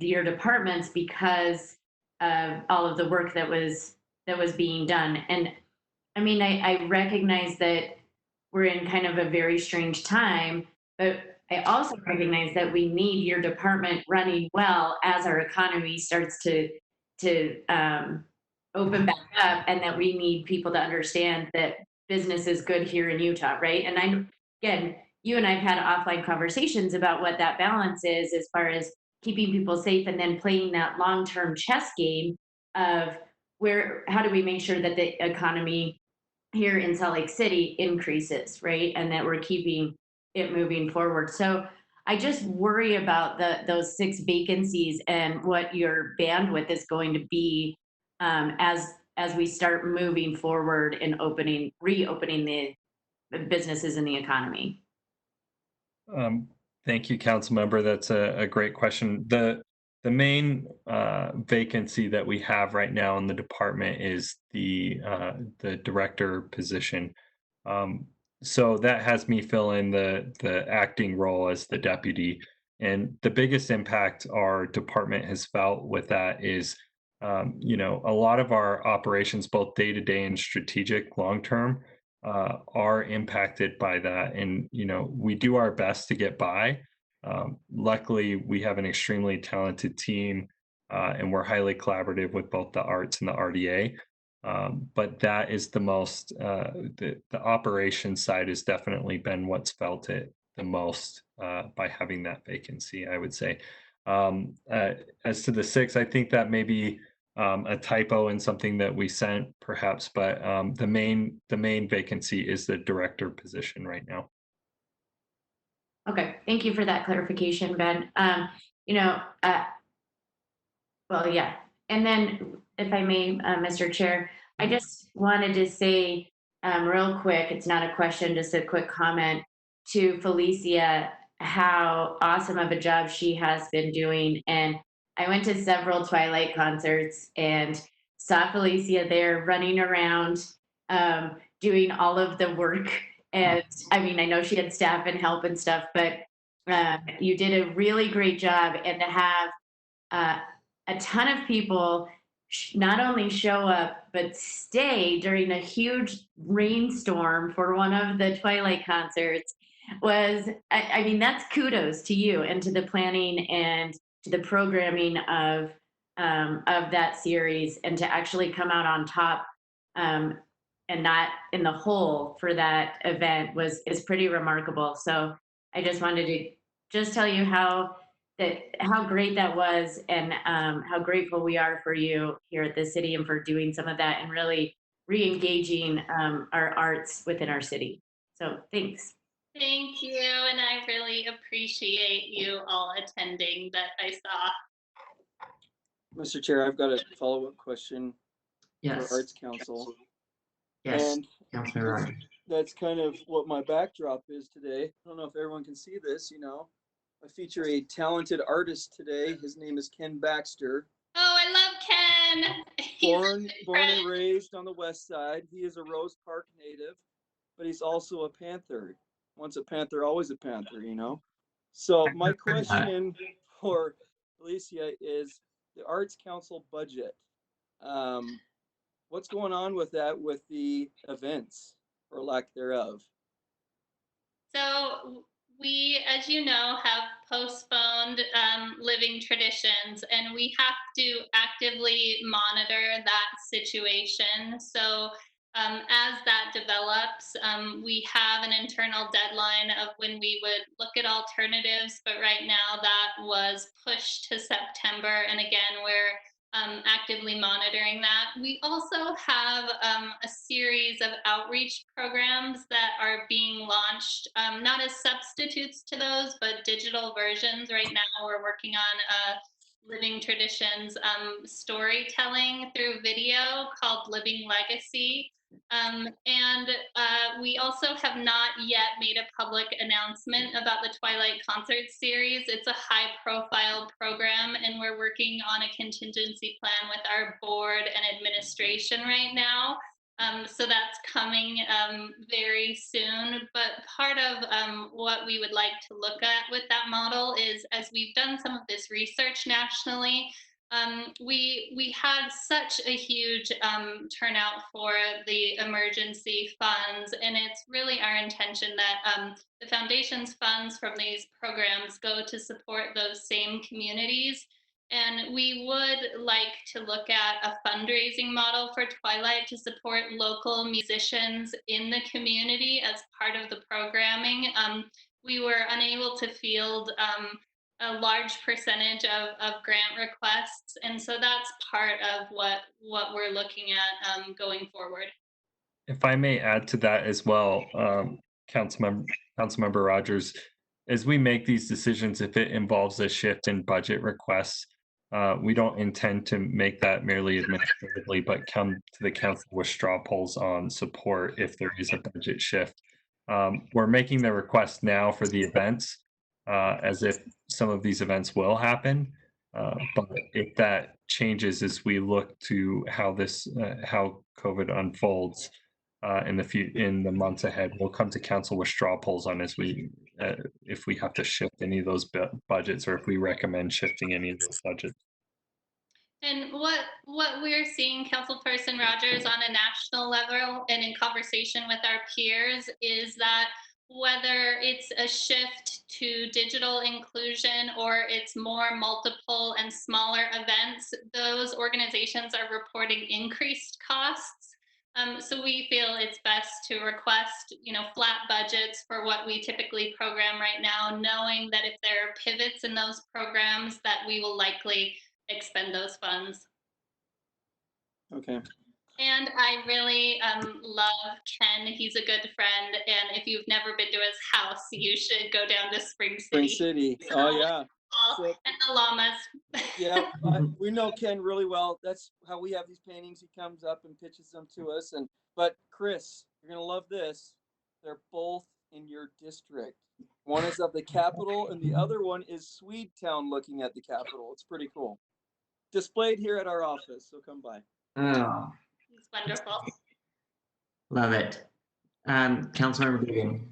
your departments because of all of the work that was being done. And I mean, I recognize that we're in kind of a very strange time, but I also recognize that we need your department running well as our economy starts to open back up, and that we need people to understand that business is good here in Utah, right? And again, you and I've had offline conversations about what that balance is as far as keeping people safe and then playing that long-term chess game of how do we make sure that the economy here in Salt Lake City increases, right? And that we're keeping it moving forward. So I just worry about those 6 vacancies and what your bandwidth is going to be as we start moving forward and reopening the businesses in the economy. Thank you, council member. That's a great question. The main vacancy that we have right now in the department is the director position. So that has me fill in the acting role as the deputy. And the biggest impact our department has felt with that is, a lot of our operations, both day to day and strategic long term, are impacted by that. And, we do our best to get by. Luckily, we have an extremely talented team, and we're highly collaborative with both the arts and the RDA. But that is the most, the operation side has definitely been what's felt it the most by having that vacancy, I would say. As to the 6, I think that may be a typo in something that we sent perhaps, but the main vacancy is the director position right now. Okay, thank you for that clarification, Ben. Well, yeah. And then, if I may, Mr. Chair, I just wanted to say real quick, it's not a question, just a quick comment to Felicia, how awesome of a job she has been doing. And I went to several Twilight concerts and saw Felicia there running around, doing all of the work. And I mean, I know she had staff and help and stuff, but you did a really great job. And to have uh, a ton of people not only show up but stay during a huge rainstorm for one of the Twilight concerts was, I mean, that's kudos to you and to the planning and to the programming of that series, and to actually come out on top um, and not in the hole for that event is pretty remarkable. So I just wanted to just tell you how great that was, and how grateful we are for you here at the city and for doing some of that and really re-engaging our arts within our city. So thanks. Thank you, and I really appreciate you all attending that I saw. Mr. Chair, I've got a follow-up question Yes. for Arts Council. Yes, And Councilman Rogers. that's kind of what my backdrop is today. I don't know if everyone can see this, I feature a talented artist today. His name is Ken Baxter. Oh, I love Ken. Born and raised on the West Side. He is a Rose Park native, but he's also a Panther. Once a Panther, always a Panther, So my question for Alicia is the Arts Council budget. What's going on with that, with the events or lack thereof? So we, as you know, have postponed living traditions, and we have to actively monitor that situation. So as that develops, we have an internal deadline of when we would look at alternatives, but right now that was pushed to September. And again, we're actively monitoring that. We also have a series of outreach programs that are being launched, not as substitutes to those, but digital versions. Right now, we're working on living traditions storytelling through video called Living Legacy. And we also have not yet made a public announcement about the Twilight concert series. It's a high profile program, and we're working on a contingency plan with our board and administration right now. So that's coming very soon. But part of what we would like to look at with that model is, as we've done some of this research nationally, we had such a huge turnout for the emergency funds, and it's really our intention that the foundation's funds from these programs go to support those same communities. And we would like to look at a fundraising model for Twilight to support local musicians in the community as part of the programming. We were unable to field a large percentage of grant requests, and so that's part of what we're looking at going forward. If I may add to that as well, Councilmember Rogers, as we make these decisions, if it involves a shift in budget requests, we don't intend to make that merely administratively, but come to the council with straw polls on support if there is a budget shift. We're making the request now for the events, as if some of these events will happen. But if that changes as we look to how COVID unfolds in the months ahead, we'll come to council with straw polls on if we have to shift any of those budgets or if we recommend shifting any of those budgets. And what we're seeing, Councilperson Rogers, on a national level and in conversation with our peers is that whether it's a shift to digital inclusion or it's more multiple and smaller events, those organizations are reporting increased costs. So we feel it's best to request, flat budgets for what we typically program right now, knowing that if there are pivots in those programs, that we will likely expend those funds. Okay. And I really love Ken. He's a good friend. And if you've never been to his house, you should go down to Spring City. Spring City. Oh, yeah. So, and the llamas. Yeah, we know Ken really well. That's how we have these paintings. He comes up and pitches them to us. But Chris, you're going to love this. They're both in your district. One is of the Capitol and the other one is Swedetown looking at the Capitol. It's pretty cool. Displayed here at our office, so come by. Oh, It's wonderful. love it. Councilmember Dugan.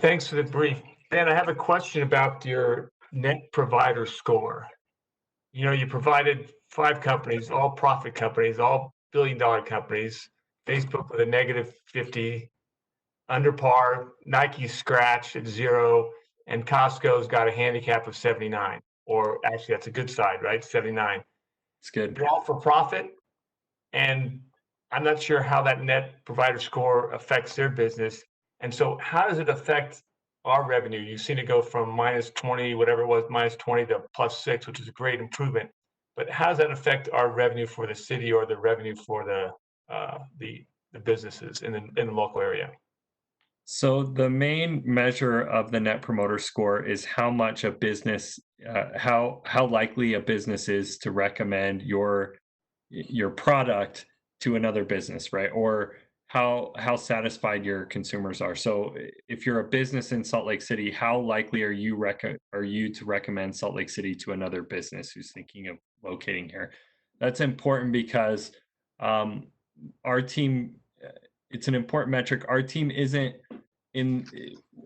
Thanks for the brief. Dan, I have a question about your net provider score. You provided 5 companies, all profit companies, all billion-dollar companies, Facebook with a -50, under par, Nike scratch at 0, and Costco's got a handicap of 79. Or actually, that's a good side, right? 79. It's good. They're all for profit, and I'm not sure how that net provider score affects their business. And so how does it affect our revenue? You've seen it go from -20, whatever it was, -20 to +6, which is a great improvement. But how does that affect our revenue for the city or the revenue for the businesses in the local area? So the main measure of the net promoter score is how much a business, how likely a business is to recommend your product to another business, right? Or how satisfied your consumers are. So if you're a business in Salt Lake City, how likely are you to recommend Salt Lake City to another business who's thinking of locating here? That's important because our team, it's an important metric. Our team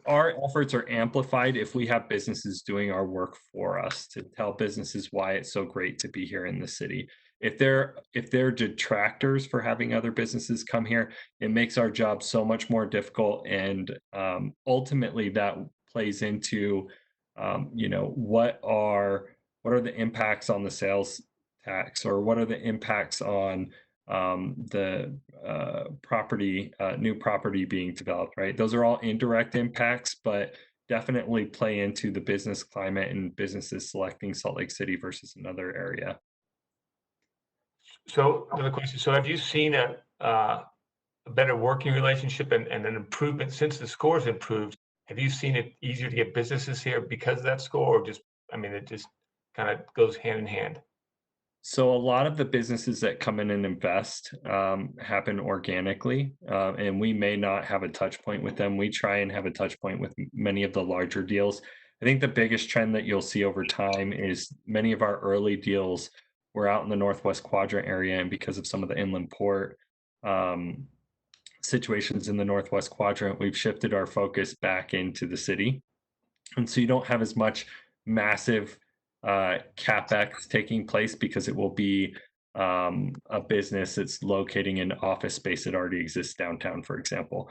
our efforts are amplified if we have businesses doing our work for us to tell businesses why it's so great to be here in the city. If they're detractors for having other businesses come here, it makes our job so much more difficult, and ultimately that plays into what are the impacts on the sales tax, or what are the impacts on the new property being developed, right? Those are all indirect impacts, but definitely play into the business climate and businesses selecting Salt Lake City versus another area. So another question. So have you seen a better working relationship and an improvement since the scores improved? Have you seen it easier to get businesses here because of that score, or it just kind of goes hand in hand? So a lot of the businesses that come in and invest happen organically, and we may not have a touch point with them. We try and have a touch point with many of the larger deals. I think the biggest trend that you'll see over time is many of our early deals were out in the Northwest Quadrant area, and because of some of the inland port situations in the Northwest Quadrant, we've shifted our focus back into the city. And so you don't have as much massive CapEx taking place because it will be a business that's locating in office space that already exists downtown, for example.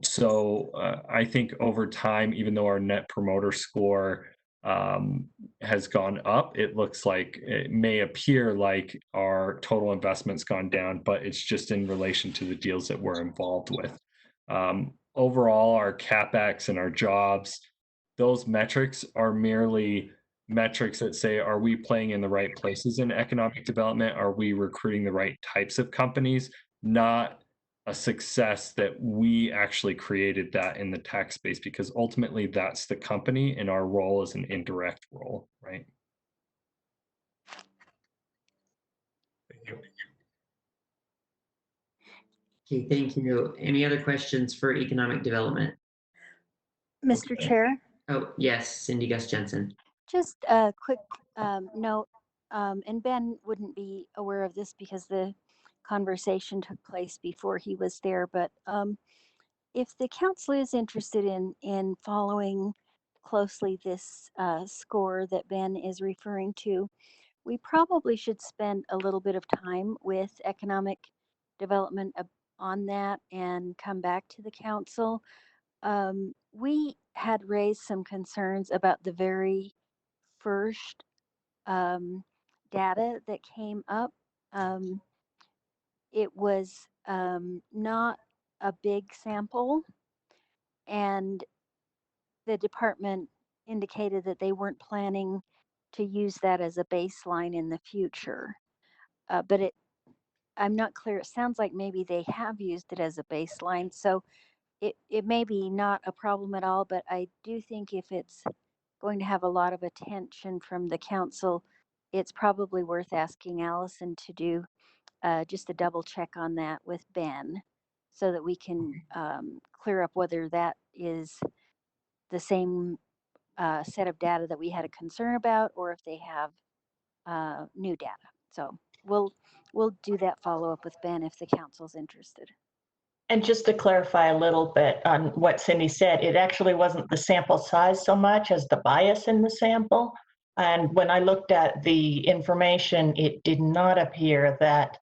So I think over time, even though our net promoter score has gone up, it may appear like our total investment's gone down, but it's just in relation to the deals that we're involved with. Overall, our CapEx and our jobs, those metrics are merely metrics that say, are we playing in the right places in economic development? Are we recruiting the right types of companies? not a success that we actually created that in the tax base, because ultimately that's the company and our role is an indirect role, right? Thank you. Okay, thank you. Any other questions for economic development? Mr. Chair, Oh, yes, Cindy Gus Jensen. just a quick note, and Ben wouldn't be aware of this because the conversation took place before he was there, but if the council is interested in following closely this score that Ben is referring to, we probably should spend a little bit of time with economic development on that and come back to the council. We had raised some concerns about the very first data that came up. Um, it was not a big sample, and the department indicated that they weren't planning to use that as a baseline in the future. But I'm not clear. It sounds like maybe they have used it as a baseline. So it may be not a problem at all, but I do think if it's going to have a lot of attention from the council, it's probably worth asking Allison to do just a double check on that with Ben so that we can clear up whether that is the same set of data that we had a concern about or if they have new data. So we'll do that follow up with Ben if the council's interested. And just to clarify a little bit on what Cindy said, it actually wasn't the sample size so much as the bias in the sample. And when I looked at the information, it did not appear that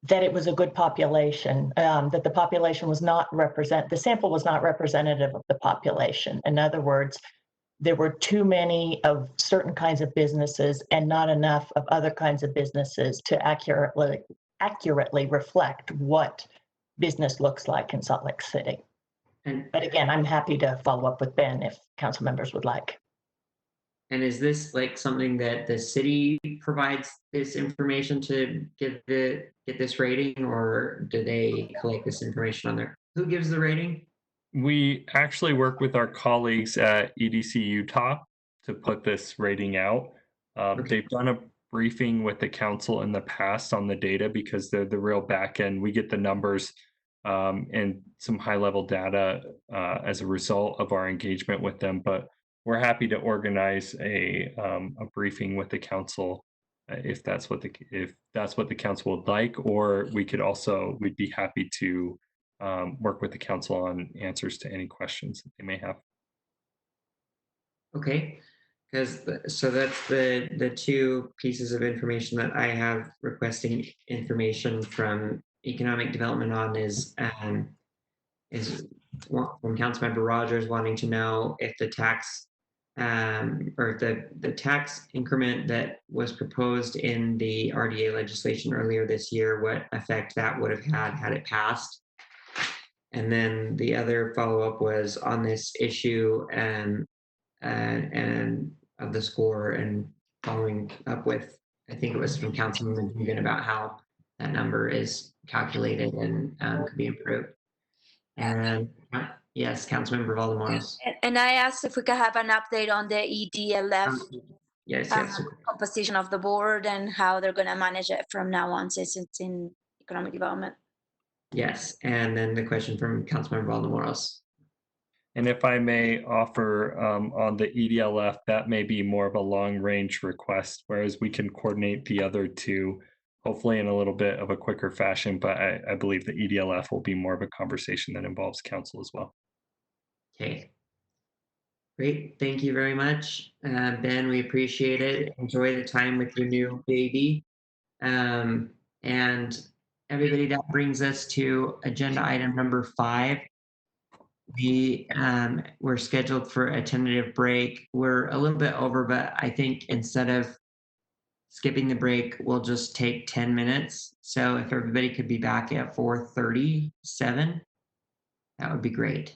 it was a good population, that the population was not the sample was not representative of the population. In other words, there were too many of certain kinds of businesses and not enough of other kinds of businesses to accurately reflect what business looks like in Salt Lake City. But again, I'm happy to follow up with Ben if council members would like. And is this like something that the city provides this information to get this rating, or do they collect this information on their? Who gives the rating? We actually work with our colleagues at EDC Utah to put this rating out. They've done a briefing with the council in the past on the data because they're the real back end. We get the numbers and some high level data as a result of our engagement with them. But we're happy to organize a briefing with the council if that's what the council would like, or we'd be happy to work with the council on answers to any questions that they may have. Okay, because so that's the two pieces of information that I have requesting information from economic development on is from Councilmember Rogers wanting to know if the tax or the tax increment that was proposed in the RDA legislation earlier this year, what effect that would have had it passed. And then the other follow-up was on this issue and of the score and following up with, I think it was from Councilman Dugan about how that number is calculated and could be improved. And yes, Councilmember Valdemoros. And I asked if we could have an update on the EDLF Yes. composition of the board and how they're going to manage it from now on since it's in economic development. Yes, and then the question from Councilmember Valdemoros. And if I may offer on the EDLF, that may be more of a long range request, whereas we can coordinate the other two, hopefully in a little bit of a quicker fashion. But I believe the EDLF will be more of a conversation that involves council as well. Okay. Great. Thank you very much, Ben. We appreciate it. Enjoy the time with your new baby. And everybody, that brings us to agenda item number 5. We're scheduled for a tentative break. We're a little bit over, but I think instead of skipping the break, we'll just take 10 minutes. So if everybody could be back at 4:37, that would be great.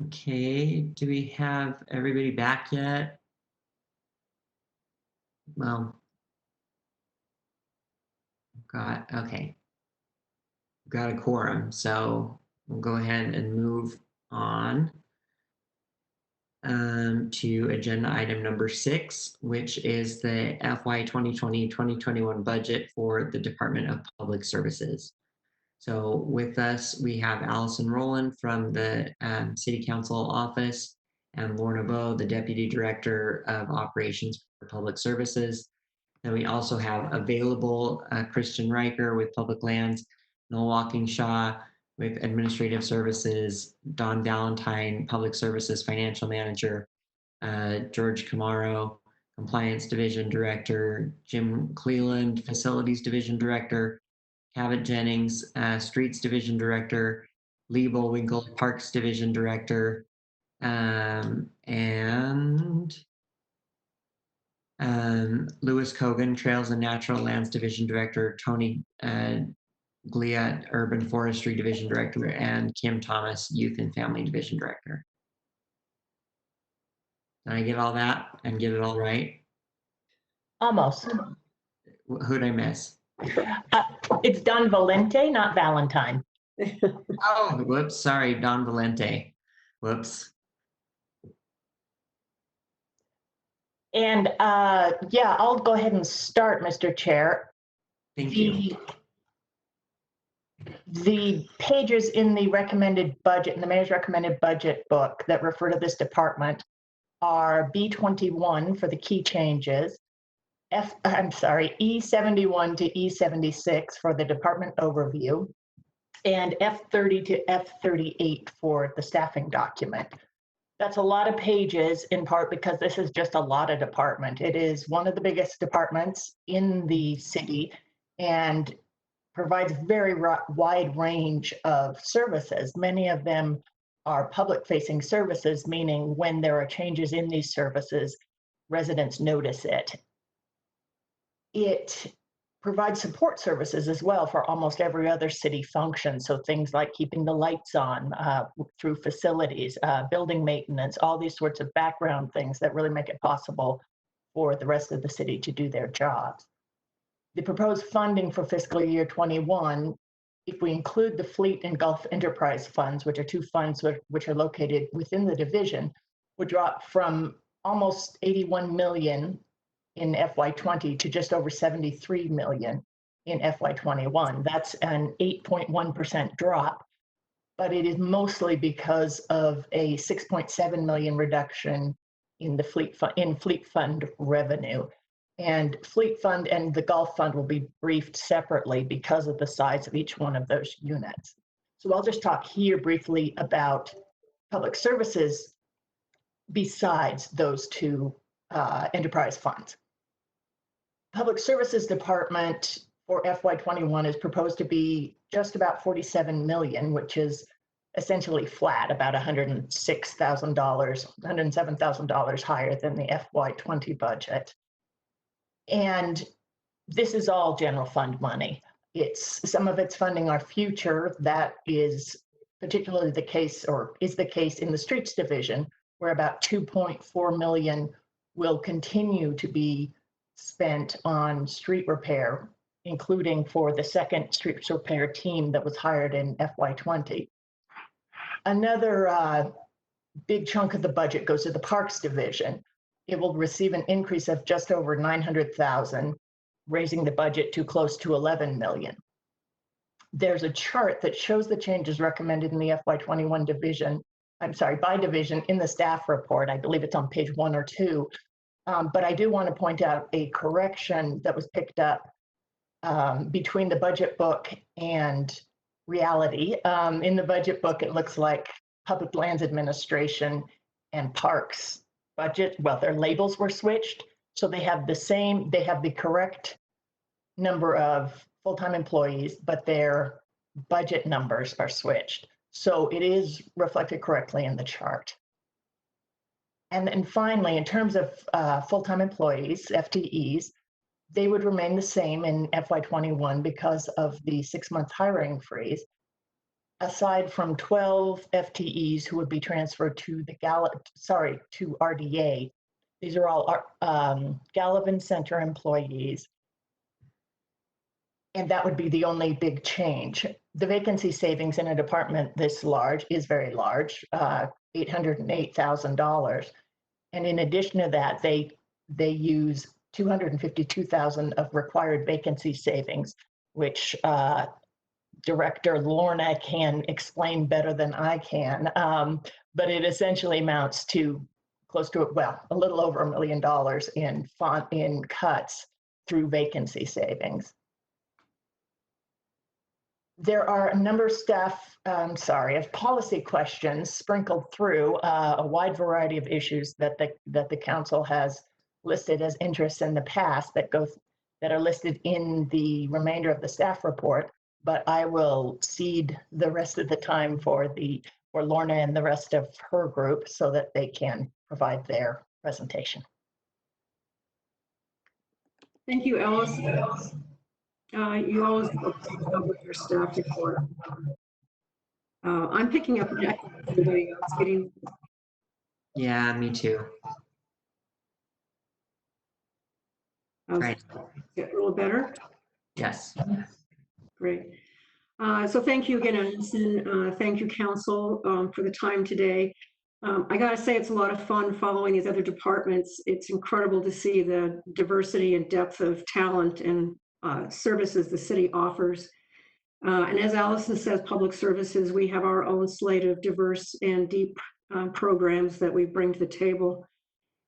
Okay, do we have everybody back yet? Well, okay. Got a quorum, so we'll go ahead and move on to agenda item number 6, which is the FY 2020-2021 budget for the Department of Public Services. So with us, we have Allison Rowland from the City Council office and Lorna Bowe, the Deputy Director of Operations for Public Services. And we also have available Christian Riker with Public Lands, Noel Walkingshaw with Administrative Services, Don Valentine, Public Services Financial Manager, George Camaro, Compliance Division Director, Jim Cleland, Facilities Division Director, Cabot Jennings, Streets Division Director, Lee Bullwinkle, Parks Division Director, and Lewis Kogan, Trails and Natural Lands Division Director, Tony Gliat, Urban Forestry Division Director, and Kim Thomas, Youth and Family Division Director. Did I get all that and get it all right? Almost. Who'd I miss? It's Don Valente, not Valentine. Oh, whoops, sorry, Don Valente. Whoops. And yeah, I'll go ahead and start, Mr. Chair. Thank you. The pages in the recommended budget, in the mayor's recommended budget book that refer to this department are B21 for the key changes, E71 to E76 for the department overview, and F30 to F38 for the staffing document. That's a lot of pages, in part because this is just a lot of department. It is one of the biggest departments in the city and provides very wide range of services. Many of them are public-facing services, meaning when there are changes in these services, residents notice it. It provides support services as well for almost every other city function. So things like keeping the lights on through facilities, building maintenance, all these sorts of background things that really make it possible for the rest of the city to do their jobs. The proposed funding for fiscal year 21, if we include the Fleet and Gulf Enterprise funds, which are two funds which are located within the division, would drop from almost 81 million in FY20 to just over 73 million in FY21. That's an 8.1% drop, but it is mostly because of a 6.7 million reduction in the fleet fund revenue. And Fleet Fund and the Gulf Fund will be briefed separately because of the size of each one of those units. So I'll just talk here briefly about public services besides those two enterprise funds. Public Services Department for FY21 is proposed to be just about 47 million, which is essentially flat, about $106,000, $107,000 higher than the FY20 budget. And this is all general fund money. Some of it's funding our future. That is particularly the case, or is the case in the streets division, where about 2.4 million will continue to be spent on street repair, including for the second street repair team that was hired in FY20. Another big chunk of the budget goes to the Parks Division. It will receive an increase of just over 900,000, raising the budget to close to 11 million. There's a chart that shows the changes recommended in the FY21 division, by division in the staff report. I believe it's on page 1 or 2. But I do want to point out a correction that was picked up between the budget book and reality. In the budget book, it looks like Public Lands Administration and Parks budget, well, their labels were switched. So they have the correct number of full-time employees, but their budget numbers are switched. So it is reflected correctly in the chart. And then finally, in terms of full-time employees, FTEs, they would remain the same in FY21 because of the 6-month hiring freeze. aside from 12 FTEs who would be transferred to the to RDA. These are all Gallivan Center employees. And that would be the only big change. The vacancy savings in a department this large is very large, $808,000. And in addition to that, they use $252,000 of required vacancy savings, which Director Lorna can explain better than I can. But it essentially amounts to close to, well, a little over $1 million in cuts through vacancy savings. There are a number of of policy questions sprinkled through a wide variety of issues that the council has listed as interests in the past that are listed in the remainder of the staff report. But I will cede the rest of the time for Lorna and the rest of her group so that they can provide their presentation. Thank you, Alice. You always go with your staff report. I'm picking up the everybody else getting. Yeah, me too. Right. Get a little better? Yes. Great. So thank you again, Allison. Thank you, Council, for the time today. I gotta say, it's a lot of fun following these other departments. It's incredible to see the diversity and depth of talent and services the city offers. And as Allison says, public services, we have our own slate of diverse and deep programs that we bring to the table.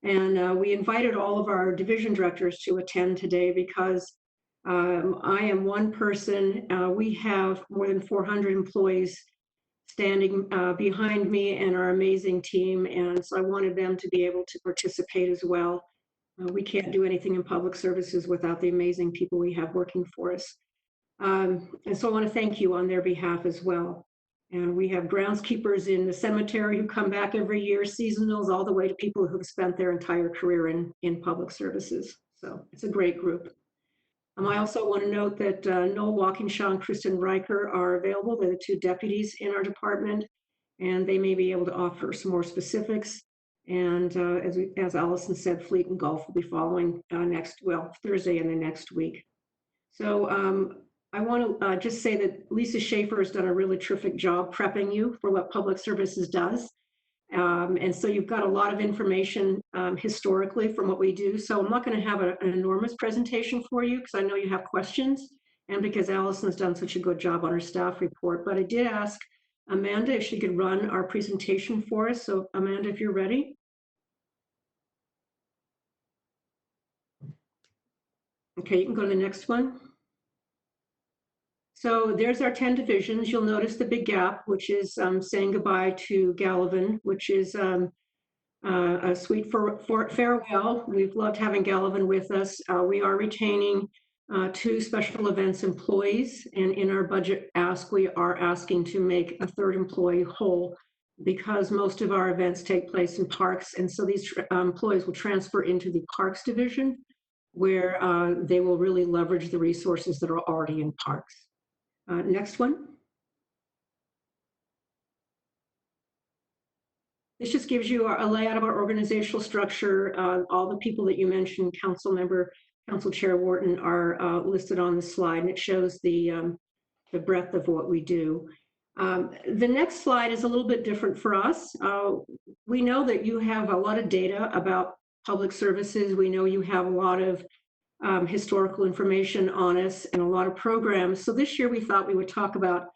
And we invited all of our division directors to attend today because I am one person. We have more than 400 employees standing behind me and our amazing team. And so I wanted them to be able to participate as well. We can't do anything in public services without the amazing people we have working for us. And so I want to thank you on their behalf as well. And we have groundskeepers in the cemetery who come back every year, seasonals, all the way to people who've spent their entire career in public services. So it's a great group. I also want to note that Noel Walkinshaw and Kristen Riker are available. They're the two deputies in our department, and they may be able to offer some more specifics. And as Allison said, Fleet and Golf will be following Thursday and the next week. So I want to just say that Lisa Schaefer has done a really terrific job prepping you for what public services does. And so you've got a lot of information historically from what we do. So I'm not going to have an enormous presentation for you because I know you have questions and because Allison's done such a good job on her staff report. But I did ask Amanda if she could run our presentation for us. So Amanda, if you're ready. Okay, you can go to the next one. So there's our 10 divisions. You'll notice the big gap, which is saying goodbye to Gallivan, which is a sweet farewell. We've loved having Gallivan with us. We are retaining 2 special events employees, and in our budget ask, we are asking to make a 3rd employee whole because most of our events take place in parks, and so these employees will transfer into the parks division where they will really leverage the resources that are already in parks. Next one. This just gives you a layout of our organizational structure. All the people that you mentioned, Council Chair Wharton, are listed on the slide, and it shows the breadth of what we do. The next slide is a little bit different for us. We know that you have a lot of data about public services. We know you have a lot of historical information on us and a lot of programs. So this year we thought we would talk about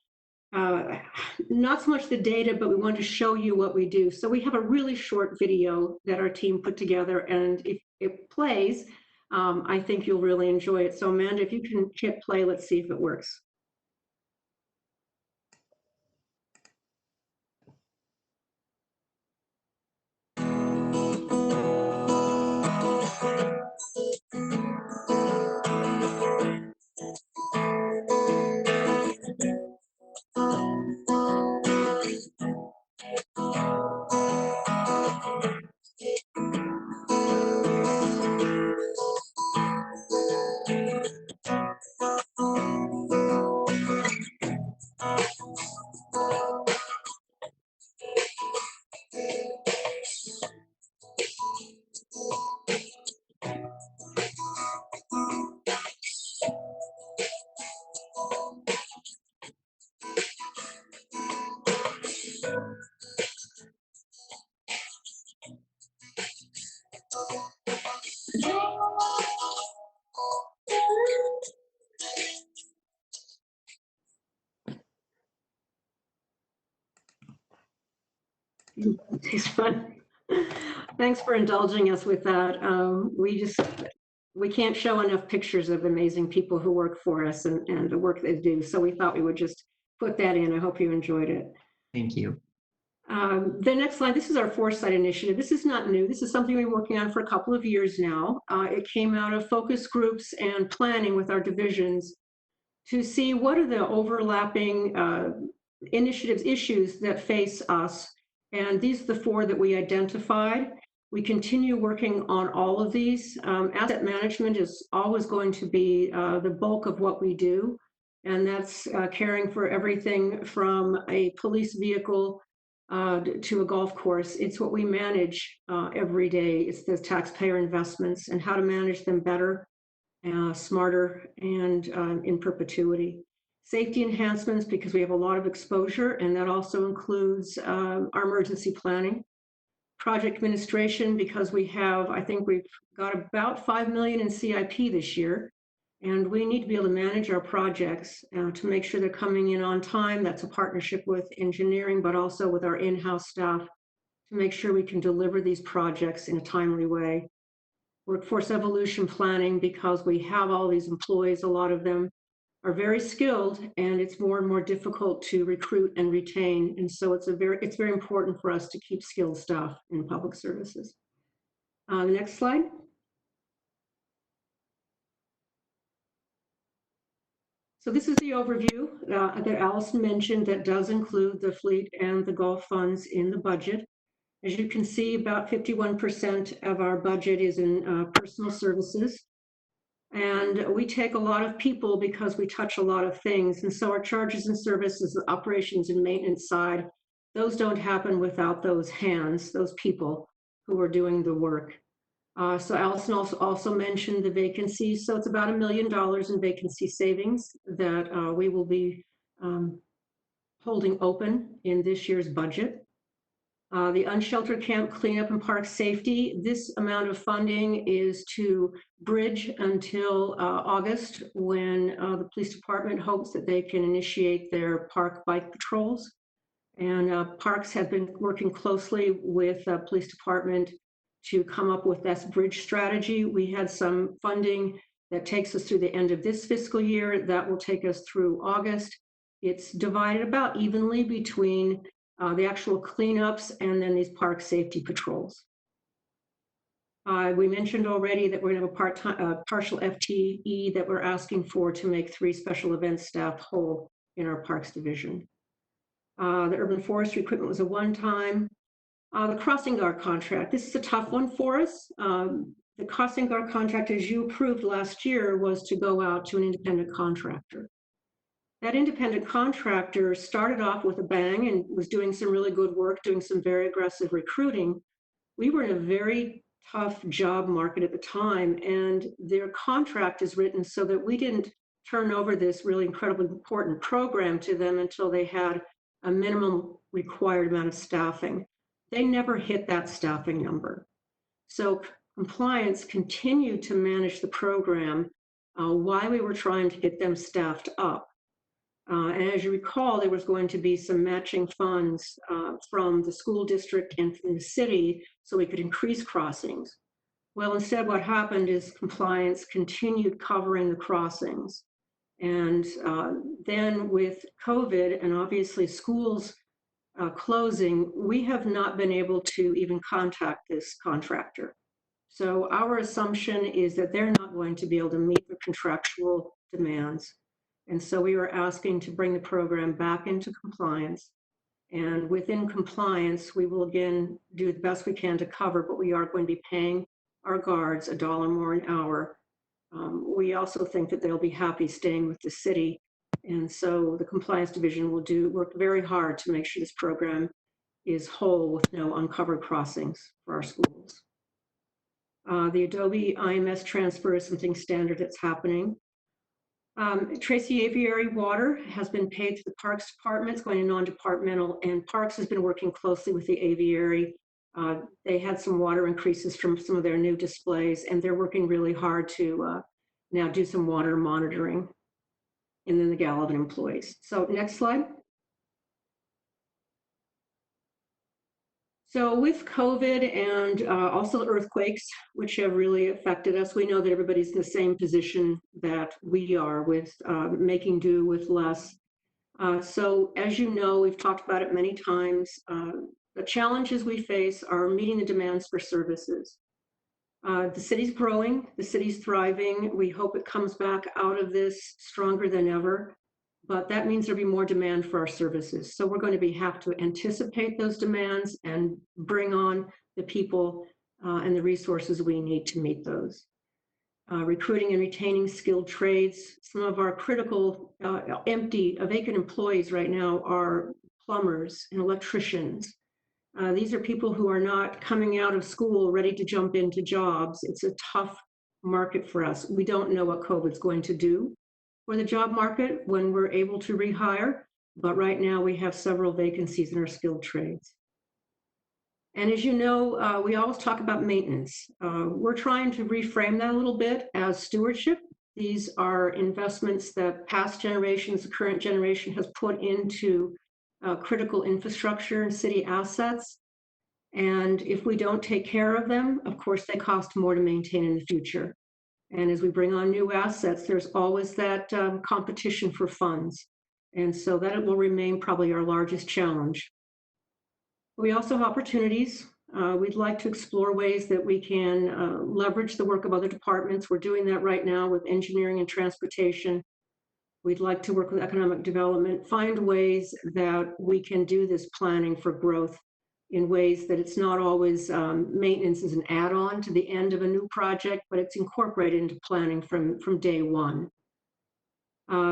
not so much the data, but we wanted to show you what we do. So we have a really short video that our team put together, and if it plays, I think you'll really enjoy it. So Amanda, if you can hit play, let's see if it works. It's fun. Thanks for indulging us with that. We can't show enough pictures of amazing people who work for us and the work they do. So we thought we would just put that in. I hope you enjoyed it. Thank you. The next slide, this is our Foresight Initiative. This is not new. This is something we've been working on for a couple of years now. It came out of focus groups and planning with our divisions to see what are the overlapping initiatives, issues that face us. And these are the 4 that we identified. We continue working on all of these. Asset management is always going to be the bulk of what we do. And that's caring for everything from a police vehicle to a golf course. It's what we manage every day. It's the taxpayer investments and how to manage them better, smarter, and in perpetuity. Safety enhancements, because we have a lot of exposure, and that also includes our emergency planning. Project administration, because we have, I think we've got about 5 million in CIP this year, and we need to be able to manage our projects to make sure they're coming in on time. That's a partnership with engineering, but also with our in-house staff to make sure we can deliver these projects in a timely way. Workforce evolution planning, because we have all these employees, a lot of them are very skilled, and it's more and more difficult to recruit and retain. And so it's very important for us to keep skilled staff in public services. The next slide. So this is the overview that Allison mentioned that does include the fleet and the golf funds in the budget. As you can see, about 51% of our budget is in personal services. And we take a lot of people because we touch a lot of things. And so our charges and services, the operations and maintenance side, those don't happen without those hands, those people who are doing the work. So Allison also mentioned the vacancies. So it's about $1 million in vacancy savings that we will be holding open in this year's budget. The unsheltered camp cleanup and park safety, this amount of funding is to bridge until August, when the police department hopes that they can initiate their park bike patrols. And parks have been working closely with the police department to come up with this bridge strategy. We had some funding that takes us through the end of this fiscal year. That will take us through August. It's divided about evenly between the actual cleanups and then these park safety patrols. We mentioned already that we're going to have a partial FTE that we're asking for to make 3 special events staff whole in our parks division. The urban forestry equipment was a one-time. The crossing guard contract, this is a tough one for us. The crossing guard contract, as you approved last year, was to go out to an independent contractor. That independent contractor started off with a bang and was doing some really good work, doing some very aggressive recruiting. We were in a very tough job market at the time, and their contract is written so that we didn't turn over this really incredibly important program to them until they had a minimum required amount of staffing. They never hit that staffing number. So compliance continued to manage the program while we were trying to get them staffed up. And as you recall, there was going to be some matching funds from the school district and from the city so we could increase crossings. Well, instead what happened is compliance continued covering the crossings. And then with COVID and obviously schools closing, we have not been able to even contact this contractor. So our assumption is that they're not going to be able to meet the contractual demands. And so we were asking to bring the program back into compliance. And within compliance, we will again do the best we can to cover, but we are going to be paying our guards $1 more an hour. We also think that they'll be happy staying with the city. And so the compliance division will work very hard to make sure this program is whole with no uncovered crossings for our schools. The Adobe IMS transfer is something standard that's happening. Tracy Aviary Water has been paid to the Parks Department. It's going to non-departmental, and Parks has been working closely with the Aviary They had some water increases from some of their new displays, and they're working really hard to now do some water monitoring. And then the Gallivan employees. So next slide. So with COVID and also earthquakes, which have really affected us, we know that everybody's in the same position that we are with making do with less. So as you know, we've talked about it many times. The challenges we face are meeting the demands for services. The city's growing, the city's thriving. We hope it comes back out of this stronger than ever, but that means there'll be more demand for our services. So we're going to have to anticipate those demands and bring on the people and the resources we need to meet those. Recruiting and retaining skilled trades. Some of our critical vacant employees right now are plumbers and electricians. These are people who are not coming out of school ready to jump into jobs. It's a tough market for us. We don't know what COVID's going to do for the job market when we're able to rehire, but right now we have several vacancies in our skilled trades. And as you know, we always talk about maintenance. We're trying to reframe that a little bit as stewardship. These are investments that past generations, the current generation has put into critical infrastructure and city assets. And if we don't take care of them, of course, they cost more to maintain in the future. And as we bring on new assets, there's always that competition for funds. And so that will remain probably our largest challenge. We also have opportunities. We'd like to explore ways that we can leverage the work of other departments. We're doing that right now with engineering and transportation. We'd like to work with economic development, find ways that we can do this planning for growth in ways that it's not always maintenance as an add-on to the end of a new project, but it's incorporated into planning from day one.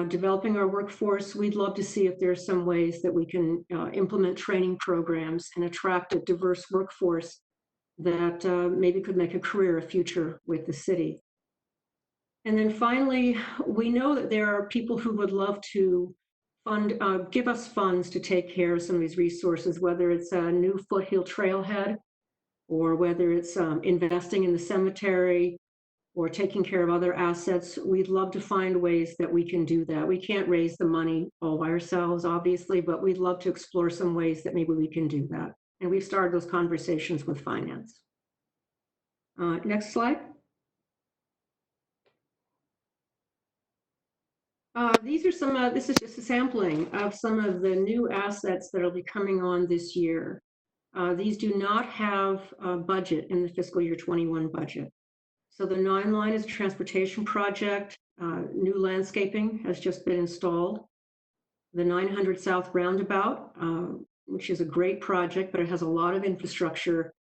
Developing our workforce, we'd love to see if there's some ways that we can implement training programs and attract a diverse workforce that maybe could make a career, a future with the city. And then finally, we know that there are people who would love to give us funds to take care of some of these resources, whether it's a new foothill trailhead or whether it's investing in the cemetery or taking care of other assets. We'd love to find ways that we can do that. We can't raise the money all by ourselves, obviously, but we'd love to explore some ways that maybe we can do that. And we've started those conversations with finance. Next slide. These are some, this is just a sampling of some of the new assets that will be coming on this year. These do not have a budget in the fiscal year 21 budget. So the 9 line is a transportation project. New landscaping has just been installed. The 900 South Roundabout, which is a great project, but it has a lot of infrastructure,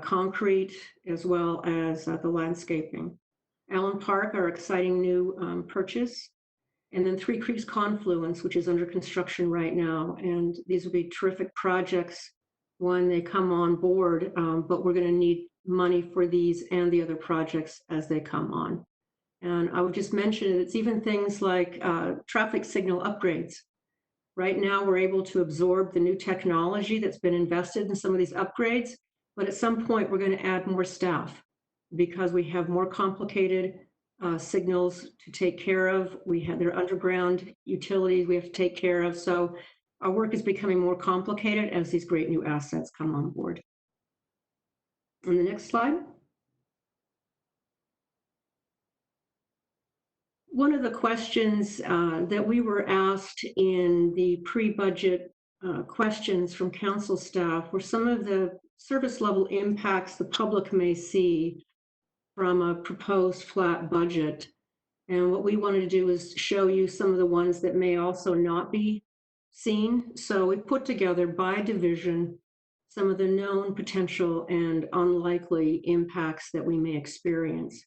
concrete, as well as the landscaping. Allen Park, our exciting new purchase. And then Three Creeks Confluence, which is under construction right now. And these will be terrific projects when they come on board, but we're going to need money for these and the other projects as they come on. And I would just mention it's even things like traffic signal upgrades. Right now, we're able to absorb the new technology that's been invested in some of these upgrades, but at some point, we're going to add more staff because we have more complicated signals to take care of. We have their underground utilities we have to take care of. So our work is becoming more complicated as these great new assets come on board. On the next slide. One of the questions that we were asked in the pre-budget questions from council staff were some of the service level impacts the public may see from a proposed flat budget. And what we wanted to do is show you some of the ones that may also not be seen. So we put together by division some of the known potential and unlikely impacts that we may experience.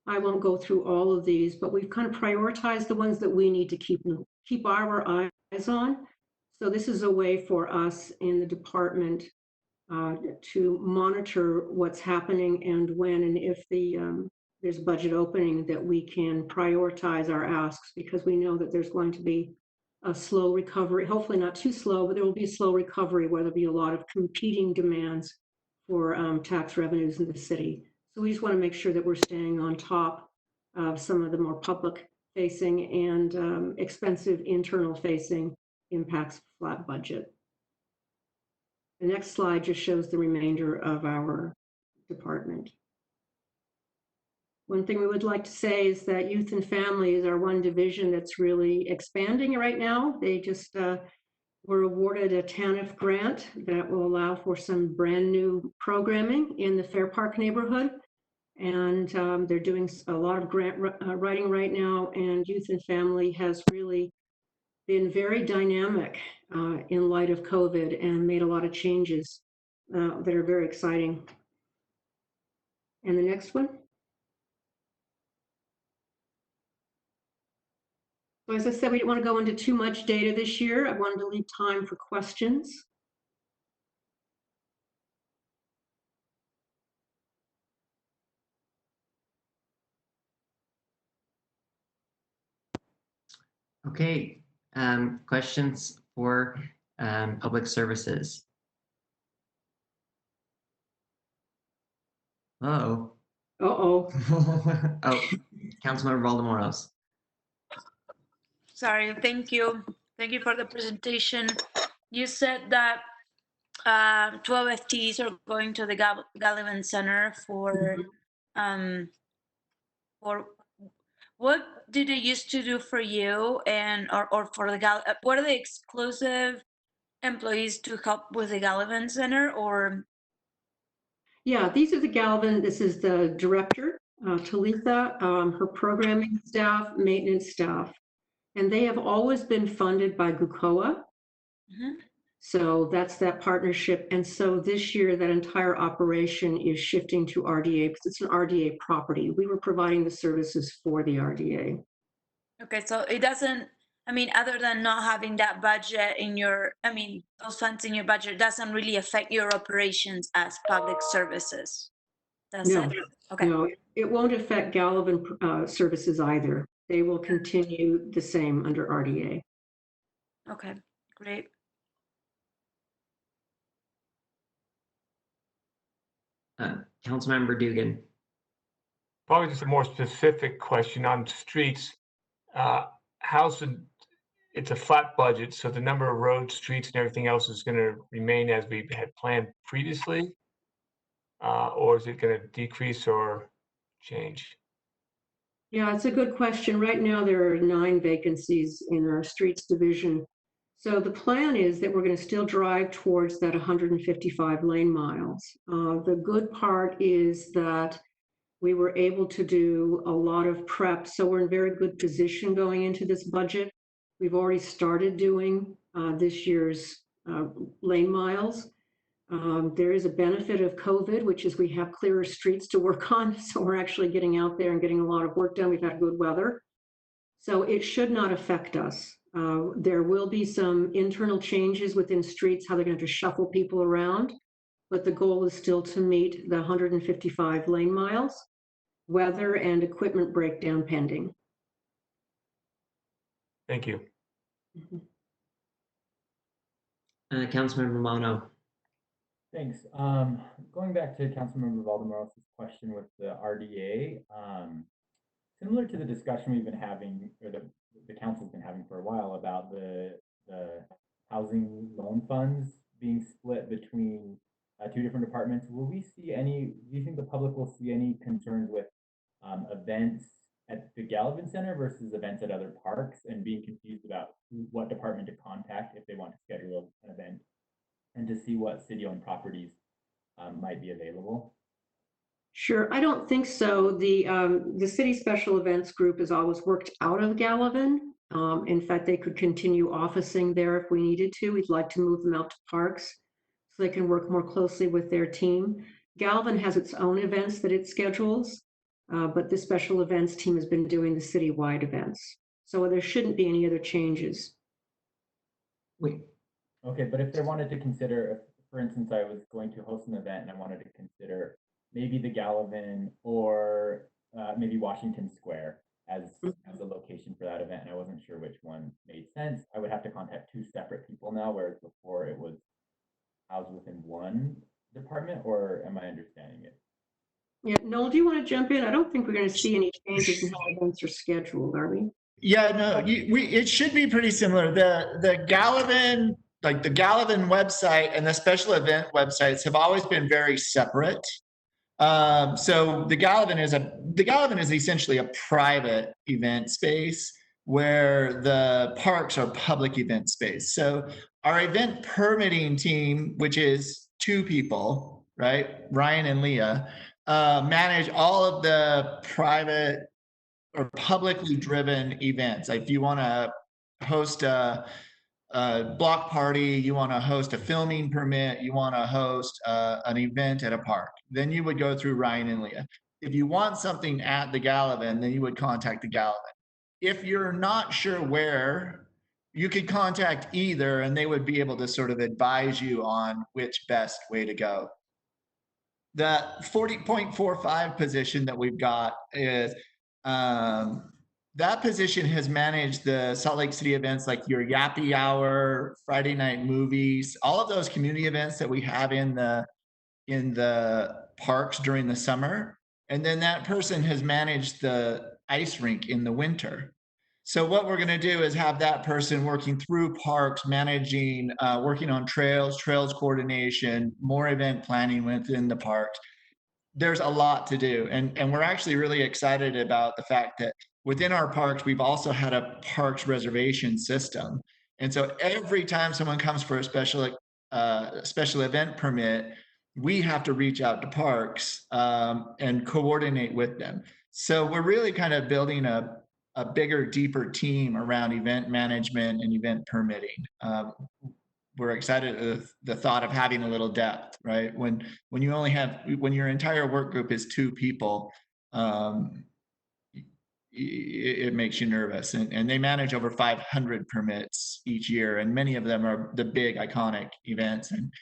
I won't go through all of these, but we've kind of prioritized the ones that we need to keep our eyes on. So this is a way for us in the department to monitor what's happening and when and if there's budget opening that we can prioritize our asks, because we know that there's going to be a slow recovery, hopefully not too slow, but there will be a slow recovery where there'll be a lot of competing demands for tax revenues in the city. So we just want to make sure that we're staying on top of some of the more public facing and expensive internal facing impacts of flat budget. The next slide just shows the remainder of our department. One thing we would like to say is that youth and family is our one division that's really expanding right now. They just were awarded a TANF grant that will allow for some brand new programming in the Fair Park neighborhood. And they're doing a lot of grant writing right now, and youth and family has really been very dynamic in light of COVID and made a lot of changes that are very exciting. And the next one. So as I said, we didn't want to go into too much data this year. I wanted to leave time for questions. Okay, questions for public services? Uh-oh. Uh-oh. Oh, Councilmember Valdemoros. Sorry, thank you. Thank you for the presentation. You said that 12 FTEs are going to the Gallivan Center for what do they used to do for you and or for the what are the exclusive employees to help with the Gallivan Center or? Yeah, these are the Galvin. This is the director, Talitha, her programming staff, maintenance staff, and they have always been funded by GUCOA. So that's that partnership. And so this year, that entire operation is shifting to RDA because it's an RDA property. We were providing the services for the RDA. Okay, so it doesn't, I mean, other than not having that budget in your, I mean, those funds in your budget doesn't really affect your operations as public services. Does No, it? Okay. no, it won't affect Gallivan services either. They will continue the same under RDA. Okay, great. Councilmember Dugan. Probably just a more specific question on streets. It's a flat budget, so the number of roads, streets, and everything else is going to remain as we had planned previously, or is it going to decrease or change? Yeah, it's a good question. Right now, there are 9 vacancies in our streets division. So the plan is that we're going to still drive towards that 155 lane miles. The good part is that we were able to do a lot of prep. So we're in very good position going into this budget. We've already started doing this year's lane miles. There is a benefit of COVID, which is we have clearer streets to work on. So we're actually getting out there and getting a lot of work done. We've had good weather. So it should not affect us. There will be some internal changes within streets, how they're going to shuffle people around. But the goal is still to meet the 155 lane miles, weather and equipment breakdown pending. Thank you. Councilmember Mono. Thanks. Going back to Councilmember Valdemoros' question with the RDA, similar to the discussion we've been having, or the council's been having for a while about the housing loan funds being split between 2 different departments, will we see any, do you think the public will see any concerns with events at the Gallivan Center versus events at other parks and being confused about what department to contact if they want to schedule an event and to see what city-owned properties might be available? Sure, I don't think so. The city special events group has always worked out of Gallivan. In fact, they could continue officing there if we needed to. We'd like to move them out to parks so they can work more closely with their team. Gallivan has its own events that it schedules, but the special events team has been doing the citywide events. So there shouldn't be any other changes. Wait. Okay, but if they wanted to consider, if, for instance, I was going to host an event and I wanted to consider maybe the Gallivan or maybe Washington Square as a location for that event, and I wasn't sure which one made sense, I would have to contact 2 separate people now, whereas before it was housed within one department, or am I understanding it? Yeah, Noel, do you want to jump in? I don't think we're going to see any changes in how events are scheduled, are we? Yeah, no, it should be pretty similar. The Gallivan, like the Gallivan website and the special event websites have always been very separate. So the Gallivan is essentially a private event space where the parks are public event space. So our event permitting team, which is 2 people, right, Ryan and Leah, manage all of the private or publicly driven events. Like if you want to host a block party, you want to host a filming permit, you want to host an event at a park, then you would go through Ryan and Leah. If you want something at the Gallivan, then you would contact the Gallivan. If you're not sure where, you could contact either and they would be able to sort of advise you on which best way to go. The 40.45 position that we've got is that position has managed the Salt Lake City events like your Yappy Hour, Friday night movies, all of those community events that we have in the parks during the summer. And then that person has managed the ice rink in the winter. So what we're going to do is have that person working through parks, managing, working on trails coordination, more event planning within the parks. There's a lot to do. And we're actually really excited about the fact that within our parks, we've also had a parks reservation system. And so every time someone comes for a special event permit, we have to reach out to parks and coordinate with them. So we're really kind of building a bigger, deeper team around event management and event permitting. We're excited at the thought of having a little depth, right? When your entire work group is 2 people, it makes you nervous. And they manage over 500 permits each year, and many of them are the big iconic events, and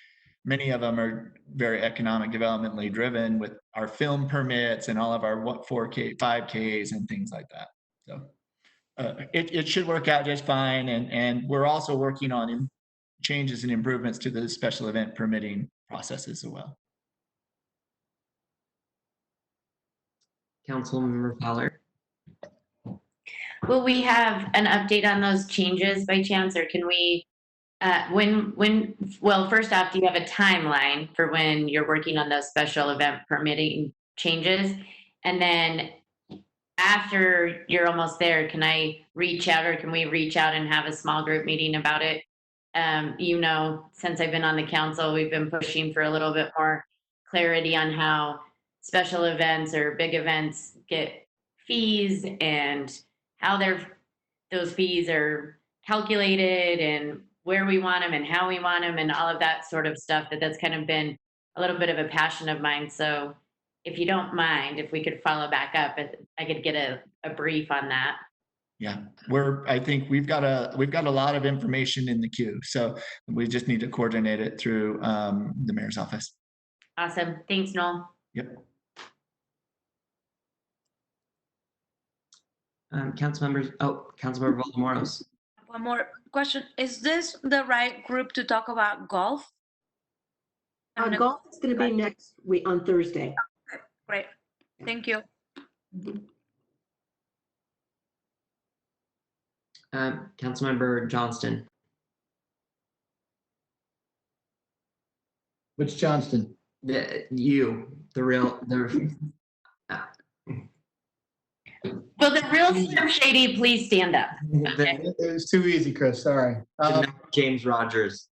many of them are very economic developmentally driven with our film permits and all of our 4K, 5Ks and things like that. So it should work out just fine. And we're also working on changes and improvements to the special event permitting processes as well. Councilmember Fowler. Will we have an update on those changes by chance, or can we, well, first off, do you have a timeline for when you're working on those special event permitting changes? And then after you're almost there, can I reach out, or can we reach out and have a small group meeting about it? Since I've been on the council, we've been pushing for a little bit more clarity on how special events or big events get fees and how those fees are calculated and where we want them and how we want them and all of that sort of stuff. That's kind of been a little bit of a passion of mine. So if you don't mind, if we could follow back up, I could get a brief on that. Yeah, I think we've got a lot of information in the queue. So we just need to coordinate it through the mayor's office. Awesome. Thanks, Noel. Yep. Councilmember Valdemoros. One more question. Is this the right group to talk about golf? Golf is going to be next week on Thursday. Okay, great. Thank you. Councilmember Johnston. Which Johnston? Will the real Slim Shady please stand up? It was too easy, Chris. Sorry. James Rogers.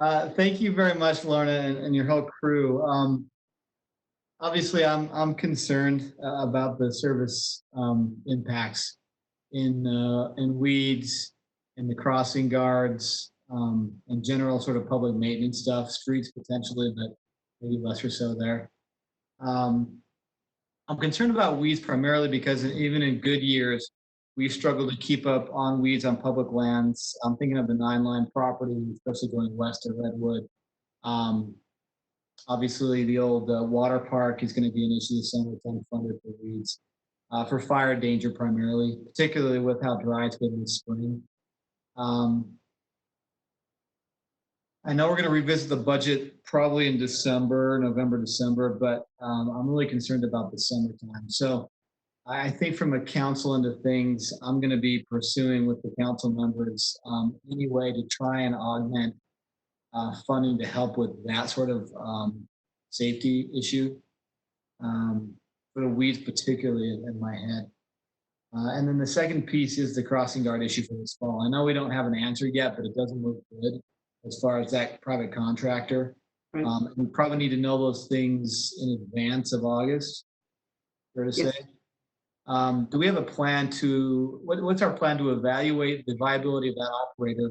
Thank you very much, Lorna, and your whole crew. Obviously, I'm concerned about the service impacts in weeds, in the crossing guards, and general sort of public maintenance stuff, streets potentially, but maybe lesser so there. I'm concerned about weeds primarily because even in good years, we've struggled to keep up on weeds on public lands. I'm thinking of the 9-line property, especially going west of Redwood. Obviously, the old water park is going to be an issue this summer, funded for weeds. For fire danger primarily, particularly with how dry it's been this spring. I know we're going to revisit the budget probably in December, November, December, but I'm really concerned about the summertime. So I think from a council end of things, I'm going to be pursuing with the council members any way to try and augment funding to help with that sort of safety issue for the weeds, particularly in my head. And then the second piece is the crossing guard issue for this fall. I know we don't have an answer yet, but it doesn't look good as far as that private contractor. Right. We probably need to know those things in advance of August, fair to say. Do we have a plan to, what's our plan to evaluate the viability of that operator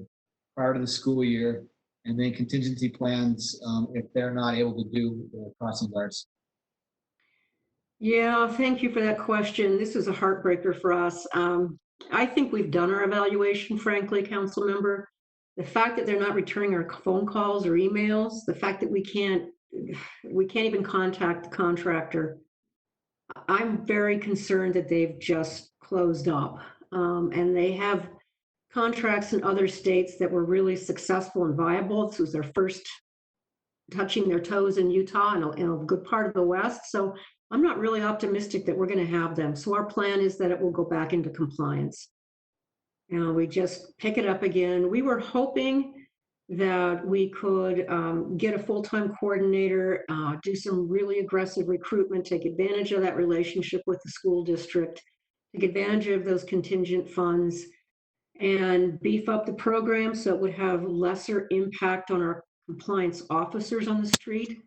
prior to the school year, and then contingency plans if they're not able to do the crossing guards? Yeah, thank you for that question. This is a heartbreaker for us. I think we've done our evaluation, frankly, council member. The fact that they're not returning our phone calls or emails, the fact that we can't even contact the contractor. I'm very concerned that they've just closed up. And they have contracts in other states that were really successful and viable. This was their first touching their toes in Utah and a good part of the West. So I'm not really optimistic that we're going to have them. So our plan is that it will go back into compliance. And we just pick it up again. We were hoping that we could get a full-time coordinator, do some really aggressive recruitment, take advantage of that relationship with the school district, take advantage of those contingent funds, and beef up the program so it would have lesser impact on our compliance officers on the street.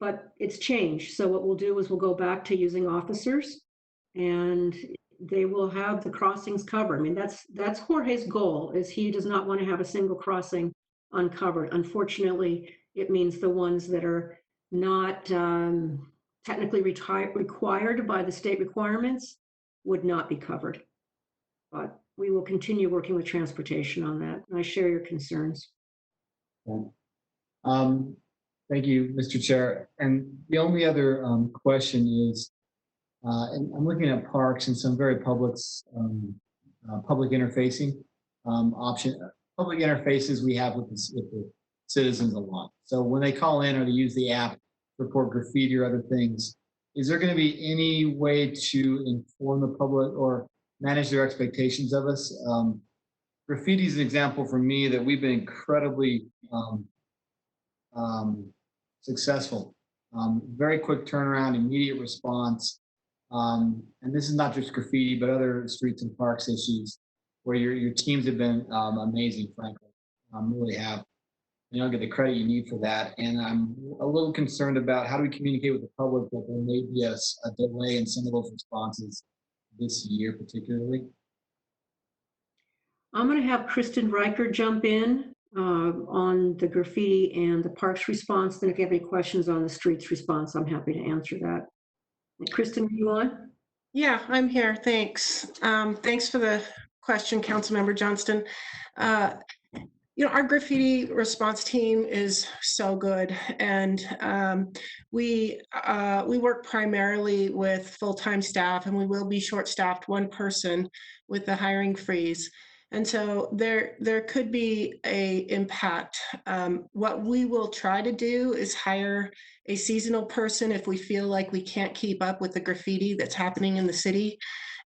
But it's changed. So what we'll do is we'll go back to using officers, and they will have the crossings covered. I mean, that's Jorge's goal, is he does not want to have a single crossing uncovered. Unfortunately, it means the ones that are not technically required by the state requirements would not be covered. But we will continue working with transportation on that. And I share your concerns. Thank you, Mr. Chair. And the only other question is, and I'm looking at parks and some very public interfacing public interfaces we have with the citizens a lot. So when they call in or they use the app to report graffiti or other things, is there going to be any way to inform the public or manage their expectations of us? Graffiti is an example for me that we've been incredibly successful. Very quick turnaround, immediate response. And this is not just graffiti, but other streets and parks issues where your teams have been amazing, frankly. Really have. You don't get the credit you need for that. And I'm a little concerned about how do we communicate with the public that there may be a delay in some of those responses this year, particularly. I'm going to have Kristen Riker jump in on the graffiti and the parks response. Then if you have any questions on the streets response, I'm happy to answer that. Kristen, are you on? Yeah, I'm here. Thanks. Thanks for the question, Councilmember Johnston. Our graffiti response team is so good, and we work primarily with full-time staff, and we will be short-staffed, one person with the hiring freeze. And so there could be a impact. What we will try to do is hire a seasonal person if we feel like we can't keep up with the graffiti that's happening in the city.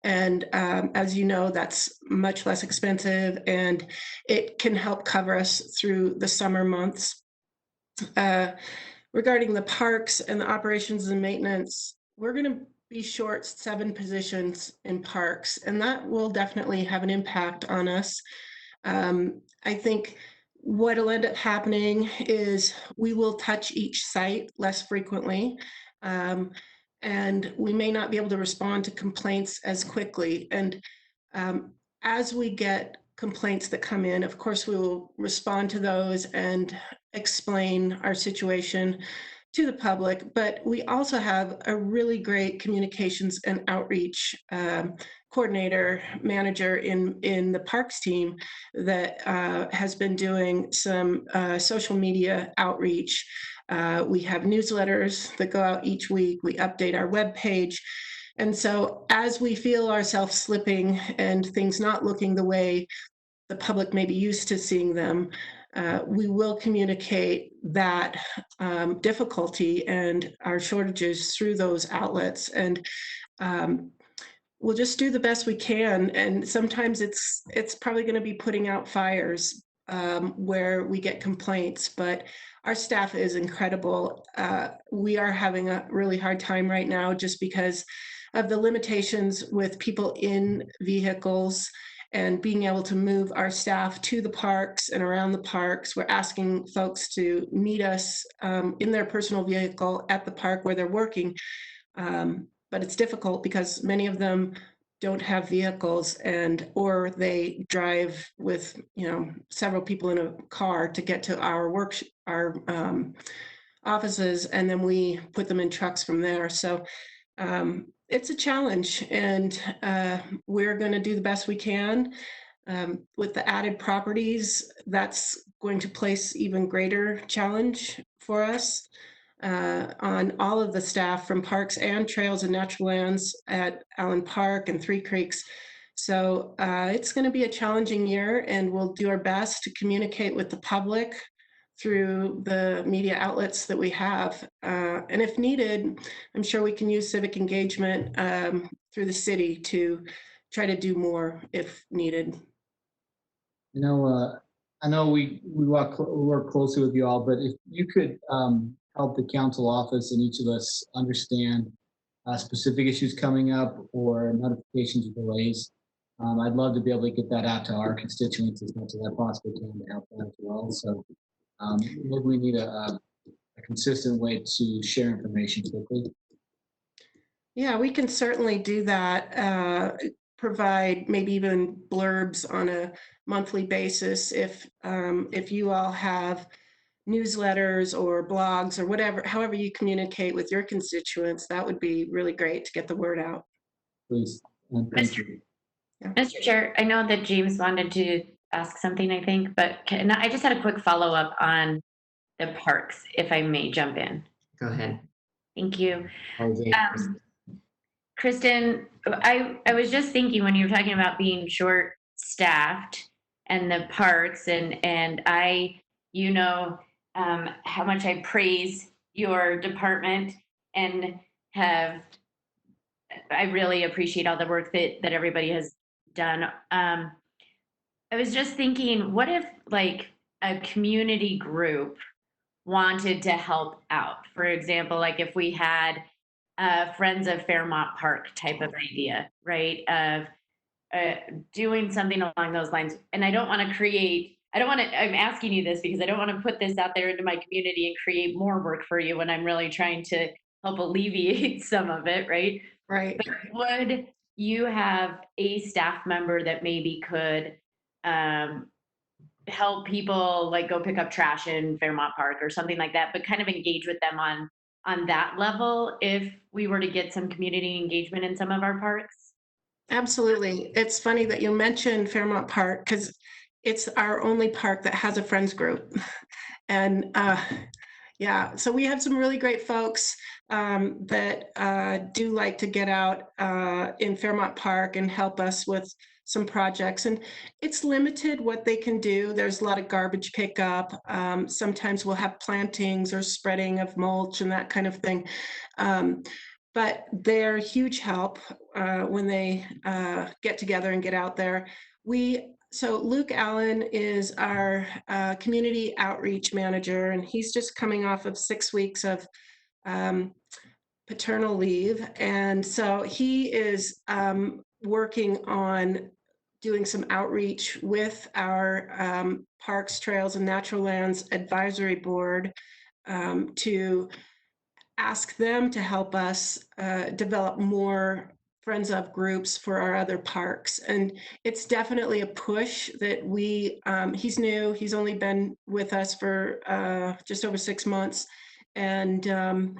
And as you know, that's much less expensive, and it can help cover us through the summer months. Regarding the parks and the operations and maintenance, we're going to be short 7 positions in parks, and that will definitely have an impact on us. I think what'll end up happening is we will touch each site less frequently. And we may not be able to respond to complaints as quickly. And as we get complaints that come in, of course, we will respond to those and explain our situation to the public. But we also have a really great communications and outreach coordinator, manager in the parks team that has been doing some social media outreach. We have newsletters that go out each week. We update our webpage. And so as we feel ourselves slipping and things not looking the way the public may be used to seeing them, we will communicate that difficulty and our shortages through those outlets. And we'll just do the best we can. And sometimes it's probably going to be putting out fires where we get complaints, but our staff is incredible. We are having a really hard time right now just because of the limitations with people in vehicles and being able to move our staff to the parks and around the parks. We're asking folks to meet us in their personal vehicle at the park where they're working. But it's difficult because many of them don't have vehicles or they drive with, several people in a car to get to our offices, and then we put them in trucks from there. So it's a challenge, and we're going to do the best we can. With the added properties, that's going to place even greater challenge for us on all of the staff from Parks and Trails and Natural Lands at Allen Park and Three Creeks. So it's going to be a challenging year, and we'll do our best to communicate with the public through the media outlets that we have. And if needed, I'm sure we can use civic engagement through the city to try to do more if needed. I know we work closely with you all, but if you could help the council office and each of us understand specific issues coming up or notifications of delays, I'd love to be able to get that out to our constituents as much as I possibly can to help them as well. So maybe we need a consistent way to share information quickly. Yeah, we can certainly do that. Provide maybe even blurbs on a monthly basis if you all have newsletters or blogs or whatever, however you communicate with your constituents. That would be really great to get the word out. Please. Thank you. Yeah. Mr. Chair, I know that James wanted to ask something, I think, but I just had a quick follow-up on the parks, if I may jump in. Go ahead. Thank you. Kristen, I was just thinking when you were talking about being short-staffed and the parks, and I, how much I praise your department and I really appreciate all the work that everybody has done. I was just thinking, what if like a community group wanted to help out? For example, like if we had Friends of Fairmont Park type of idea, right? Of doing something along those lines. And I'm asking you this because I don't want to put this out there into my community and create more work for you when I'm really trying to help alleviate some of it, right? Right. But would you have a staff member that maybe could help people like go pick up trash in Fairmont Park or something like that, but kind of engage with them on that level if we were to get some community engagement in some of our parks? Absolutely. It's funny that you mentioned Fairmont Park because it's our only park that has a friends group. And yeah, so we have some really great folks that do like to get out in Fairmont Park and help us with some projects. And it's limited what they can do. There's a lot of garbage pickup. Sometimes we'll have plantings or spreading of mulch and that kind of thing. But they're huge help when they get together and get out there. So Luke Allen is our community outreach manager, and he's just coming off of 6 weeks of paternal leave. And so he is working on doing some outreach with our Parks, Trails, and Natural Lands Advisory Board to ask them to help us develop more Friends of groups for our other parks. And it's definitely a push that he's new, he's only been with us for just over 6 months. And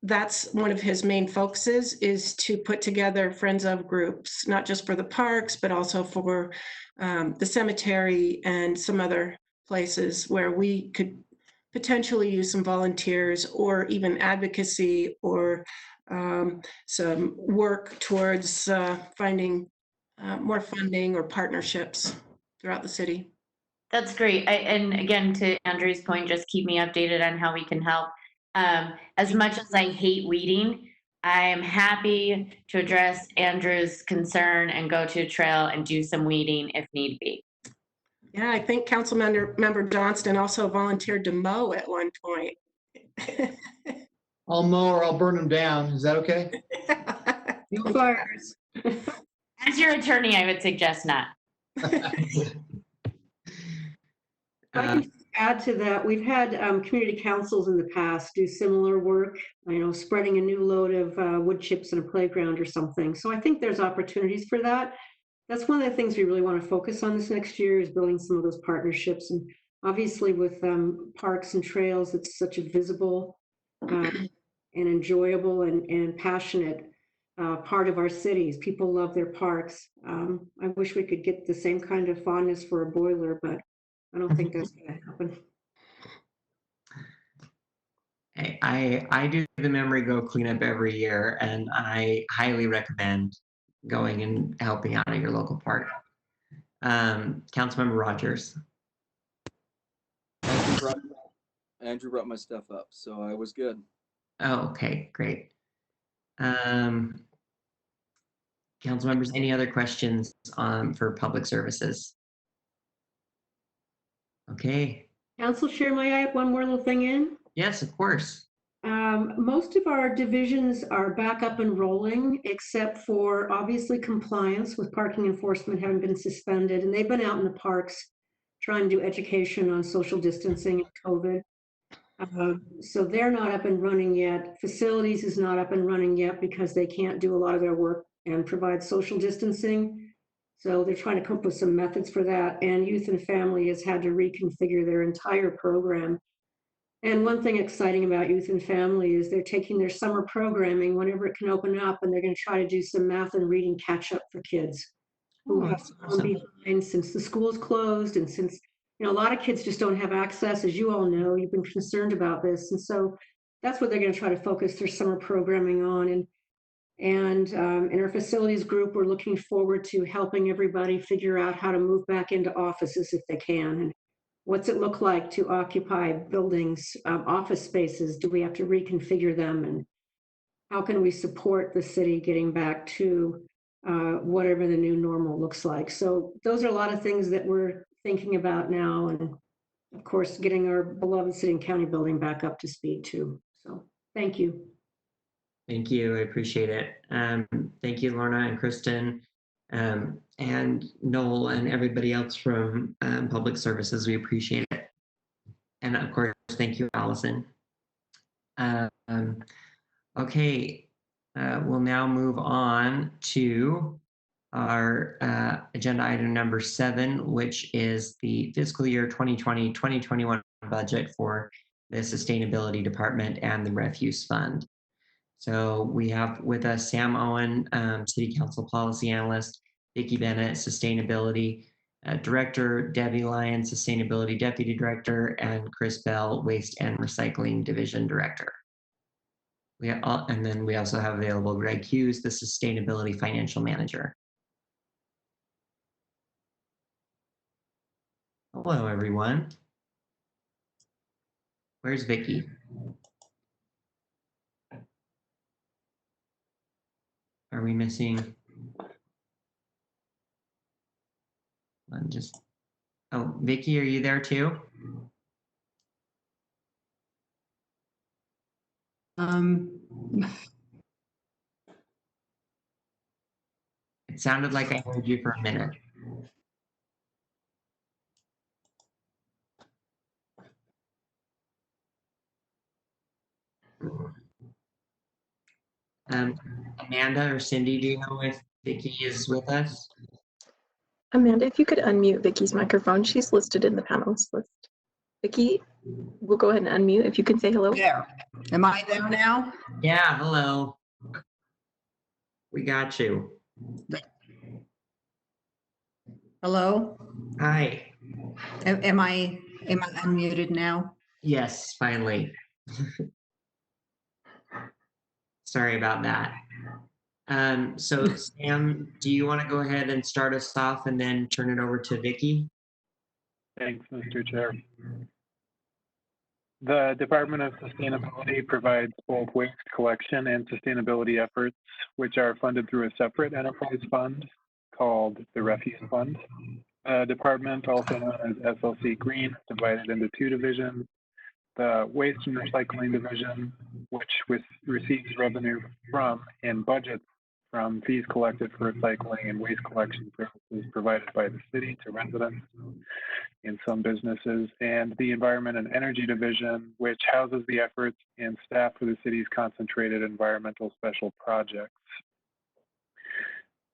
that's one of his main focuses, is to put together Friends of groups, not just for the parks, but also for the cemetery and some other places where we could potentially use some volunteers or even advocacy or some work towards finding more funding or partnerships throughout the city. That's great. And again, to Andrew's point, just keep me updated on how we can help. As much as I hate weeding, I am happy to address Andrew's concern and go to a trail and do some weeding if need be. Yeah, I think Councilmember Johnston also volunteered to mow at one point. I'll mow or I'll burn them down. Is that okay? No fires. As your attorney, I would suggest not. I can add to that, we've had community councils in the past do similar work, spreading a new load of wood chips in a playground or something. So I think there's opportunities for that. That's one of the things we really want to focus on this next year, is building some of those partnerships. And obviously with parks and trails, it's such a visible and enjoyable and passionate part of our cities. People love their parks. I wish we could get the same kind of fondness for a boiler, but I don't think that's going to happen. I do the Memory Go cleanup every year, and I highly recommend going and helping out at your local park. Councilmember Rogers. Andrew brought my stuff up, so I was good. Oh, okay, great. Council members, any other questions for public services? Okay. Council Chair, may I add one more little thing in? Yes, of course. Most of our divisions are back up and rolling, except for obviously compliance with parking enforcement having been suspended, and they've been out in the parks trying to do education on social distancing and COVID. So they're not up and running yet. Facilities is not up and running yet because they can't do a lot of their work and provide social distancing. So they're trying to come up with some methods for that. And Youth and Family has had to reconfigure their entire program. And one thing exciting about Youth and Family is they're taking their summer programming whenever it can open up, and they're going to try to do some math and reading catch up for kids who have fallen behind since the schools closed, and since a lot of kids just don't have access. As you all know, you've been concerned about this, and so that's what they're going to try to focus their summer programming on. And in our facilities group, we're looking forward to helping everybody figure out how to move back into offices if they can. And what's it look like to occupy buildings, office spaces? Do we have to reconfigure them? And how can we support the city getting back to whatever the new normal looks like? So those are a lot of things that we're thinking about now. And of course, getting our beloved city and county building back up to speed too. So thank you. Thank you. I appreciate it. Thank you, Lorna and Kristen, and Noel and everybody else from Public Services. We appreciate it. And of course, thank you, Allison. Okay, we'll now move on to our agenda item number 7, which is the fiscal year 2020-2021 budget for the Sustainability Department and the Refuse Fund. So we have with us Sam Owen, City Council Policy Analyst, Vicki Bennett, Sustainability Director, Debbie Lyon, Sustainability Deputy Director, and Chris Bell, Waste and Recycling Division Director. And then we also have available Greg Hughes, the Sustainability Financial Manager. Hello, everyone. Where's Vicki? Are we missing? Oh, Vicki, are you there too? It sounded like I heard you for a minute. Amanda or Cindy, do you know if Vicki is with us? Amanda, if you could unmute Vicki's microphone, she's listed in the panelist list. Vicki, we'll go ahead and unmute if you can say hello. There. Am I there now? Yeah, hello. We got you. Hello? Hi. Am I unmuted now? Yes, finally. Sorry about that. So Sam, do you want to go ahead and start us off and then turn it over to Vicki? Thanks, Mr. Chair. The Department of Sustainability provides both waste collection and sustainability efforts, which are funded through a separate enterprise fund called the Refuse Fund. Department, also known as SLC Green, is divided into two divisions. The Waste and Recycling Division, which receives revenue from and budgets from fees collected for recycling and waste collection services provided by the city to residents and some businesses, and the Environment and Energy Division, which houses the efforts and staff for the city's concentrated environmental special projects.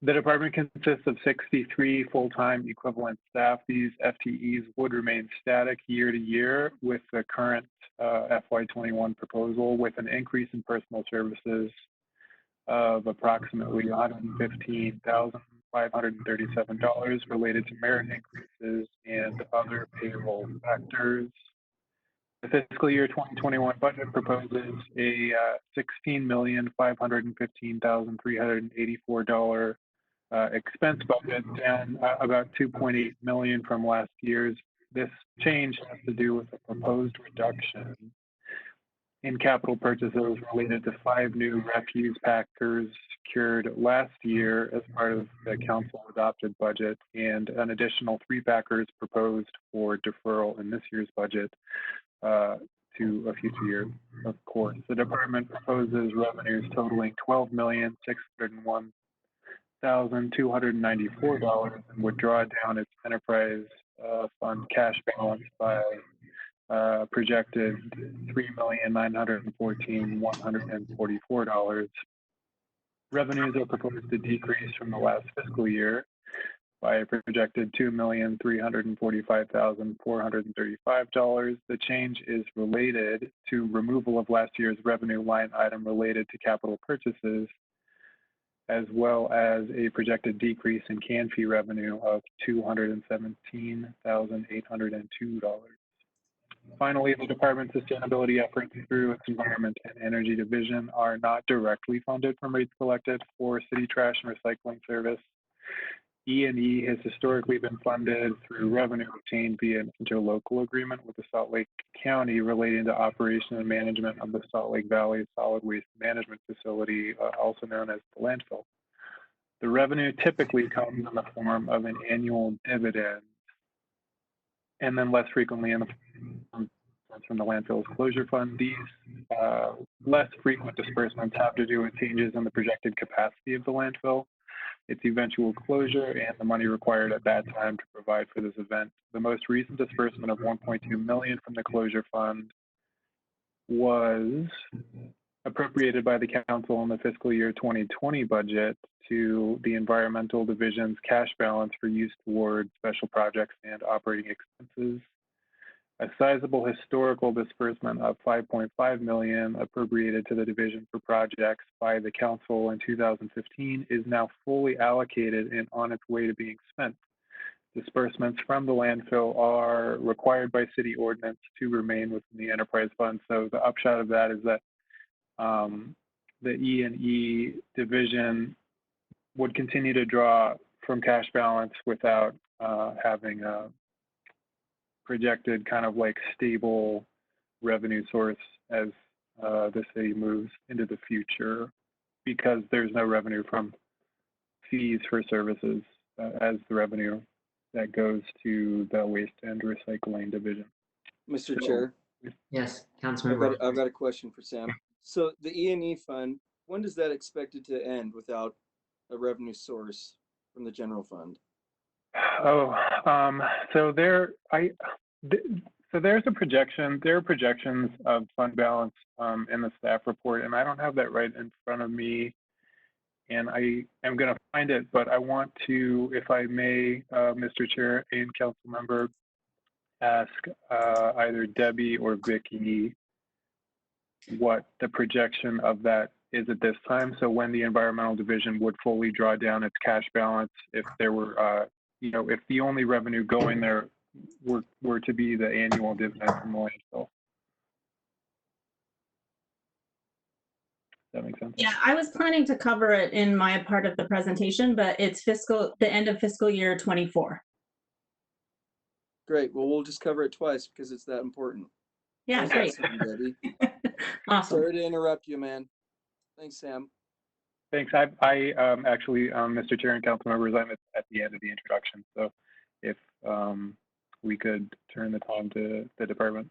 The department consists of 63 full-time equivalent staff. These FTEs would remain static year to year with the current FY21 proposal, with an increase in personal services of approximately $115,537 related to merit increases and other payroll factors. The fiscal year 2021 budget proposes a $16,515,384 expense budget, down about $2.8 million from last year's. This change has to do with a proposed reduction in capital purchases related to 5 new refuse packers secured last year as part of the council adopted budget, and an additional 3 packers proposed for deferral in this year's budget to a future year, of course. The department proposes revenues totaling $12,601,294 and would draw down its enterprise fund cash balance by projected $3,914,144. Revenues are proposed to decrease from the last fiscal year by a projected $2,345,435. The change is related to removal of last year's revenue line item related to capital purchases, as well as a projected decrease in can fee revenue of $217,802. Finally, the department's sustainability efforts through its Environment and Energy Division are not directly funded from rates collected for city trash and recycling service. E&E has historically been funded through revenue obtained via an interlocal agreement with the Salt Lake County relating to operation and management of the Salt Lake Valley Solid Waste Management Facility, also known as the landfill. The revenue typically comes in the form of an annual dividend, and then less frequently in the from the landfill's closure fund. These less frequent disbursements have to do with changes in the projected capacity of the landfill, its eventual closure, and the money required at that time to provide for this event. The most recent disbursement of $1.2 million from the closure fund was appropriated by the council in the fiscal year 2020 budget to the environmental division's cash balance for use toward special projects and operating expenses. A sizable historical disbursement of $5.5 million appropriated to the division for projects by the council in 2015 is now fully allocated and on its way to being spent. Disbursements from the landfill are required by city ordinance to remain within the enterprise fund. So the upshot of that is that the E&E division would continue to draw from cash balance without having a projected kind of like stable revenue source as the city moves into the future, because there's no revenue from fees for services as the revenue that goes to the waste and recycling division. Mr. Chair. Yes, Councilmember. I've got a question for Sam. So the E&E fund, when does that expected to end without a revenue source from the general fund? Oh, so there's a projection. There are projections of fund balance in the staff report, and I don't have that right in front of me, and I am going to find it. But I want to, if I may, Mr. Chair and Council Member, ask either Debbie or Vicky what the projection of that is at this time. So when the environmental division would fully draw down its cash balance, if there were, you know, if the only revenue going there were to be the annual dividend from the landfill. Does that make sense? Yeah, I was planning to cover it in my part of the presentation, but it's the end of fiscal year 24. Great. Well, we'll just cover it twice because it's that important. Yeah, great. Debbie. Awesome. Sorry to interrupt you, man. Thanks, Sam. Thanks. I actually, Mr. Chair and council members, I'm at the end of the introduction. So if we could turn the time to the department.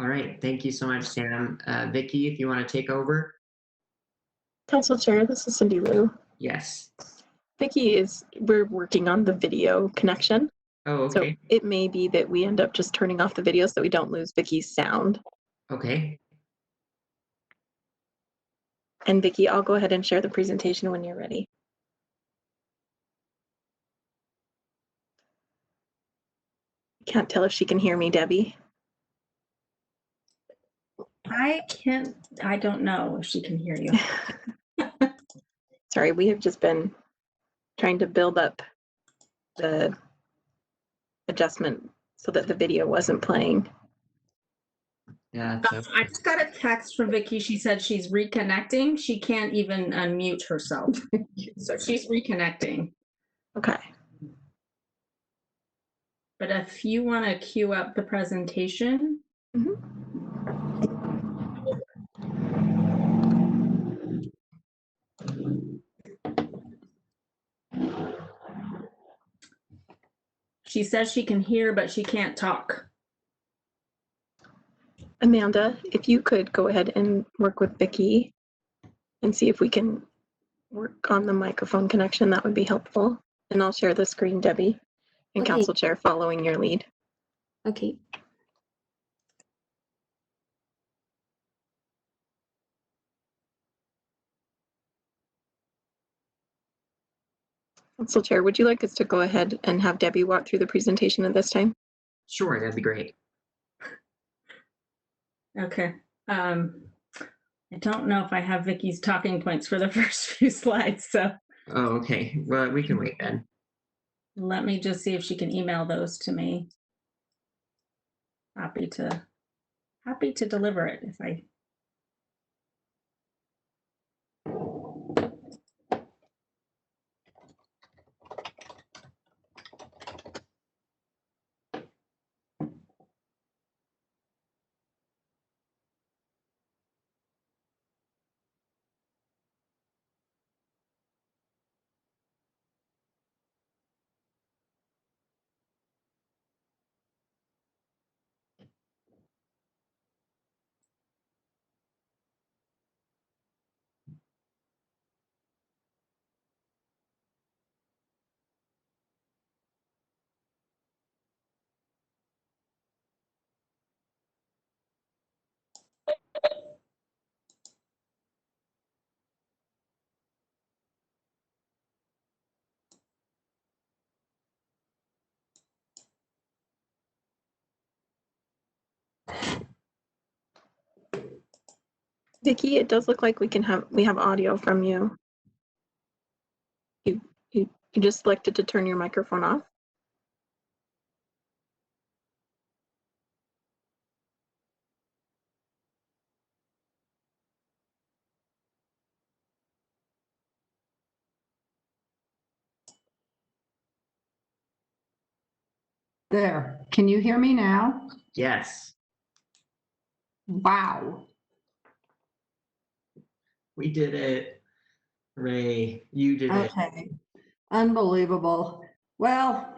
All right. Thank you so much, Sam. Vicky, if you want to take over. Council Chair, this is Cindy Lou. Yes. We're working on the video connection. Oh, okay. So it may be that we end up just turning off the video so we don't lose Vicky's sound. Okay. And Vicky, I'll go ahead and share the presentation when you're ready. Can't tell if she can hear me, Debbie. I don't know if she can hear you. Sorry, we have just been trying to build up the adjustment so that the video wasn't playing. Yeah. I just got a text from Vicky. She said she's reconnecting. She can't even unmute herself. So she's reconnecting. Okay. But if you want to queue up the presentation. She says she can hear, but she can't talk. Amanda, if you could go ahead and work with Vicky and see if we can work on the microphone connection, that would be helpful. And I'll share the screen, Debbie, and Okay. Council Chair following your lead. Okay. Council Chair, would you like us to go ahead and have Debbie walk through the presentation at this time? Sure, that'd be great. Okay. I don't know if I have Vicky's talking points for the first few slides, so Oh, okay. Well, we can wait then. let me just see if she can email those to me. Happy to deliver it if I. Vicky, it does look like we have audio from you. You just selected to turn your microphone off. There. Can you hear me now? Yes. Wow. We did it. Hooray. You did it. Okay. Unbelievable. Well,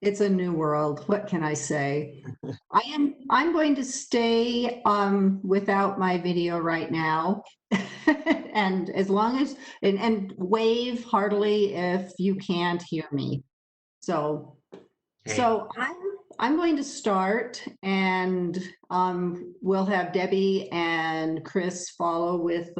it's a new world. What can I say? I'm going to stay without my video right now. And as long as and wave heartily if you can't hear me. So Okay. so I'm going to start, and we'll have Debbie and Chris follow with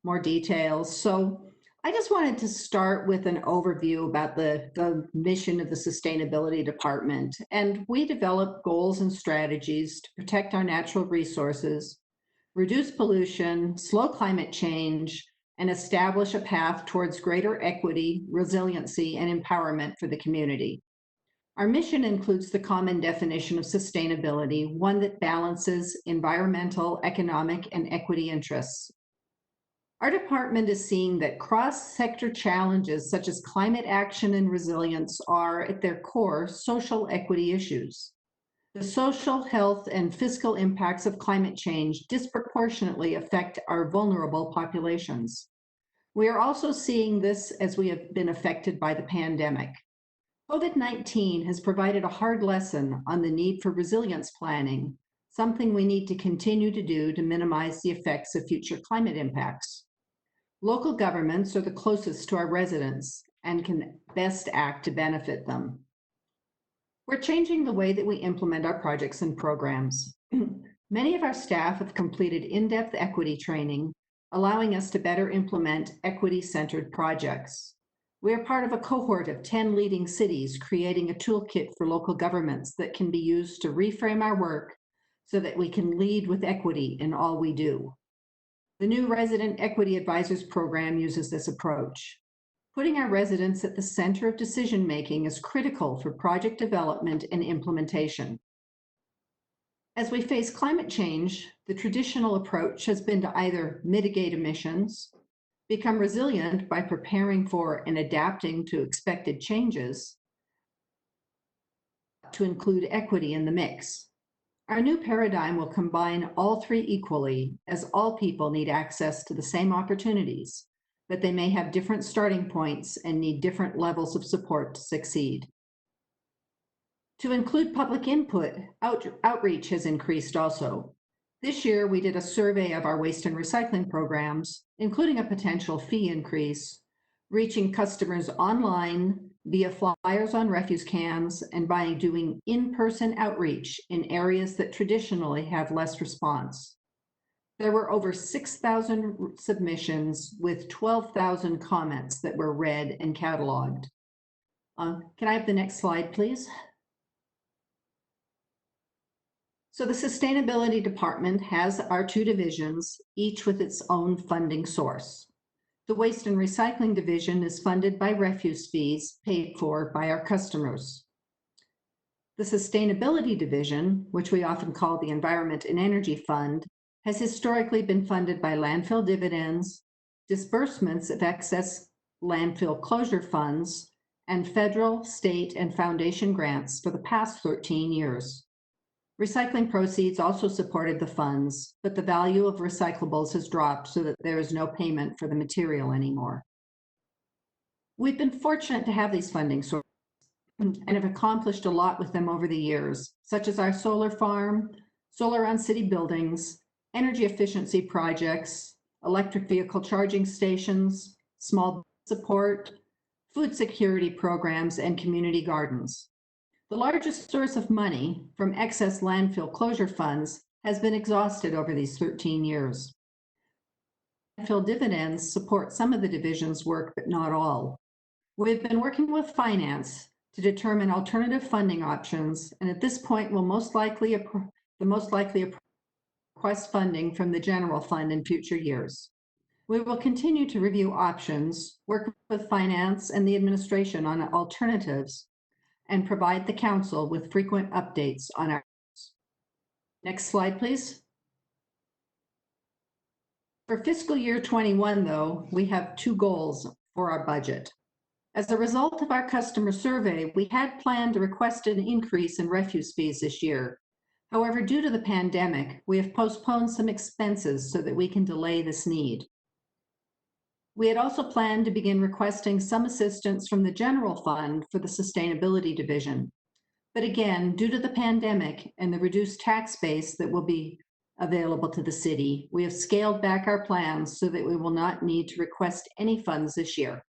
more details. So I just wanted to start with an overview about the mission of the Sustainability Department. And we develop goals and strategies to protect our natural resources, reduce pollution, slow climate change, and establish a path towards greater equity, resiliency, and empowerment for the community. Our mission includes the common definition of sustainability, one that balances environmental, economic, and equity interests. Our department is seeing that cross-sector challenges such as climate action and resilience are, at their core, social equity issues. The social, health, and fiscal impacts of climate change disproportionately affect our vulnerable populations. We are also seeing this as we have been affected by the pandemic. COVID-19 has provided a hard lesson on the need for resilience planning, something we need to continue to do to minimize the effects of future climate impacts. Local governments are the closest to our residents and can best act to benefit them. We're changing the way that we implement our projects and programs. Many of our staff have completed in-depth equity training, allowing us to better implement equity-centered projects. We are part of a cohort of 10 leading cities creating a toolkit for local governments that can be used to reframe our work so that we can lead with equity in all we do. The new Resident Equity Advisors program uses this approach. Putting our residents at the center of decision-making is critical for project development and implementation. As we face climate change, the traditional approach has been to either mitigate emissions, become resilient by preparing for and adapting to expected changes, to include equity in the mix. Our new paradigm will combine all three equally, as all people need access to the same opportunities, but they may have different starting points and need different levels of support to succeed. To include public input, outreach has increased also. This year, we did a survey of our waste and recycling programs, including a potential fee increase, reaching customers online via flyers on refuse cans and by doing in-person outreach in areas that traditionally have less response. There were over 6,000 submissions with 12,000 comments that were read and cataloged. Can I have the next slide, please? So the Sustainability Department has our two divisions, each with its own funding source. The Waste and Recycling Division is funded by refuse fees paid for by our customers. The Sustainability Division, which we often call the Environment and Energy Fund, has historically been funded by landfill dividends, disbursements of excess landfill closure funds, and federal, state, and foundation grants for the past 13 years. Recycling proceeds also supported the funds, but the value of recyclables has dropped so that there is no payment for the material anymore. We've been fortunate to have these funding sources and have accomplished a lot with them over the years, such as our solar farm, solar on city buildings, energy efficiency projects, electric vehicle charging stations, small support, food security programs, and community gardens. The largest source of money from excess landfill closure funds has been exhausted over these 13 years. Landfill dividends support some of the division's work, but not all. We've been working with finance to determine alternative funding options, and at this point will most likely request funding from the general fund in future years. We will continue to review options, work with finance and the administration on alternatives, and provide the council with frequent updates on our. Next slide, please. For fiscal year 21, though, we have two goals for our budget. As a result of our customer survey, we had planned to request an increase in refuse fees this year. However, due to the pandemic, we have postponed some expenses so that we can delay this need. We had also planned to begin requesting some assistance from the general fund for the Sustainability Division. But again, due to the pandemic and the reduced tax base that will be available to the city, we have scaled back our plans so that we will not need to request any funds this year.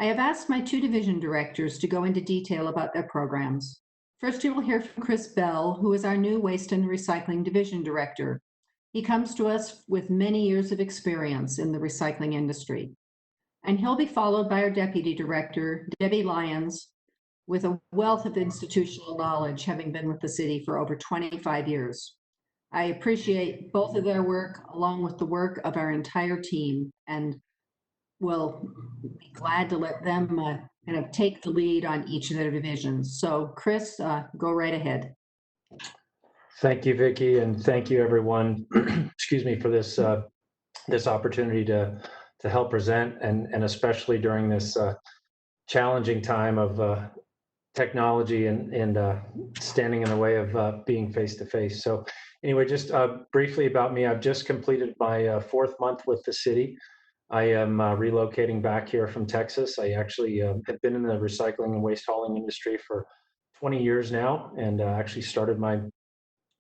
I have asked my two division directors to go into detail about their programs. First, you will hear from Chris Bell, who is our new Waste and Recycling Division Director. He comes to us with many years of experience in the recycling industry. And he'll be followed by our Deputy Director, Debbie Lyons, with a wealth of institutional knowledge, having been with the city for over 25 years. I appreciate both of their work along with the work of our entire team, and will be glad to let them kind of take the lead on each of their divisions. So Chris, go right ahead. Thank you, Vicki, and thank you everyone, excuse me, for this this opportunity to help present, and especially during this challenging time of technology and standing in the way of being face to face. So anyway, just briefly about me, I've just completed my fourth month with the city. I am relocating back here from Texas. I actually have been in the recycling and waste hauling industry for 20 years now, and actually started my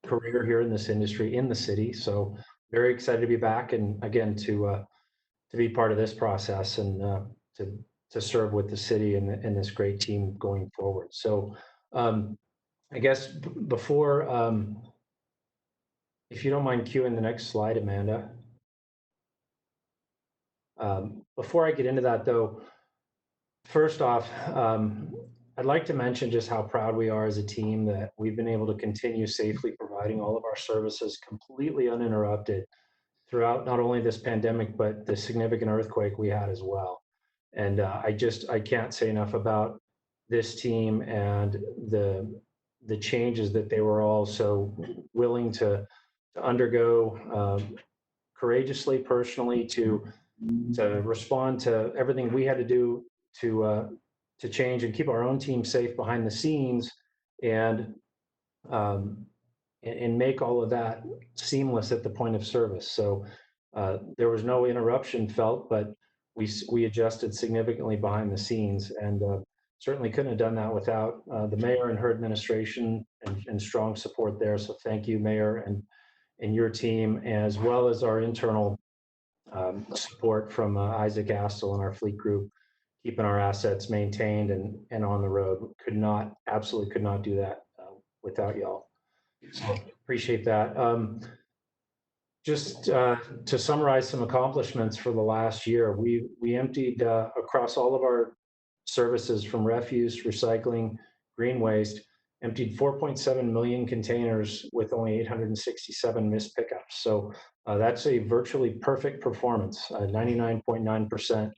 career here in this industry in the city. So very excited to be back, and again to be part of this process, and to serve with the city and this great team going forward. So I guess before, if you don't mind cueing the next slide, Amanda. Before I get into that though, first off, I'd like to mention just how proud we are as a team that we've been able to continue safely providing all of our services completely uninterrupted throughout not only this pandemic, but the significant earthquake we had as well. And I can't say enough about this team and the changes that they were all so willing to undergo courageously, personally, to respond to everything we had to do to change and keep our own team safe behind the scenes, and make all of that seamless at the point of service. So there was no interruption felt, but we adjusted significantly behind the scenes, and certainly couldn't have done that without the mayor and her administration and strong support there. So thank you, Mayor, and your team, as well as our internal support from Isaac Astle and our fleet group, keeping our assets maintained and on the road. Absolutely could not do that without y'all. So appreciate that. Just to summarize some accomplishments for the last year, we emptied across all of our services, from refuse, recycling, green waste, emptied 4.7 million containers with only 867 missed pickups. So that's a virtually perfect performance, 99.9%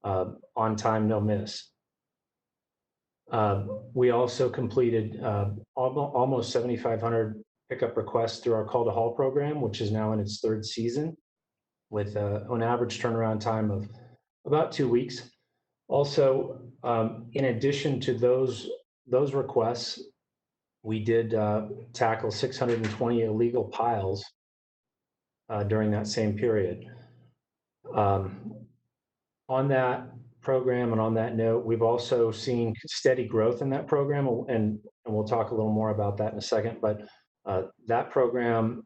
on time, no miss. We also completed almost 7,500 pickup requests through our Call to Haul program, which is now in its third season, with an average turnaround time of about 2 weeks. Also, in addition to those requests, we did tackle 620 illegal piles during that same period. On that program and on that note, we've also seen steady growth in that program, and we'll talk a little more about that in a second, but that program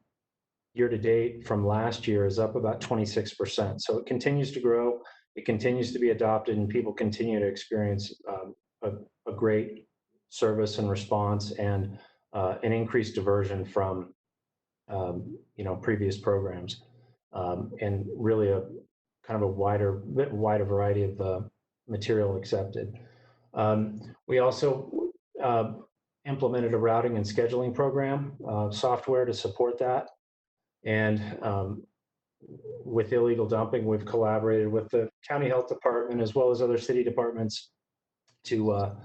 year to date from last year is up about 26%. So it continues to grow, it continues to be adopted, and people continue to experience a great service and response, and an increased diversion from previous programs, and really a kind of a wider variety of material accepted. We also implemented a routing and scheduling program software to support that. And with illegal dumping, we've collaborated with the county health department as well as other city departments to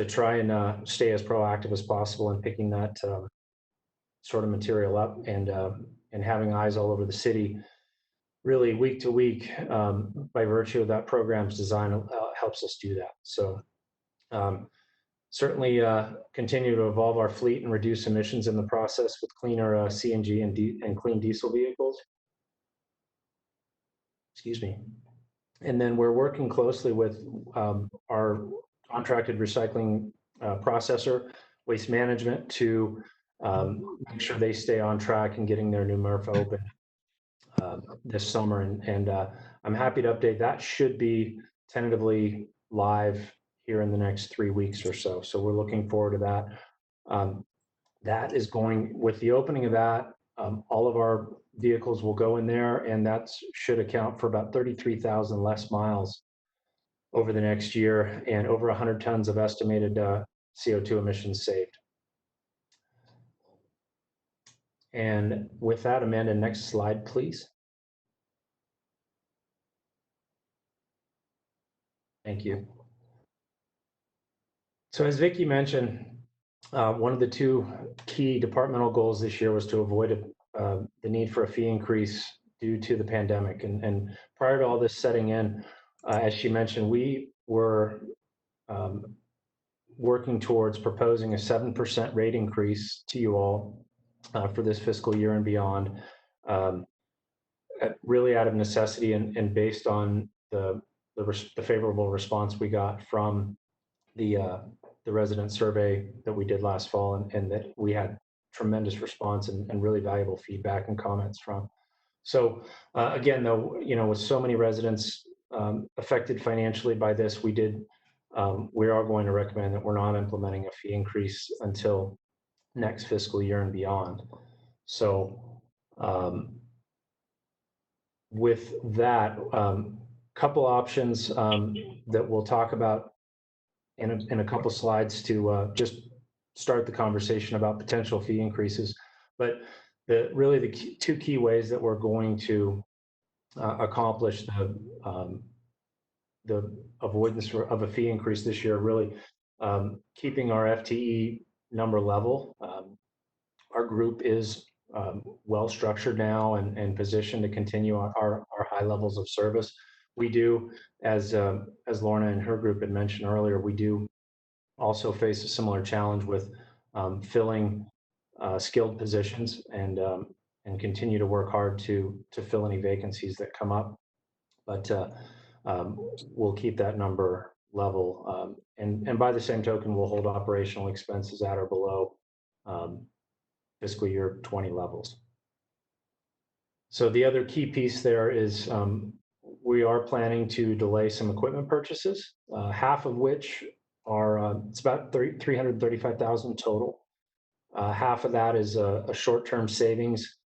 try and stay as proactive as possible in picking that sort of material up, and having eyes all over the city, really week to week, by virtue of that program's design, helps us do that. So certainly continue to evolve our fleet and reduce emissions in the process with cleaner CNG and clean diesel vehicles. Excuse me. And then we're working closely with our contracted recycling processor, Waste Management, to make sure they stay on track and getting their new MRF open this summer. And I'm happy to update that should be tentatively live here in the next 3 weeks or so. So we're looking forward to that. That is going, with the opening of that, all of our vehicles will go in there, and that should account for about 33,000 less miles over the next year, and over 100 tons of estimated CO2 emissions saved. And with that, Amanda, next slide, please. Thank you. So as Vicki mentioned, one of the two key departmental goals this year was to avoid the need for a fee increase due to the pandemic. And prior to all this setting in, as she mentioned, we were working towards proposing a 7% rate increase to you all for this fiscal year and beyond, really out of necessity and based on the favorable response we got from the resident survey that we did last fall, and that we had tremendous response and really valuable feedback and comments from. So again, though, with so many residents affected financially by this, we are going to recommend that we're not implementing a fee increase until next fiscal year and beyond. So with that, couple options that we'll talk about in a couple slides to just start the conversation about potential fee increases. But the two key ways that we're going to accomplish the avoidance of a fee increase this year, really keeping our FTE number level. Our group is well structured now and positioned to continue our high levels of service. We do, as Lorna and her group had mentioned earlier, we do also face a similar challenge with filling skilled positions and continue to work hard to fill any vacancies that come up. But we'll keep that number level. And by the same token, we'll hold operational expenses at or below fiscal year 20 levels. So the other key piece there is we are planning to delay some equipment purchases, half of which are, it's about $335,000 total. Half of that is a short-term savings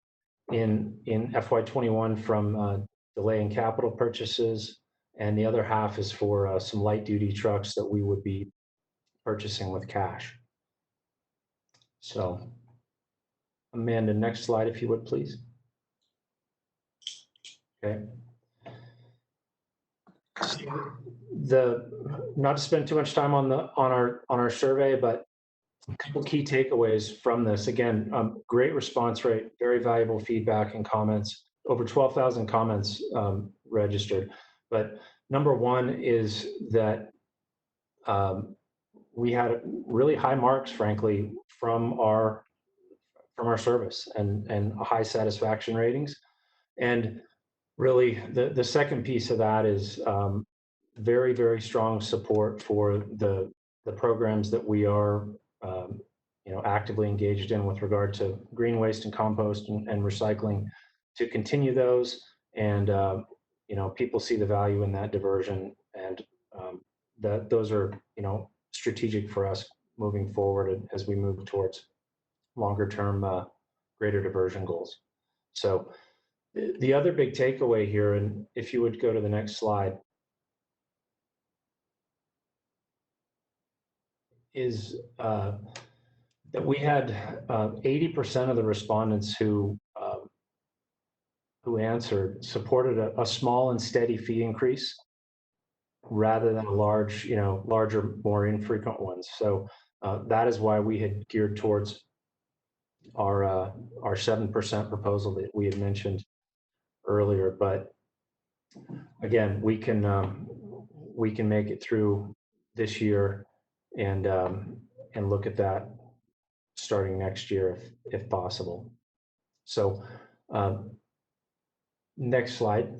in FY21 from delaying capital purchases, and the other half is for some light-duty trucks that we would be purchasing with cash. So, Amanda, next slide, if you would, please. Okay. Not to spend too much time on our survey, but a couple key takeaways from this. Again, great response rate, very valuable feedback and comments. Over 12,000 comments registered. But number one is that we had really high marks, frankly, from our service and high satisfaction ratings. And really, the second piece of that is very, very strong support for the programs that we are actively engaged in with regard to green waste and compost and recycling, to continue those. And people see the value in that diversion, and that those are strategic for us moving forward as we move towards longer term greater diversion goals. So the other big takeaway here, and if you would go to the next slide, is that we had 80% of the respondents who answered supported a small and steady fee increase rather than a larger, more infrequent ones. So that is why we had geared towards our 7% proposal that we had mentioned earlier. But again, we can make it through this year and look at that starting next year if possible. So next slide.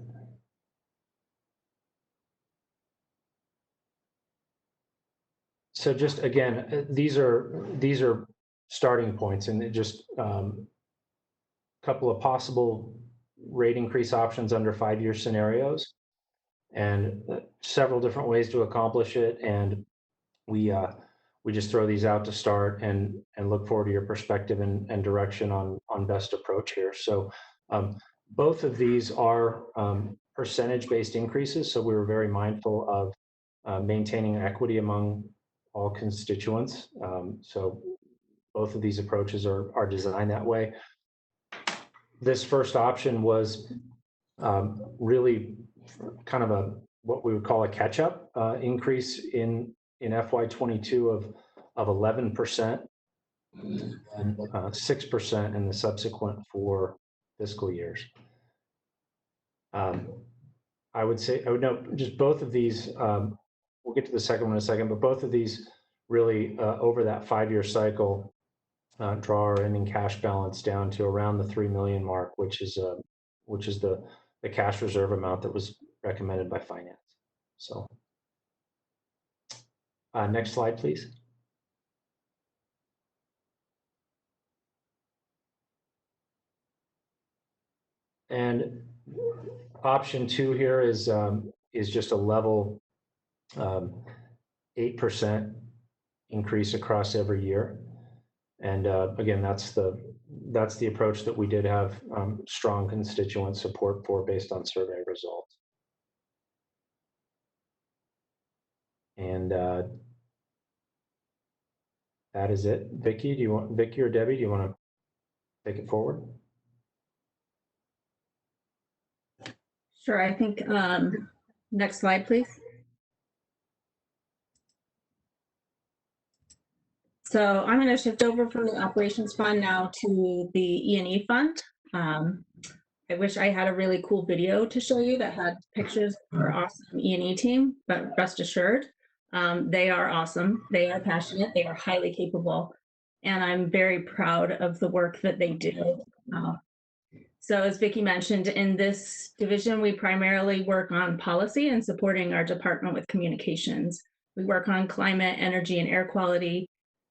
So just again, these are starting points, and just a couple of possible rate increase options under 5-year scenarios, and several different ways to accomplish it. And we just throw these out to start and look forward to your perspective and direction on best approach here. So both of these are percentage-based increases, so we were very mindful of maintaining equity among all constituents. So both of these approaches are designed that way. This first option was really kind of what we would call a catch-up increase in FY22 of 11% and 6% in the subsequent 4 fiscal years. I would note just both of these, we'll get to the second one in a second, but both of these really over that 5-year cycle draw our ending cash balance down to around the 3 million mark, which is the cash reserve amount that was recommended by finance. So next slide, please. And option 2 here is just a level 8% increase across every year. And again, that's the approach that we did have strong constituent support for based on survey results. And that is it. Vicki or Debbie, do you want to take it forward? Sure, I think, next slide, please. So I'm going to shift over from the operations fund now to the E&E fund. I wish I had a really cool video to show you that had pictures of our awesome E&E team, but rest assured, they are awesome. They are passionate. They are highly capable. And I'm very proud of the work that they do. So as Vicki mentioned, in this division, we primarily work on policy and supporting our department with communications. We work on climate, energy, and air quality,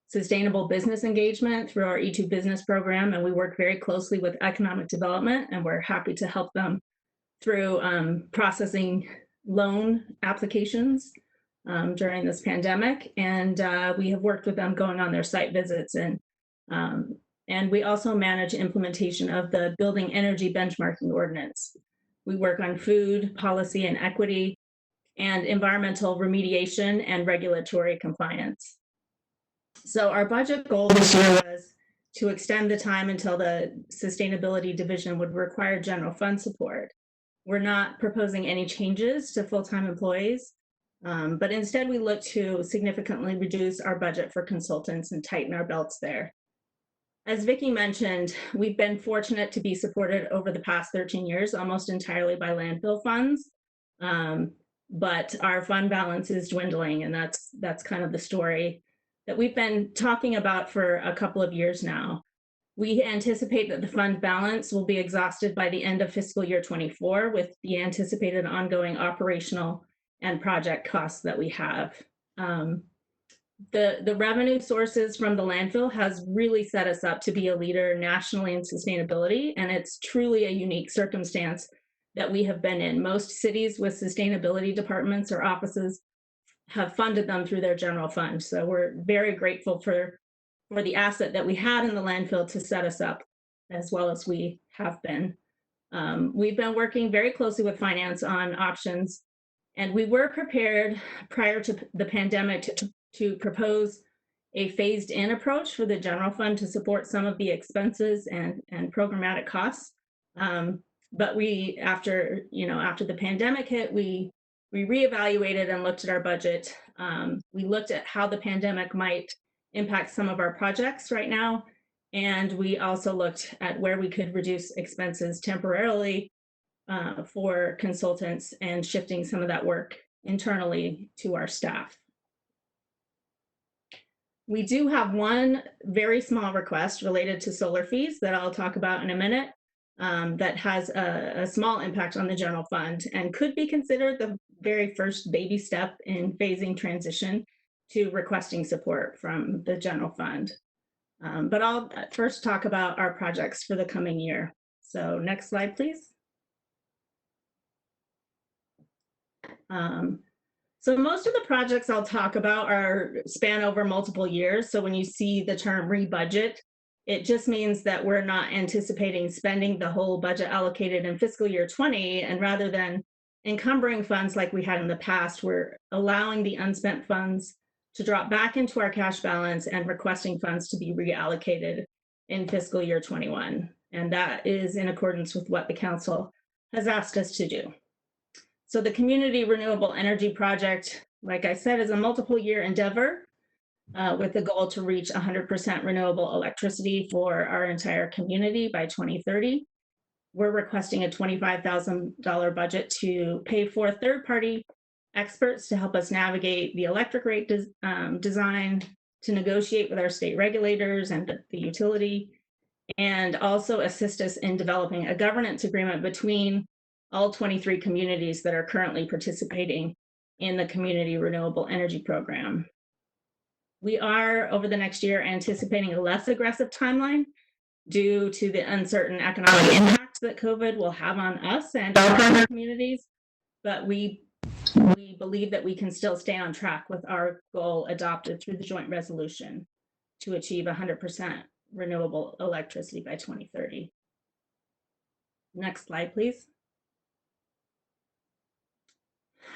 sustainable business engagement through our E2 business program, and we work very closely with economic development, and we're happy to help them through processing loan applications during this pandemic. And we have worked with them going on their site visits, and we also manage implementation of the Building Energy Benchmarking Ordinance. We work on food, policy, and equity, and environmental remediation and regulatory compliance. So our budget goal this year was to extend the time until the sustainability division would require general fund support. We're not proposing any changes to full-time employees, but instead we look to significantly reduce our budget for consultants and tighten our belts there. As Vicki mentioned, we've been fortunate to be supported over the past 13 years, almost entirely by landfill funds, but our fund balance is dwindling, and that's kind of the story that we've been talking about for a couple of years now. We anticipate that the fund balance will be exhausted by the end of fiscal year 24 with the anticipated ongoing operational and project costs that we have. The revenue sources from the landfill has really set us up to be a leader nationally in sustainability, and it's truly a unique circumstance that we have been in. Most cities with sustainability departments or offices have funded them through their general fund. So we're very grateful for the asset that we had in the landfill to set us up as well as we have been. We've been working very closely with finance on options, and we were prepared prior to the pandemic to propose a phased in approach for the general fund to support some of the expenses and programmatic costs. But we, after the pandemic hit, we reevaluated and looked at our budget. We looked at how the pandemic might impact some of our projects right now. And we also looked at where we could reduce expenses temporarily for consultants and shifting some of that work internally to our staff. We do have one very small request related to solar fees that I'll talk about in a minute that has a small impact on the general fund and could be considered the very first baby step in phasing transition to requesting support from the general fund. But I'll first talk about our projects for the coming year. So next slide, please. So most of the projects I'll talk about span over multiple years. So when you see the term rebudget, it just means that we're not anticipating spending the whole budget allocated in fiscal year 20, and rather than encumbering funds like we had in the past, we're allowing the unspent funds to drop back into our cash balance and requesting funds to be reallocated in fiscal year 21. And that is in accordance with what the council has asked us to do. So the Community Renewable Energy Project, like I said, is a multiple year endeavor with the goal to reach 100% renewable electricity for our entire community by 2030. we're requesting a $25,000 budget to pay for third-party experts to help us navigate the electric rate design, to negotiate with our state regulators and the utility, and also assist us in developing a governance agreement between all 23 communities that are currently participating in the Community Renewable Energy Program. We are, over the next year, anticipating a less aggressive timeline due to the uncertain economic impacts that COVID will have on us and our communities, but we believe that we can still stay on track with our goal adopted through the joint resolution to achieve 100% renewable electricity by 2030. Next slide, please.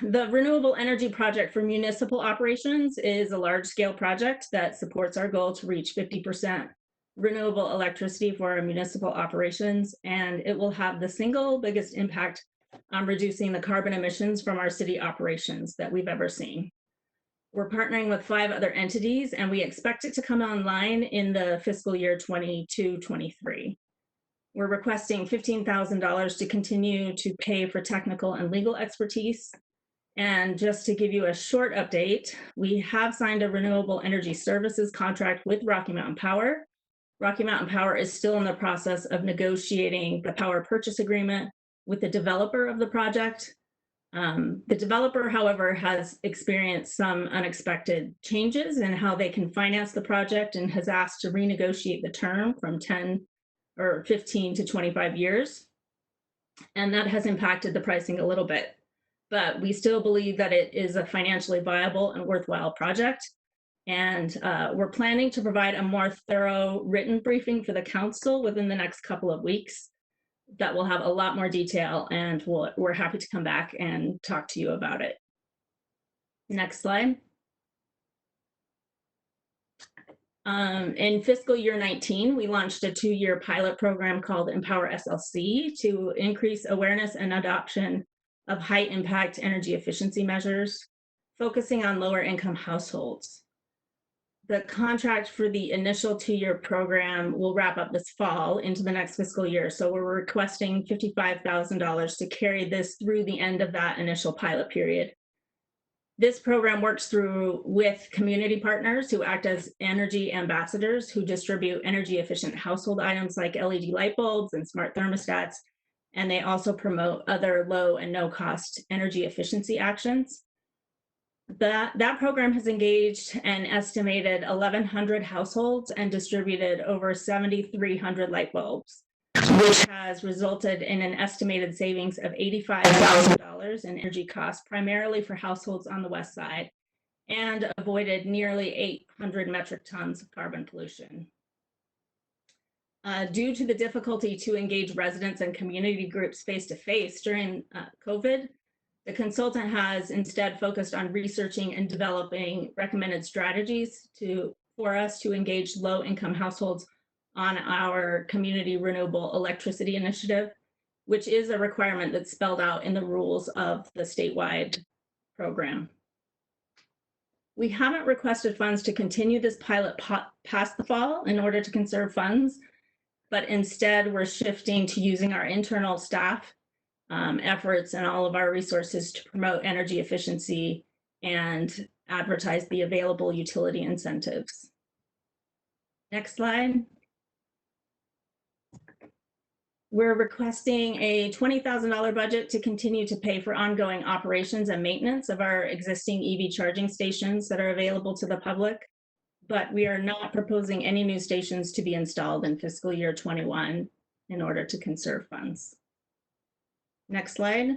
The Renewable Energy Project for Municipal Operations is a large-scale project that supports our goal to reach 50% renewable electricity for our municipal operations, and it will have the single biggest impact on reducing the carbon emissions from our city operations that we've ever seen. We're partnering with 5 other entities, and we expect it to come online in the fiscal year 22-23. We're requesting $15,000 to continue to pay for technical and legal expertise. And just to give you a short update, we have signed a renewable energy services contract with Rocky Mountain Power. Rocky Mountain Power is still in the process of negotiating the power purchase agreement with the developer of the project. The developer, however, has experienced some unexpected changes in how they can finance the project and has asked to renegotiate the term from 10 or 15 to 25 years. And that has impacted the pricing a little bit. But we still believe that it is a financially viable and worthwhile project. And we're planning to provide a more thorough written briefing for the council within the next couple of weeks that will have a lot more detail, and we're happy to come back and talk to you about it. Next slide. In fiscal year 19, we launched a 2-year pilot program called Empower SLC to increase awareness and adoption of high impact energy efficiency measures, focusing on lower income households. The contract for the initial 2-year program will wrap up this fall into the next fiscal year. So we're requesting $55,000 to carry this through the end of that initial pilot period. This program works with community partners who act as energy ambassadors who distribute energy efficient household items like LED light bulbs and smart thermostats. And they also promote other low and no cost energy efficiency actions. That program has engaged an estimated 1,100 households and distributed over 7,300 light bulbs, which has resulted in an estimated savings of $85,000 in energy costs, primarily for households on the west side, and avoided nearly 800 metric tons of carbon pollution. Due to the difficulty to engage residents and community groups face-to-face during COVID, the consultant has instead focused on researching and developing recommended strategies for us to engage low-income households on our Community Renewable Electricity Initiative, which is a requirement that's spelled out in the rules of the statewide program. We haven't requested funds to continue this pilot past the fall in order to conserve funds, but instead we're shifting to using our internal staff efforts and all of our resources to promote energy efficiency and advertise the available utility incentives. Next slide. We're requesting a $20,000 budget to continue to pay for ongoing operations and maintenance of our existing EV charging stations that are available to the public, but we are not proposing any new stations to be installed in fiscal year 21 in order to conserve funds. Next slide.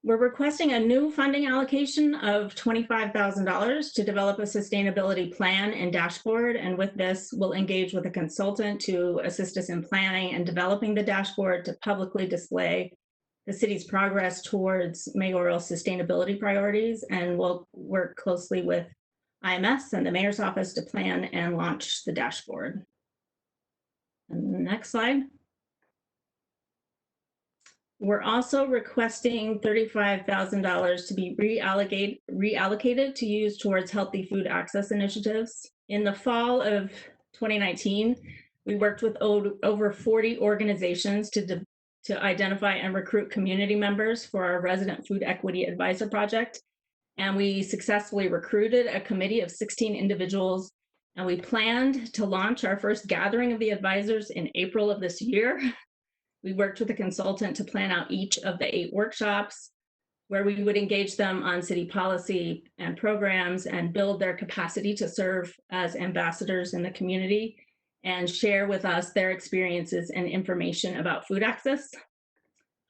We're requesting a new funding allocation of $25,000 to develop a sustainability plan and dashboard. And with this, we'll engage with a consultant to assist us in planning and developing the dashboard to publicly display the city's progress towards mayoral sustainability priorities. And we'll work closely with IMS and the mayor's office to plan and launch the dashboard. And the next slide. We're also requesting $35,000 to be reallocated to use towards healthy food access initiatives. In the fall of 2019, We worked with over 40 organizations to identify and recruit community members for our Resident Food Equity Advisor Project. And we successfully recruited a committee of 16 individuals, and we planned to launch our first gathering of the advisors in April of this year. We worked with a consultant to plan out each of the 8 workshops, where we would engage them on city policy and programs and build their capacity to serve as ambassadors in the community and share with us their experiences and information about food access.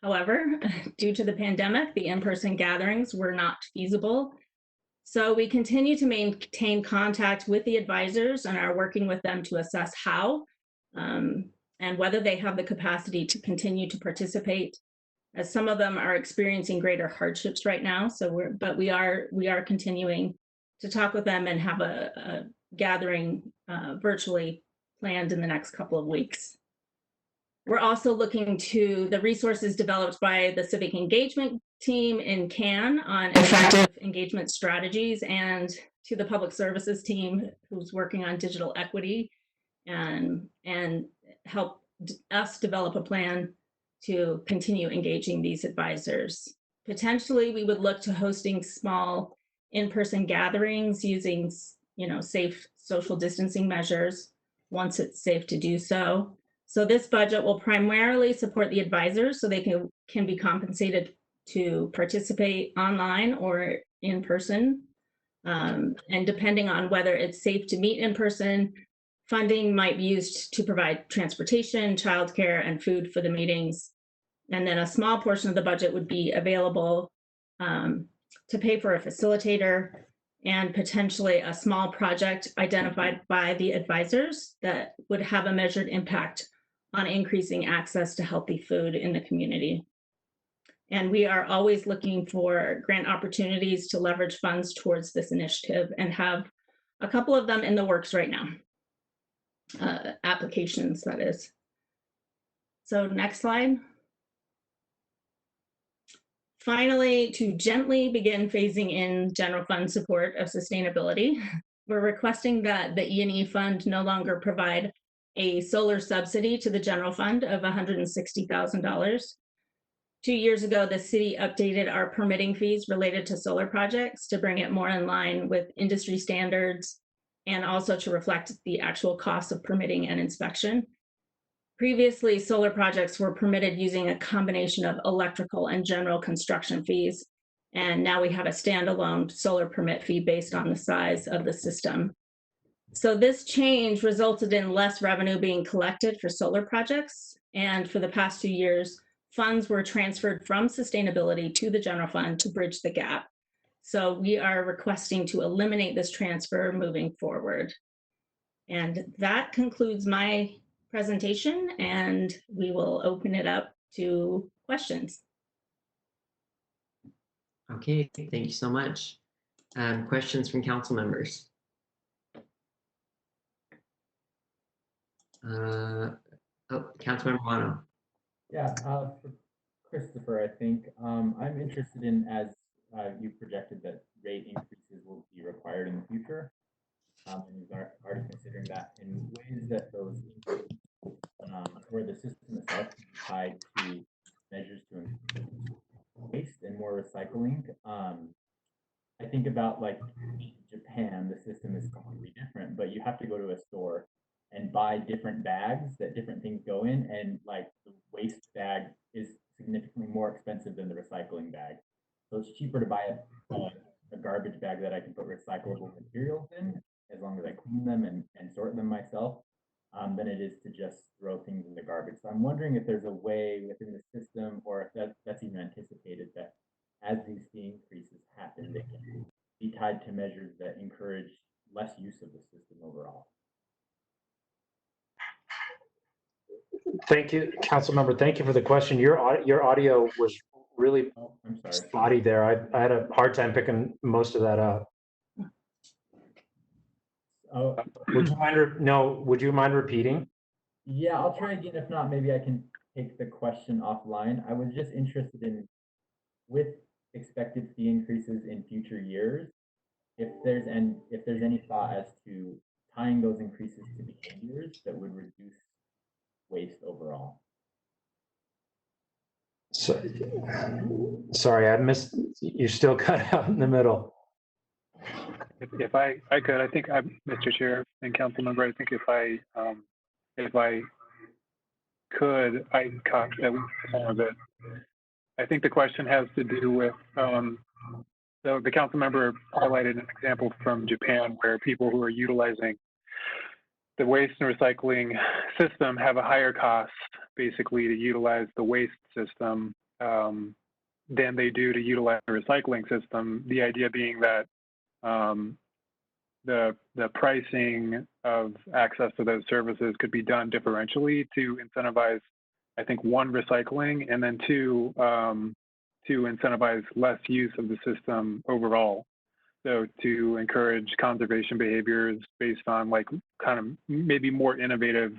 However, due to the pandemic, the in-person gatherings were not feasible. So we continue to maintain contact with the advisors and are working with them to assess how and whether they have the capacity to continue to participate, as some of them are experiencing greater hardships right now. So we are continuing to talk with them and have a gathering virtually planned in the next couple of weeks. We're also looking to the resources developed by the civic engagement team in CAN on effective engagement strategies, and to the public services team who's working on digital equity and help us develop a plan to continue engaging these advisors. Potentially, we would look to hosting small in-person gatherings using, safe social distancing measures once it's safe to do so. So this budget will primarily support the advisors so they can be compensated to participate online or in person. And depending on whether it's safe to meet in person, funding might be used to provide transportation, childcare, and food for the meetings. And then a small portion of the budget would be available to pay for a facilitator and potentially a small project identified by the advisors that would have a measured impact on increasing access to healthy food in the community. And we are always looking for grant opportunities to leverage funds towards this initiative and have a couple of them in the works right now. Applications, that is. So next slide. Finally, to gently begin phasing in general fund support of sustainability, we're requesting that the E&E fund no longer provide a solar subsidy to the general fund of $160,000. 2 years ago, the city updated our permitting fees related to solar projects to bring it more in line with industry standards and also to reflect the actual cost of permitting and inspection. Previously, solar projects were permitted using a combination of electrical and general construction fees, and now we have a standalone solar permit fee based on the size of the system. So this change resulted in less revenue being collected for solar projects, and for the past 2 years, funds were transferred from sustainability to the general fund to bridge the gap. So we are requesting to eliminate this transfer moving forward. And that concludes my presentation, and we will open it up to questions. Okay, thank you so much. Questions from council members? Councilmember Wano. Yeah, for Christopher, I think I'm interested in, as you projected that rate increases will be required in the future, and you're already considering that in ways that those increases, where the system itself can be tied to measures to improve waste and more recycling. I think about like Japan, the system is completely different, but you have to go to a store and buy different bags that different things go in, and like the waste bag is significantly more expensive than the recycling bag. So it's cheaper to buy a garbage bag that I can put recyclable materials in, as long as I clean them and sort them myself, than it is to just throw things in the garbage. So I'm wondering if there's a way within the system, or if that's even anticipated, that as these fee increases happen, they can be tied to measures that encourage less use of the system overall. Thank you, council member. Thank you for the question. Your audio was really spotty there. I had a hard time picking most of that up. Oh, would you mind repeating? Yeah, I'll try again. If not, maybe I can take the question offline. I was just interested in, with expected fee increases in future years, if there's any thought as to tying those increases to behaviors that would reduce waste overall. So, sorry, I missed, you still cut out in the middle. If I could, I think Mr. Chair and council member, I think if I could, I caught at least some of it. I think the question has to do with, so the council member highlighted an example from Japan where people who are utilizing the waste and recycling system have a higher cost basically to utilize the waste system than they do to utilize the recycling system. The idea being that the pricing of access to those services could be done differentially to incentivize, I think, one, recycling, and then two, to incentivize less use of the system overall. So to encourage conservation behaviors based on like kind of maybe more innovative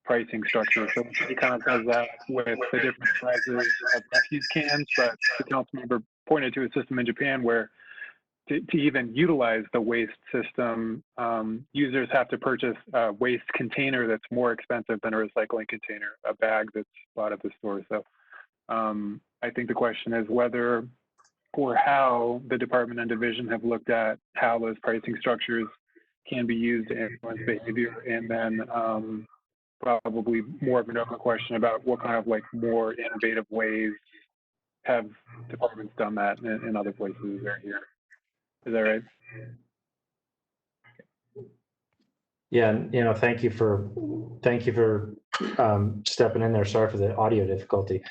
pricing structure. So it kind of does that with the different sizes of refuse cans, but the council member pointed to a system in Japan where to even utilize the waste system, users have to purchase a waste container that's more expensive than a recycling container, a bag that's bought at the store. So I think the question is whether or how the department and division have looked at how those pricing structures can be used to influence behavior, and then probably more of an open question about what kind of like more innovative ways have departments done that in other places or here. Is that right? Yeah, thank you for stepping in there. Sorry for the audio difficulty.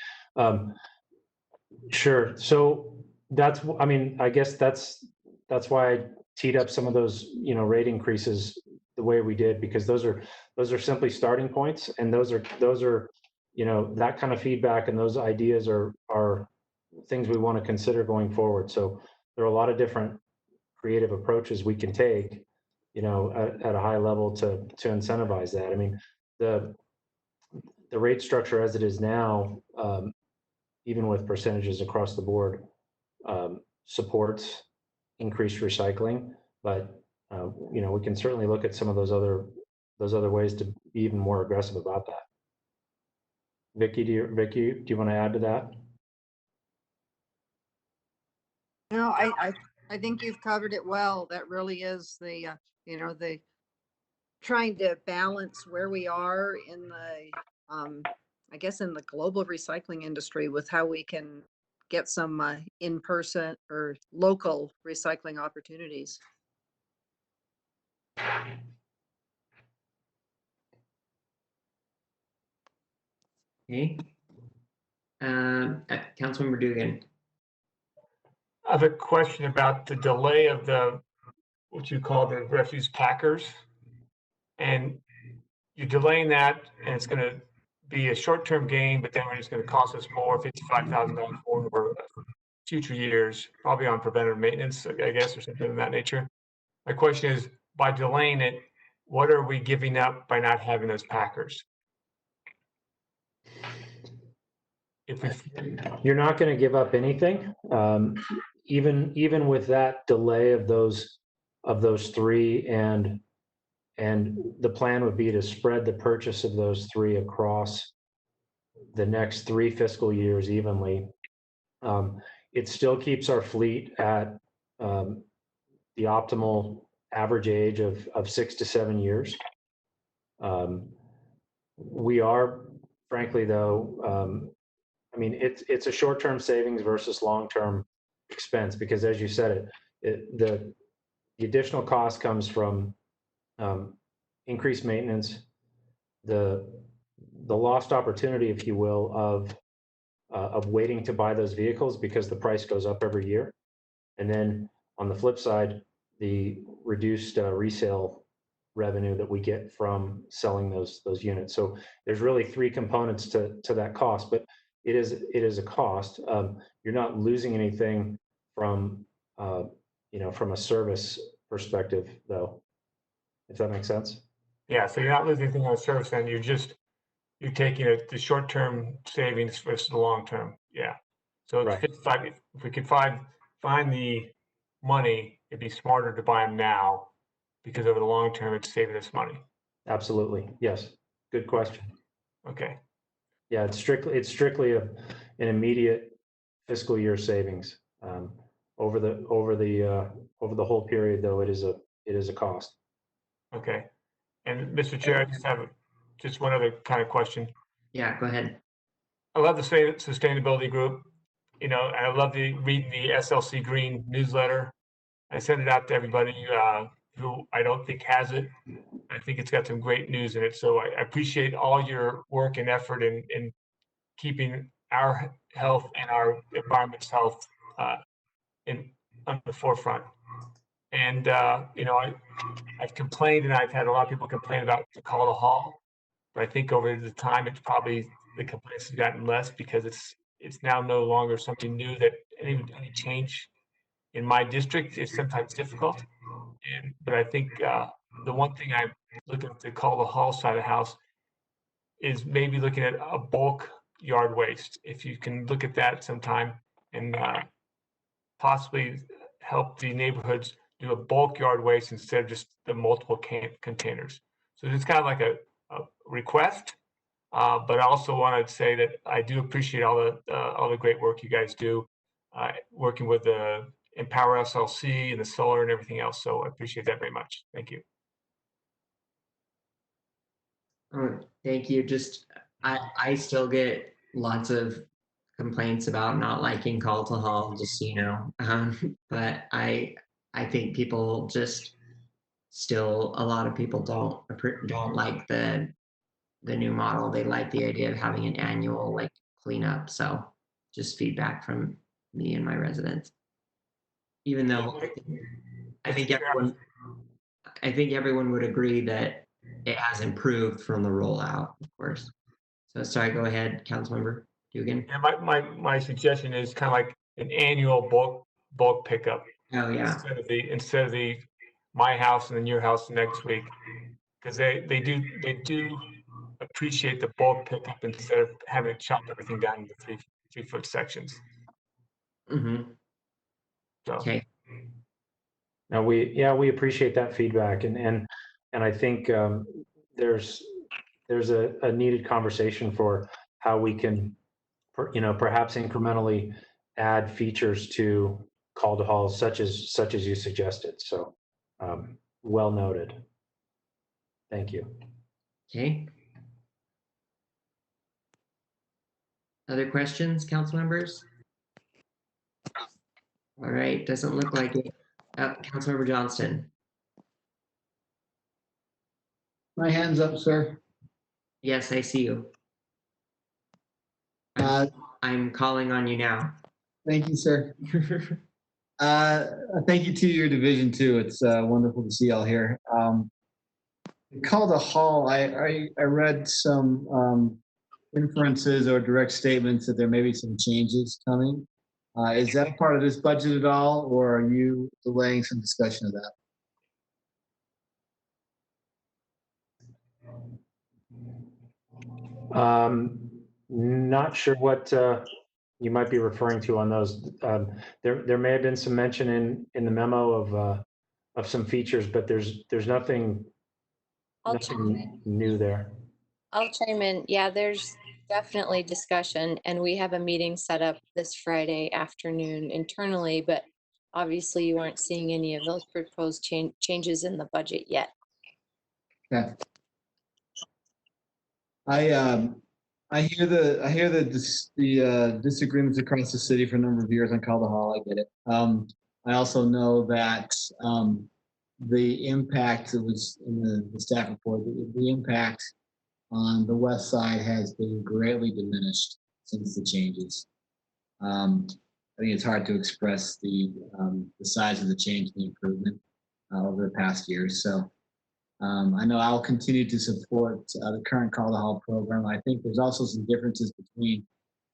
Sure. So that's, I mean, I guess that's why I teed up some of those, rate increases the way we did, because those are simply starting points, and those are that kind of feedback and those ideas are things we want to consider going forward. So there are a lot of different creative approaches we can take, at a high level to incentivize that. I mean, the rate structure as it is now, even with percentages across the board, supports increased recycling, but we can certainly look at some of those other ways to be even more aggressive about that. Vicky, do you want to add to that? No, I think you've covered it well. That really is the the trying to balance where we are in the I guess in the global recycling industry with how we can get some in-person or local recycling opportunities. Okay. Councilmember Dugan. I have a question about the delay of what you call the refuse packers. And you're delaying that, and it's going to be a short-term gain, but then it's going to cost us more, $55,000 more over future years, probably on preventative maintenance, I guess, or something of that nature. My question is, by delaying it, what are we giving up by not having those packers? You're not going to give up anything. Even with that delay of those three, and the plan would be to spread the purchase of those three across the next 3 fiscal years evenly. It still keeps our fleet at the optimal average age of 6 to 7 years. We are, frankly, though, I mean, it's a short-term savings versus long-term expense, because, as you said, the additional cost comes from increased maintenance, the lost opportunity, if you will, of waiting to buy those vehicles because the price goes up every year, and then on the flip side, the reduced resale revenue that we get from selling those units. So there's really 3 components to that cost, but it is a cost. You're not losing anything from from a service perspective, though, if that makes sense. Yeah, so you're not losing anything on service, and you're taking the short-term savings versus the long-term. Yeah. So it's 55, if we could find the money, it'd be smarter to buy them now because over the long term, it's saving us money. Absolutely. Yes. Good question. Okay. Yeah, it's strictly an immediate fiscal year savings. Over the whole period, though, it is a cost. Okay. And Mr. Chair, I just have just one other kind of question. Yeah, go ahead. I love the sustainability group, and I love reading the SLC Green newsletter. I send it out to everybody who I don't think has it. I think it's got some great news in it. So I appreciate all your work and effort in keeping our health and our environment's health on the forefront. And I've complained, and I've had a lot of people complain about the call to haul. But I think over the time, it's probably the complaints have gotten less because it's now no longer something new that any change in my district is sometimes difficult. But I think the one thing I'm looking at the call to haul side of the house is maybe looking at a bulk yard waste. If you can look at that sometime and possibly help the neighborhoods do a bulk yard waste instead of just the multiple containers. So it's kind of like a request, but I also want to say that I do appreciate all the great work you guys do, working with the Empower SLC and the solar and everything else. So I appreciate that very much. Thank you. Oh, thank you. Just I still get lots of complaints about not liking call to haul, just so you know. But I think people just still a lot of people don't like the new model. They like the idea of having an annual like cleanup. So just feedback from me and my residents. Even though I think everyone would agree that it has improved from the rollout, of course. So sorry, go ahead, Councilmember Dugan. And my suggestion is kind of like an annual bulk pickup. Oh yeah. Instead of the my house and then your house next week, because they do appreciate the bulk pickup instead of having to chop everything down into 3-foot sections. Mm-hmm. So. Okay. Now we appreciate that feedback, and I think there's a needed conversation for how we can, perhaps incrementally add features to call to haul such as you suggested. So well noted. Thank you. Okay. Other questions, council members? All right, doesn't look like it. Councilmember Johnston. My hand's up, sir. Yes, I see you. I'm calling on you now. Thank you, sir. Thank you to your division too. It's wonderful to see y'all here. Call to haul. I read some inferences or direct statements that there may be some changes coming. Is that a part of this budget at all, or are you delaying some discussion of that? Not sure what you might be referring to on those. There may have been some mention in the memo of some features, but there's nothing new there. I'll chime in. Yeah, there's definitely discussion, and we have a meeting set up this Friday afternoon internally, but obviously you aren't seeing any of those proposed changes in the budget yet. Okay. I hear the disagreements across the city for a number of years on call to haul. I get it. I also know that the impact, it was in the staff report, the impact on the west side has been greatly diminished since the changes. I think it's hard to express the size of the change and the improvement over the past years. So I know I'll continue to support the current call to haul program. I think there's also some differences between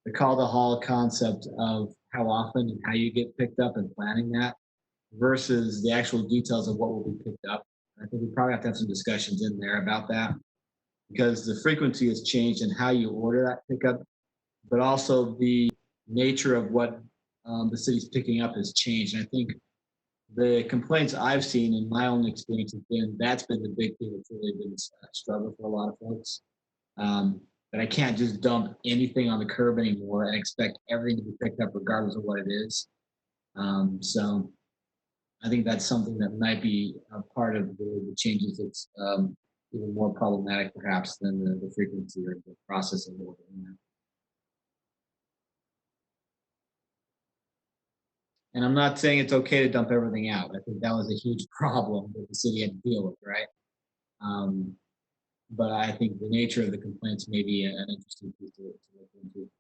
the call to haul concept of how often and how you get picked up and planning that versus the actual details of what will be picked up. I think we probably have to have some discussions in there about that because the frequency has changed in how you order that pickup, but also the nature of what the city's picking up has changed. And I think the complaints I've seen in my own experience has been that's been the big thing that's really been a struggle for a lot of folks. That I can't just dump anything on the curb anymore and expect everything to be picked up regardless of what it is. So I think that's something that might be a part of the changes that's even more problematic perhaps than the frequency or the process of it. And I'm not saying it's okay to dump everything out. I think that was a huge problem that the city had to deal with, right? But I think the nature of the complaints may be an interesting piece to look into.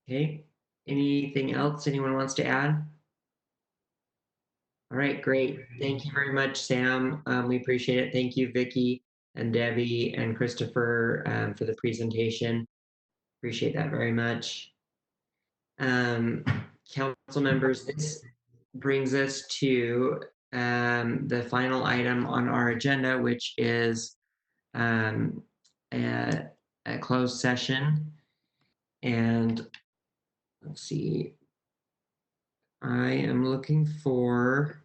Okay. Anything else anyone wants to add? All right, great. Thank you very much, Sam. We appreciate it. Thank you, Vicki and Debbie and Christopher for the presentation. Appreciate that very much. Council members, this brings us to the final item on our agenda, which is a closed session. And let's see, I am looking for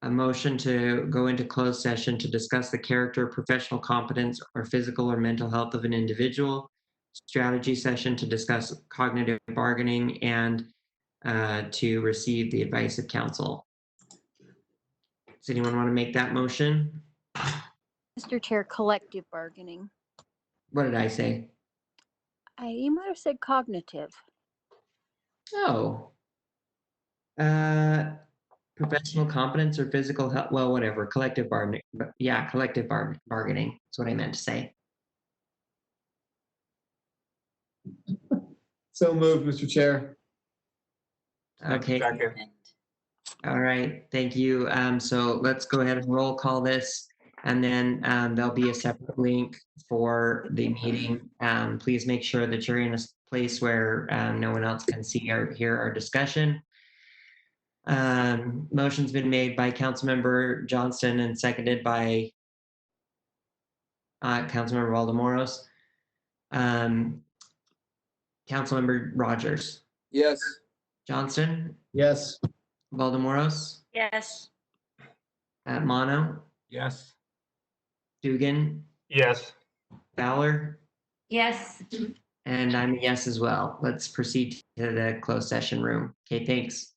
a motion to go into closed session to discuss the character, professional competence, or physical or mental health of an individual, strategy session to discuss cognitive bargaining, and to receive the advice of counsel. Does anyone want to make that motion? Mr. Chair, collective bargaining. What did I say? You might have said cognitive. Oh. Professional competence or physical health, well, whatever, collective bargaining. Yeah, collective bargaining. That's what I meant to say. So moved, Mr. Chair. Okay. All right, thank you. So let's go ahead and roll call this, and then there'll be a separate link for the meeting. Please make sure that you're in a place where no one else can see or hear our discussion. Motion's been made by Councilmember Johnston and seconded by Councilmember Waldemoros. Councilmember Rogers. Yes. Johnston. Yes. Waldemoros. Yes. Mono. Yes. Dugan. Yes. Fowler. Yes. And I'm a yes as well. Let's proceed to the closed session room. Okay, thanks.